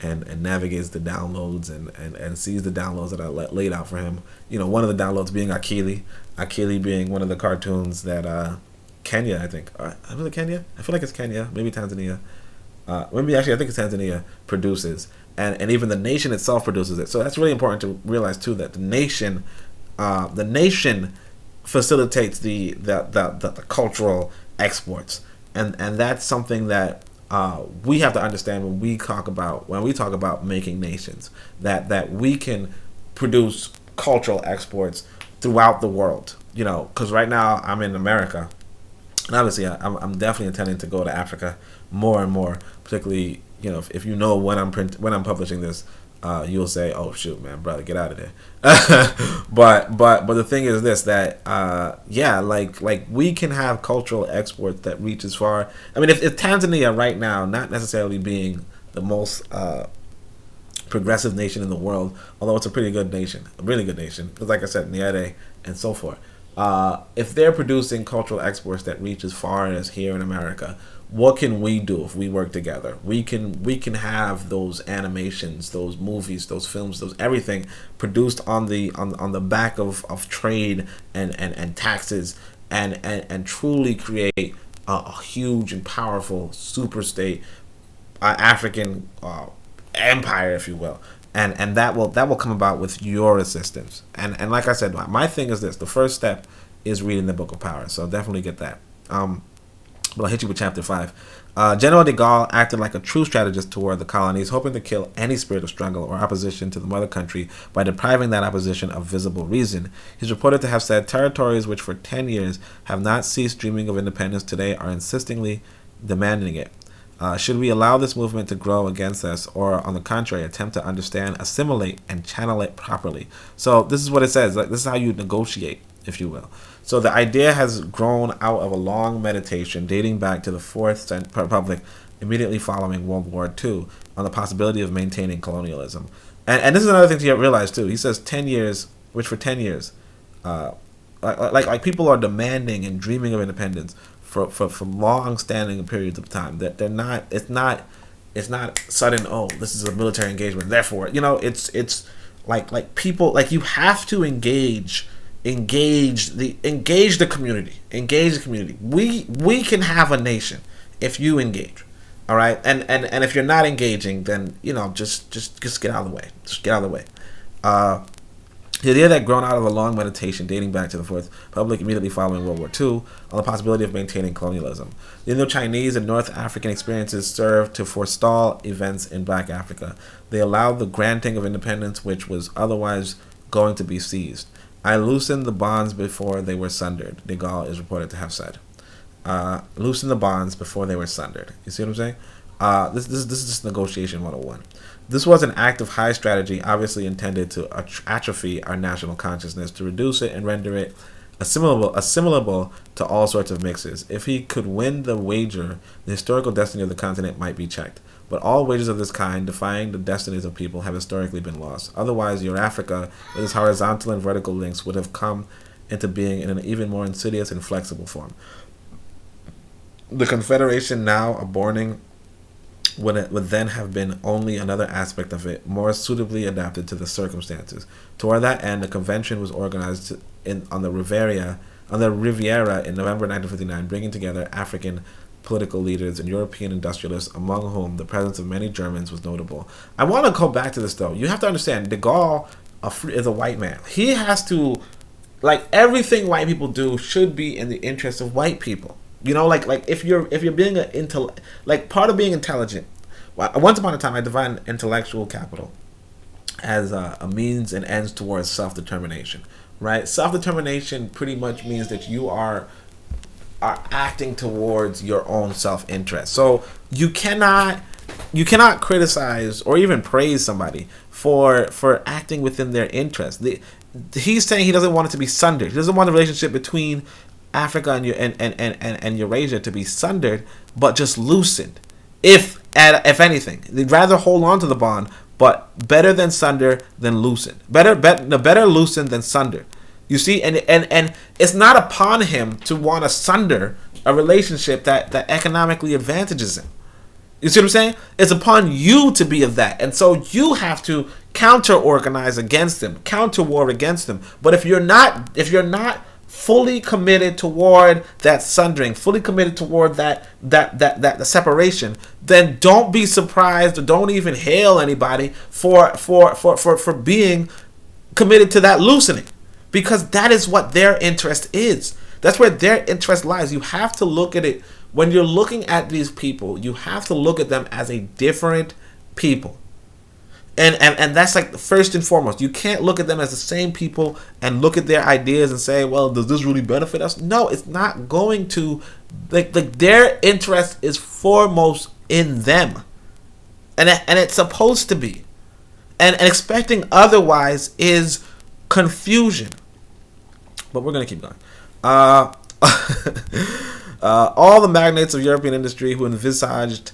and navigates the downloads and sees the downloads that are laid out for him. One of the downloads being Akili being one of the cartoons that Kenya, I think. Was it Kenya? I feel like it's Kenya. Maybe Tanzania. I think it's Tanzania produces. And even the nation itself produces it. So that's really important to realize too, that the nation facilitates the cultural exports, and that's something that we have to understand when we talk about making nations, that we can produce cultural exports throughout the world. Because right now I'm in America, and obviously I'm definitely intending to go to Africa more and more, particularly. If when I'm publishing this, you'll say, "Oh shoot, man, brother, get out of there." but the thing is this, that like we can have cultural exports that reach as far. I mean, if Tanzania right now, not necessarily being the most progressive nation in the world, although it's a pretty good nation, a really good nation, because like I said, Nyerere and so forth. If they're producing cultural exports that reach as far as here in America, what can we do if we work together? We can have those animations, those movies, those films, those everything produced on the back of trade and taxes and truly create a huge and powerful super state, African empire, if you will. And that will come about with your assistance. And like I said, my thing is this: the first step is reading the Book of Power. So definitely get that. But I'll hit you with chapter 5. General de Gaulle acted like a true strategist toward the colonies, hoping to kill any spirit of struggle or opposition to the mother country by depriving that opposition of visible reason. He's reported to have said, territories which for 10 years have not ceased dreaming of independence today are insistingly demanding it. Should we allow this movement to grow against us, or on the contrary, attempt to understand, assimilate, and channel it properly? So this is what it says. This is how you negotiate, if you will. So the idea has grown out of a long meditation dating back to the Fourth Republic, immediately following World War II, on the possibility of maintaining colonialism. And this is another thing to realize too. He says 10 years, which for 10 years, like people are demanding and dreaming of independence for long-standing periods of time. That they're not. It's not sudden. Oh, this is a military engagement. Therefore, it's like people, like you have to engage the community. We can have a nation if you engage. All right, and if you're not engaging, then just get out of the way. Just get out of the way. The idea that grown out of a long meditation dating back to the Fourth Republic immediately following World War II on the possibility of maintaining colonialism. The Indo-Chinese and North African experiences served to forestall events in Black Africa. They allowed the granting of independence which was otherwise going to be seized. I loosened the bonds before they were sundered, de Gaulle is reported to have said. Loosen the bonds before they were sundered. You see what I'm saying? This is just negotiation 101. This was an act of high strategy, obviously intended to atrophy our national consciousness, to reduce it and render it assimilable to all sorts of mixes. If he could win the wager, the historical destiny of the continent might be checked. But all wagers of this kind, defying the destinies of people, have historically been lost. Otherwise, your Africa, with its horizontal and vertical links, would have come into being in an even more insidious and flexible form. The Confederation now aborning would then have been only another aspect of it, more suitably adapted to the circumstances. Toward that end, the convention was organized on the Riviera in November 1959, bringing together African political leaders and European industrialists, among whom the presence of many Germans was notable. I want to go back to this, though. You have to understand, de Gaulle is a white man. He has to, like, everything white people do should be in the interest of white people. You know, like if you're being part of being intelligent. Once upon a time, I defined intellectual capital as a means and ends towards self-determination. Right? Self-determination pretty much means that you are acting towards your own self-interest. So you cannot criticize or even praise somebody for acting within their interest. He's saying he doesn't want it to be sundered. He doesn't want the relationship between Africa and Eurasia to be sundered, but just loosened. If anything, they'd rather hold on to the bond, but better than sunder than loosen. Better loosened than sundered. You see, and it's not upon him to want to sunder a relationship that economically advantages him. You see what I'm saying? It's upon you to be of that, and so you have to counter-organize against them, counter-war against them. But if you're not fully committed toward that sundering, fully committed toward that separation, then don't be surprised or don't even hail anybody for being committed to that loosening, because that is what their interest is. That's where their interest lies. You have to look at it when you're looking at these people. You have to look at them as a different people. And that's like first and foremost. You can't look at them as the same people and look at their ideas and say, well, does this really benefit us? No, it's not going to. Like their interest is foremost in them. And it's supposed to be. And expecting otherwise is confusion. But we're going to keep going. All the magnates of European industry who envisaged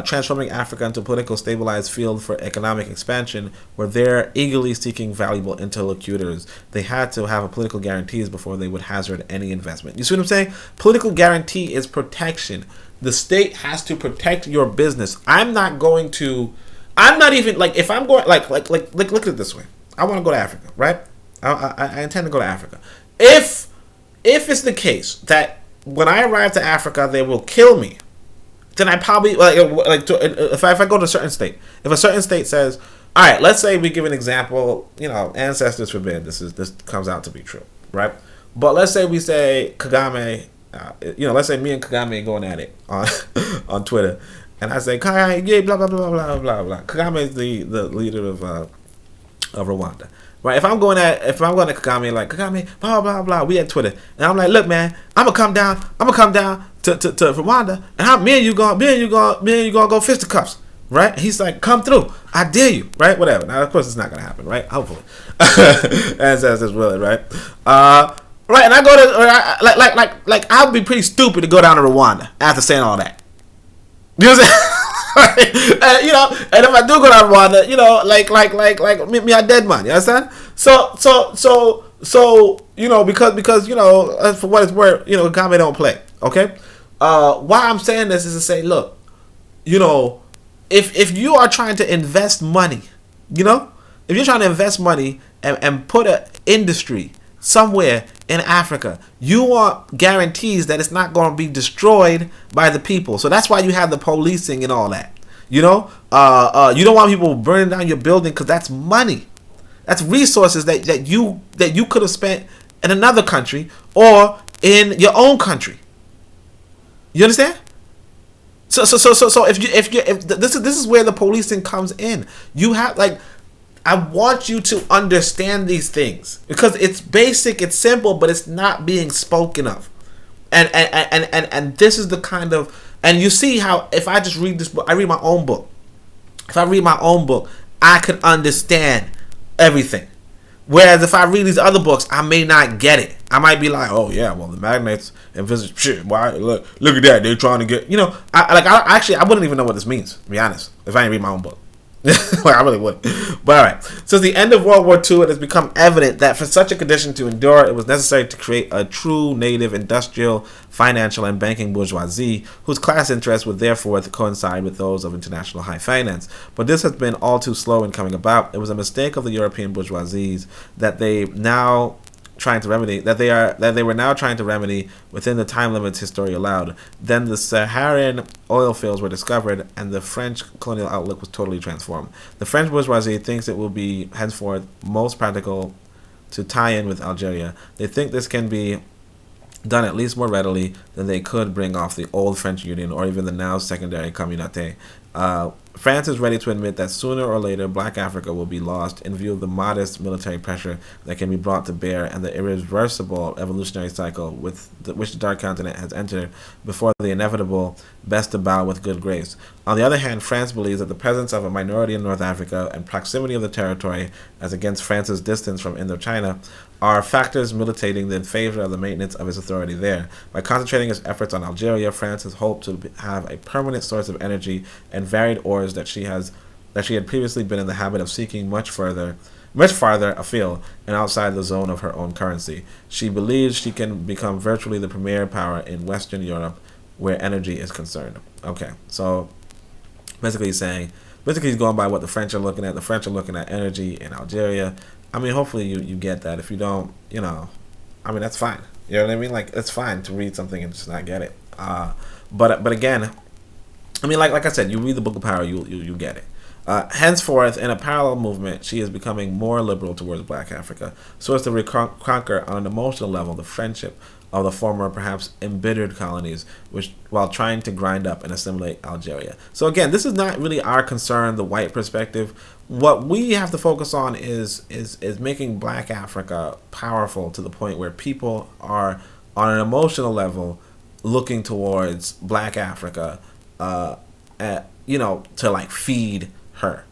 transforming Africa into a political stabilized field for economic expansion were there eagerly seeking valuable interlocutors. They had to have a political guarantees before they would hazard any investment. You see what I'm saying? Political guarantee is protection. The state has to protect your business. I'm not even like, if I'm going like look at it this way. I want to go to Africa, right? I intend to go to Africa. If it's the case that when I arrive to Africa they will kill me, then I probably if I go to a certain state. If a certain state says, all right, let's say we give an example, ancestors forbid this comes out to be true, right? But let's say we say Kagame, let's say me and Kagame going at it on Twitter, and I say Kagame, yeah, blah blah blah blah blah blah. Kagame is the leader of Rwanda. Right, if I'm going to Kagame, like Kagame, blah blah blah, we at Twitter, and I'm like, look, man, I'm gonna come down to Rwanda, and me and you gonna go fisticuffs, right? And he's like, come through, I dare you, right? Whatever. Now, of course, it's not gonna happen, right? Hopefully, ancestors will it, right? Right, and I go to like I'll be pretty stupid to go down to Rwanda after saying all that. You know what I'm saying? And if I do go down Rwanda, like me, I dead man. You understand? So, because for what it's worth, Kagame don't play. Okay. Why I'm saying this is to say, look, if you are trying to invest money, if you're trying to invest money and put an industry somewhere in Africa, you want guarantees that it's not going to be destroyed by the people. So that's why you have the policing and all that. You don't want people burning down your building because that's money. That's resources that you could have spent in another country or in your own country. You understand? So if this is where the policing comes in. You have, like, I want you to understand these things because it's basic, it's simple, but it's not being spoken of. And this is the kind of, and you see how if I just read this book, I read my own book. If I read my own book, I could understand everything. Whereas if I read these other books, I may not get it. I might be like, oh yeah, well the magnates and visit shit. Why look at that? They're trying to get, I wouldn't even know what this means, to be honest, if I didn't read my own book. Like, I really would. But alright. Since the end of World War II, it has become evident that for such a condition to endure, it was necessary to create a true native industrial, financial, and banking bourgeoisie, whose class interests would therefore coincide with those of international high finance. But this has been all too slow in coming about. It was a mistake of the European bourgeoisies that they were now trying to remedy within the time limits history allowed. Then the Saharan oil fields were discovered, and the French colonial outlook was totally transformed. The French bourgeoisie thinks it will be henceforth most practical to tie in with Algeria. They think this can be done at least more readily than they could bring off the old French Union or even the now secondary Communauté. France is ready to admit that sooner or later Black Africa will be lost in view of the modest military pressure that can be brought to bear and the irreversible evolutionary cycle which the Dark Continent has entered before the inevitable best to bow with good grace. On the other hand, France believes that the presence of a minority in North Africa and proximity of the territory as against France's distance from Indochina are factors militating in favor of the maintenance of its authority there. By concentrating its efforts on Algeria, France has hoped to have a permanent source of energy and varied ores that she had previously been in the habit of seeking much farther afield and outside the zone of her own currency. She believes she can become virtually the premier power in Western Europe where energy is concerned. Okay, so basically he's going by what the French are looking at. The French are looking at energy in Algeria. I mean, hopefully you get that. If you don't, that's fine. You know what I mean? Like, it's fine to read something and just not get it. But again, I mean, like I said, you read the Book of Power, you get it. Henceforth, in a parallel movement, she is becoming more liberal towards Black Africa, so as to conquer on an emotional level the friendship of the former, perhaps embittered colonies, while trying to grind up and assimilate Algeria. So again, this is not really our concern, the white perspective. What we have to focus on is making Black Africa powerful to the point where people are on an emotional level looking towards Black Africa, to like feed her,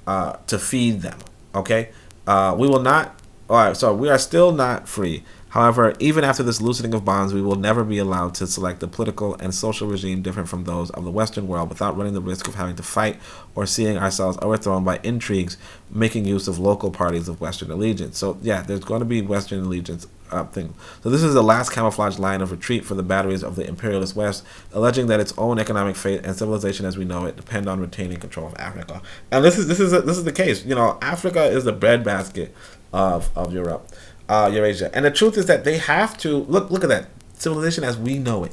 to feed them. Okay, we will not. All right, so we are still not free. However, even after this loosening of bonds, we will never be allowed to select a political and social regime different from those of the Western world without running the risk of having to fight or seeing ourselves overthrown by intrigues making use of local parties of Western allegiance. So, yeah, there's going to be Western allegiance thing. So this is the last camouflage line of retreat for the batteries of the imperialist West, alleging that its own economic fate and civilization as we know it depend on retaining control of Africa. And this is the case. Africa is the breadbasket of Europe. Eurasia. And the truth is that they have to look at that civilization as we know it,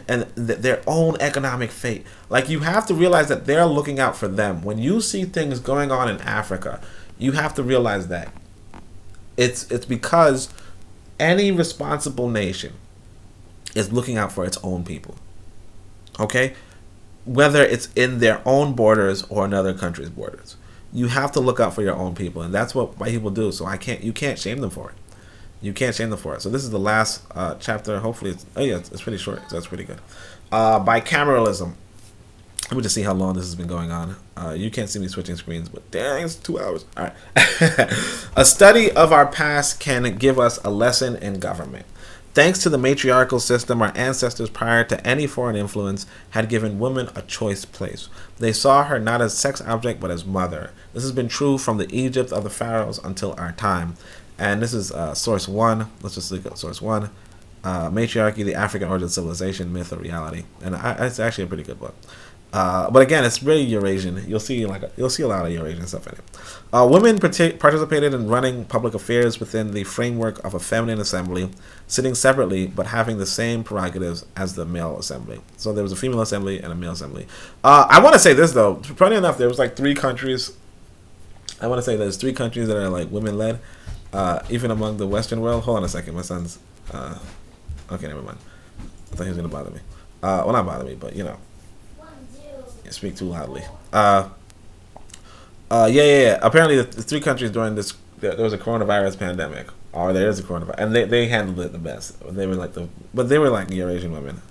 and their own economic fate. Like, you have to realize that they're looking out for them. When you see things going on in Africa, you have to realize that it's because any responsible nation is looking out for its own people. Okay, whether it's in their own borders or another country's borders. You have to look out for your own people, and that's what white people do. So you can't shame them for it. You can't shame them for it. So this is the last chapter. Hopefully, it's pretty short. So that's pretty good. Bicameralism. Let me just see how long this has been going on. You can't see me switching screens, but dang, it's 2 hours. All right. A study of our past can give us a lesson in government. Thanks to the matriarchal system, our ancestors prior to any foreign influence had given women a choice place. They saw her not as sex object but as mother. This has been true from the Egypt of the pharaohs until our time. And this is source 1. Let's just look at source 1. Matriarchy, the African Origin Civilization, Myth or Reality. And it's actually a pretty good book. But again, it's very Eurasian. You'll see a lot of Eurasian stuff in it. Women participated in running public affairs within the framework of a feminine assembly, sitting separately but having the same prerogatives as the male assembly. So there was a female assembly and a male assembly. I want to say this though. Funny enough, there was like 3 countries I want to say there's 3 countries that are like women led, even among the Western world. Hold on a second, my son's. Okay, never mind. I thought he was gonna bother me. Well, not bother me, but you speak too loudly. Yeah. Apparently, the 3 countries during this, there was a coronavirus pandemic, or there is a coronavirus, and they handled it the best. But they were like Eurasian women.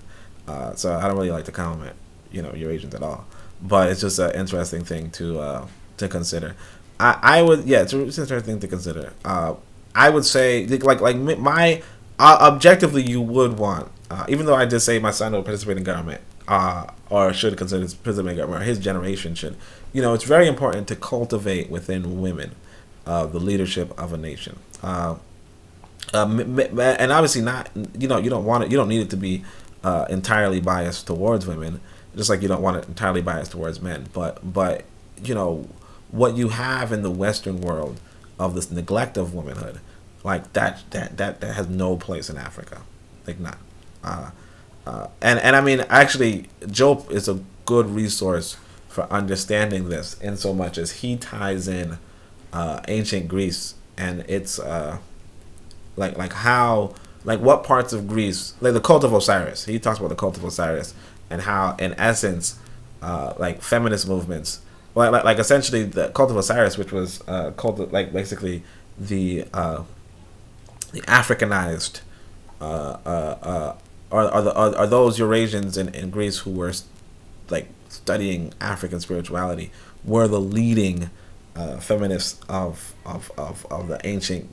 So I don't really like to compliment, Eurasians at all. But it's just an interesting thing to consider. I would, yeah, it's an interesting thing to consider. I would say like my objectively, you would want, even though I did say my son will participate in government, or should consider participate in government, or his generation should. It's very important to cultivate within women the leadership of a nation. And obviously not, you don't need it to be entirely biased towards women, just like you don't want it entirely biased towards men. But what you have in the Western world of this neglect of womanhood, like that has no place in Africa, like not. And I mean, actually, Diop is a good resource for understanding this, in so much as he ties in ancient Greece, and it's like how, like what parts of Greece, like the cult of Osiris. He talks about the cult of Osiris and how, in essence, like feminist movements, like essentially the cult of Osiris, which was cult of, like basically the Africanized are those Eurasians in Greece who were like studying African spirituality, were the leading feminists of the ancient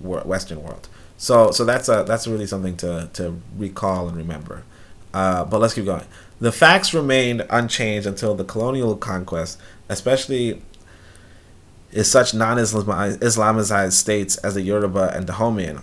Western world. So that's really something to recall and remember. But let's keep going. The facts remained unchanged until the colonial conquest, especially in such non-Islamized states as the Yoruba and Dahomean.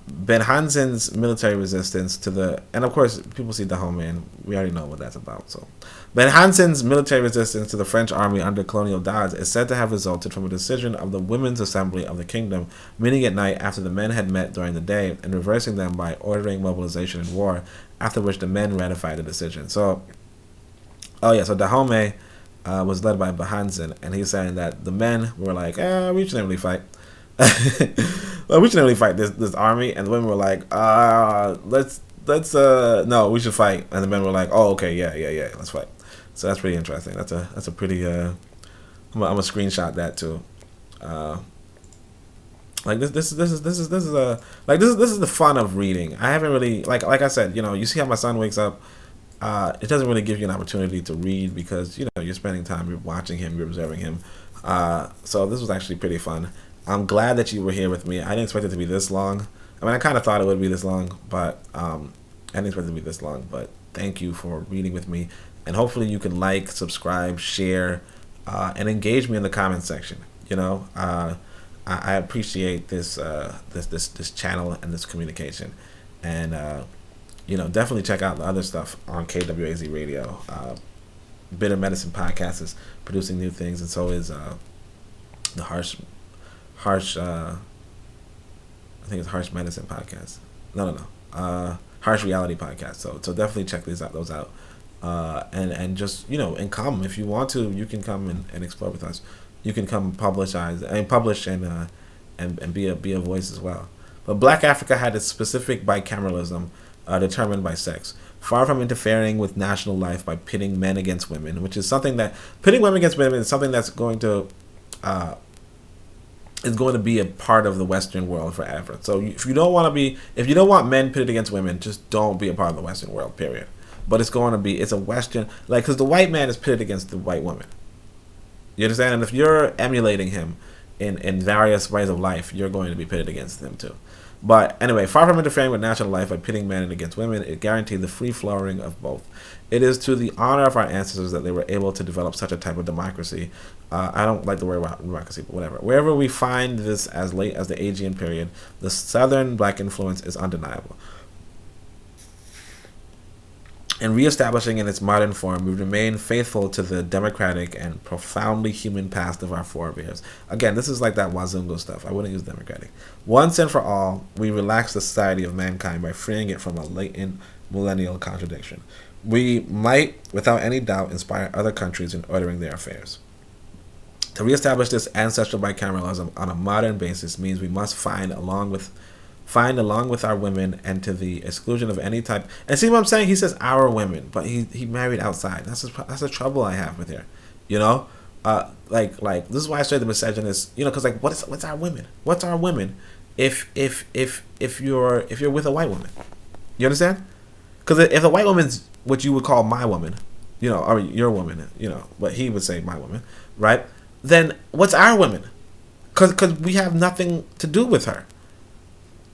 Ben Hansen's military resistance to the, and of course people see Dahomean, we already know what that's about. So Ben Hansen's military resistance to the French army under colonial Dodds is said to have resulted from a decision of the Women's Assembly of the Kingdom meeting at night after the men had met during the day, and reversing them by ordering mobilization in war, after which the men ratified the decision. So Dahomey was led by Hansen, and he's saying that the men were like, we shouldn't really fight. Well, we should really fight this army, and the women were like, let's no, we should fight, and the men were like, oh, okay, yeah, let's fight. So that's pretty interesting. That's a pretty I'm gonna screenshot that too. Like this is the fun of reading. I haven't really, like I said, you see how my son wakes up. It doesn't really give you an opportunity to read because you're spending time, you're watching him, you're observing him. So this was actually pretty fun. I'm glad that you were here with me. I didn't expect it to be this long. I mean, I kind of thought it would be this long, but I didn't expect it to be this long. But thank you for reading with me, and hopefully you can like, subscribe, share, and engage me in the comments section. I appreciate this channel and this communication, and definitely check out the other stuff on KWAZ Radio. Bitter Medicine Podcast is producing new things, and so is the Harsh I think it's Harsh Medicine Podcast. No. Harsh Reality Podcast. So definitely check those out. And just and come if you want to. You can come and explore with us. You can come publish and be a voice as well. But Black Africa had its specific bicameralism determined by sex, far from interfering with national life by pitting men against women, which is something that pitting women against women is something that's going to be a part of the Western world forever. So if you don't want men pitted against women, just don't be a part of the Western world, period. But it's a Western, because the white man is pitted against the white woman. You understand? And if you're emulating him in various ways of life, you're going to be pitted against them too. But anyway, far from interfering with national life by pitting men against women, it guaranteed the free flowering of both. It is to the honor of our ancestors that they were able to develop such a type of democracy. I don't like the word democracy, but whatever. Wherever we find this as late as the Aegean period, the southern black influence is undeniable. In reestablishing in its modern form, we remain faithful to the democratic and profoundly human past of our forebears. Again, this is like that Wazungo stuff. I wouldn't use democratic. Once and for all, we relax the society of mankind by freeing it from a latent millennial contradiction. We might, without any doubt, inspire other countries in ordering their affairs. To reestablish this ancestral bicameralism on a modern basis means we must find along with our women, and to the exclusion of any type. And see what I'm saying? He says our women, but he married outside. That's the trouble I have with here. You know, like this is why I say the misogynist. You know, because like what's our women? What's our women? If you're with a white woman, you understand? Because if the white woman's what you would call my woman, you know, or your woman, you know, what he would say my woman, right? Then what's our women? Because we have nothing to do with her.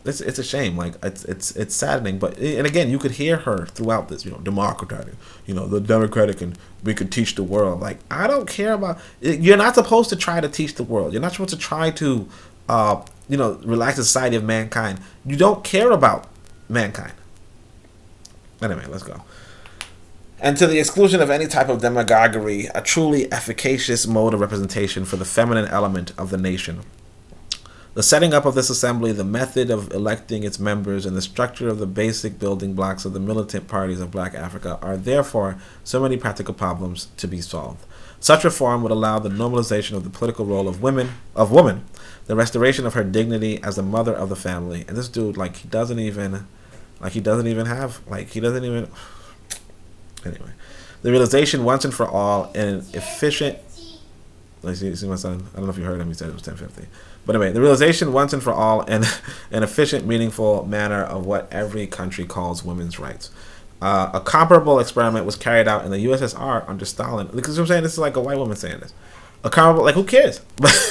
It's a shame. Like it's saddening. But and again, you could hear her throughout this. You know, democratic. You know, the democratic, and we could teach the world. Like I don't care about. You're not supposed to try to teach the world. You're not supposed to try to, relax the society of mankind. You don't care about mankind. Anyway, let's go. And to the exclusion of any type of demagoguery, a truly efficacious mode of representation for the feminine element of the nation. The setting up of this assembly, the method of electing its members, and the structure of the basic building blocks of the militant parties of Black Africa are therefore so many practical problems to be solved. Such reform would allow the normalization of the political role of woman, the restoration of her dignity as the mother of the family. And this dude, he doesn't even anyway, the realization once and for all in an efficient. See my son? I don't know if you heard him. He said it was 10:50. But anyway, the realization once and for all in an efficient, meaningful manner of what every country calls women's rights. A comparable experiment was carried out in the USSR under Stalin. Because I'm saying this is like a white woman saying this. A comparable, who cares?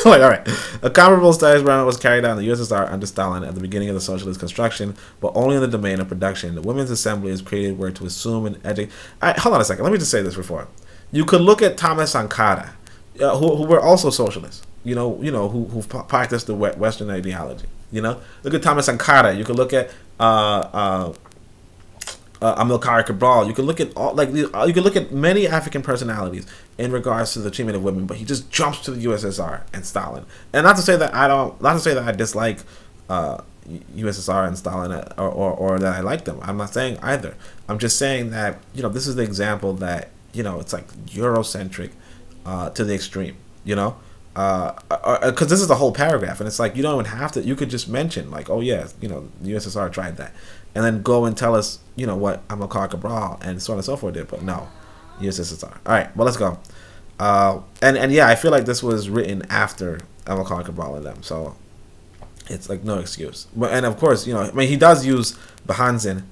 All right. A comparable study experiment was carried out in the USSR under Stalin at the beginning of the socialist construction, but only in the domain of production. The Women's Assembly is created where to assume and educate. Hold on a second. Let me just say this before. You could look at Thomas Sankara, who were also socialists. Who practiced the Western ideology. Look at Thomas Sankara. You could look at Amilcar Cabral. You could look at you could look at many African personalities in regards to the treatment of women, but he just jumps to the USSR and Stalin. And not to say that I dislike USSR and Stalin or that I like them. I'm not saying either. I'm just saying that this is the example that it's like Eurocentric to the extreme. Because this is the whole paragraph, and it's like you don't even have to. You could just mention the USSR tried that, and then go and tell us what Amilcar Cabral and so on and so forth did. But no, USSR. All right, well let's go. And yeah, I feel like this was written after Amilcar Cabral and them, so it's like no excuse. But and of course he does use Bahanzin.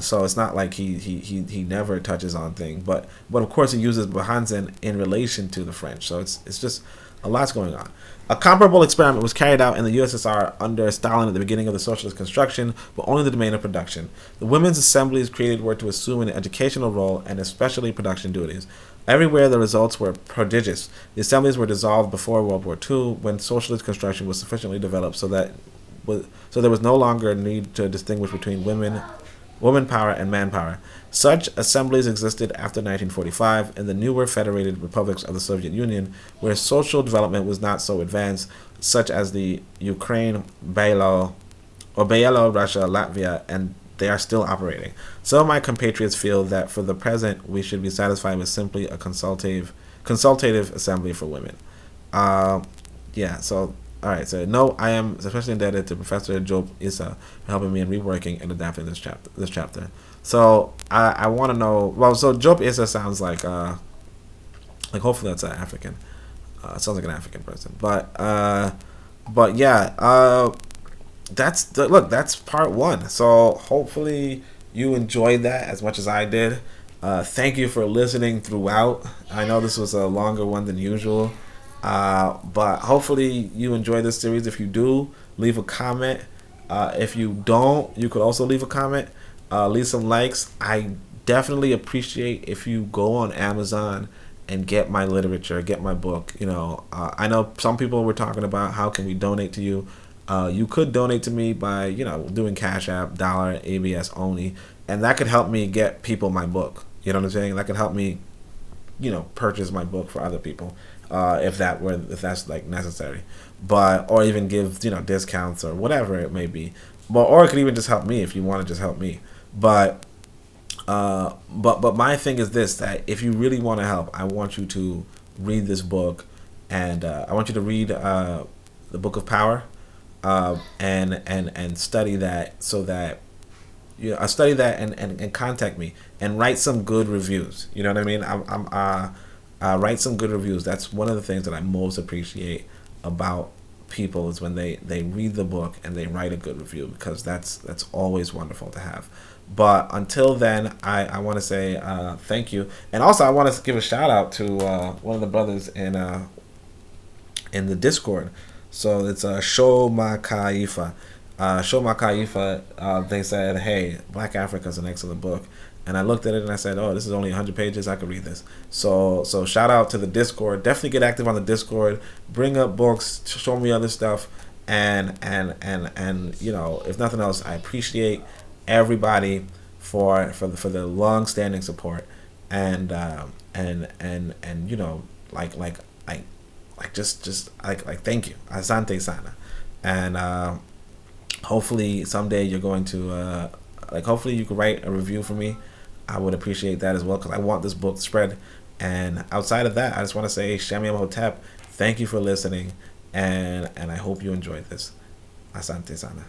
So it's not like he never touches on things, but of course he uses Bahanzin in relation to the French. So it's just a lot's going on. A comparable experiment was carried out in the USSR under Stalin at the beginning of the socialist construction, but only in the domain of production. The women's assemblies created were to assume an educational role and especially production duties. Everywhere the results were prodigious. The assemblies were dissolved before World War II, when socialist construction was sufficiently developed so there was no longer a need to distinguish between woman power and manpower. Such assemblies existed after 1945 in the newer federated republics of the Soviet Union, where social development was not so advanced, such as the Ukraine, Belarus, Latvia, and they are still operating. Some of my compatriots feel that for the present we should be satisfied with simply a consultative assembly for women. All right, so I am especially indebted to Professor Diop Issa for helping me in reworking and adapting this chapter. So I want to know. Well, so Diop Issa sounds like hopefully that's an African. It sounds like an African person, but yeah. That's part one. So hopefully you enjoyed that as much as I did. Thank you for listening throughout. I know this was a longer one than usual. But hopefully you enjoy this series. If you do, leave a comment. If you don't, you could also leave a comment. Leave some likes. I definitely appreciate if you go on Amazon and get my literature, get my book. I know some people were talking about how can we donate to you. You could donate to me by doing Cash App, $, ABS only, and that could help me get people my book. You know what I'm saying? That could help me purchase my book for other people. If that's necessary, or even give discounts or whatever it may be, or it could even just help me if you want to just help me. But my thing is this: that if you really want to help, I want you to read this book and I want you to read the Book of Power, and study that, so that study that, and contact me and write some good reviews. You know what I mean? Write some good reviews. That's one of the things that I most appreciate about people, is when they read the book and they write a good review, because that's always wonderful to have. But until then, I want to say thank you, and also I want to give a shout out to one of the brothers in the Discord. So it's Shoma Kaifa. Shoma Kaifa, they said, hey, Black Africa is an excellent book. And I looked at it and I said, oh, this is only 100 pages. I could read this. So shout out to the Discord. Definitely get active on the Discord. Bring up books. Show me other stuff. And if nothing else, I appreciate everybody for the long standing support. And thank you. Asante sana. And hopefully someday you're going to hopefully you could write a review for me. I would appreciate that as well, because I want this book to spread. And outside of that, I just want to say Shamim Hotep, thank you for listening, and I hope you enjoyed this. Asante sana.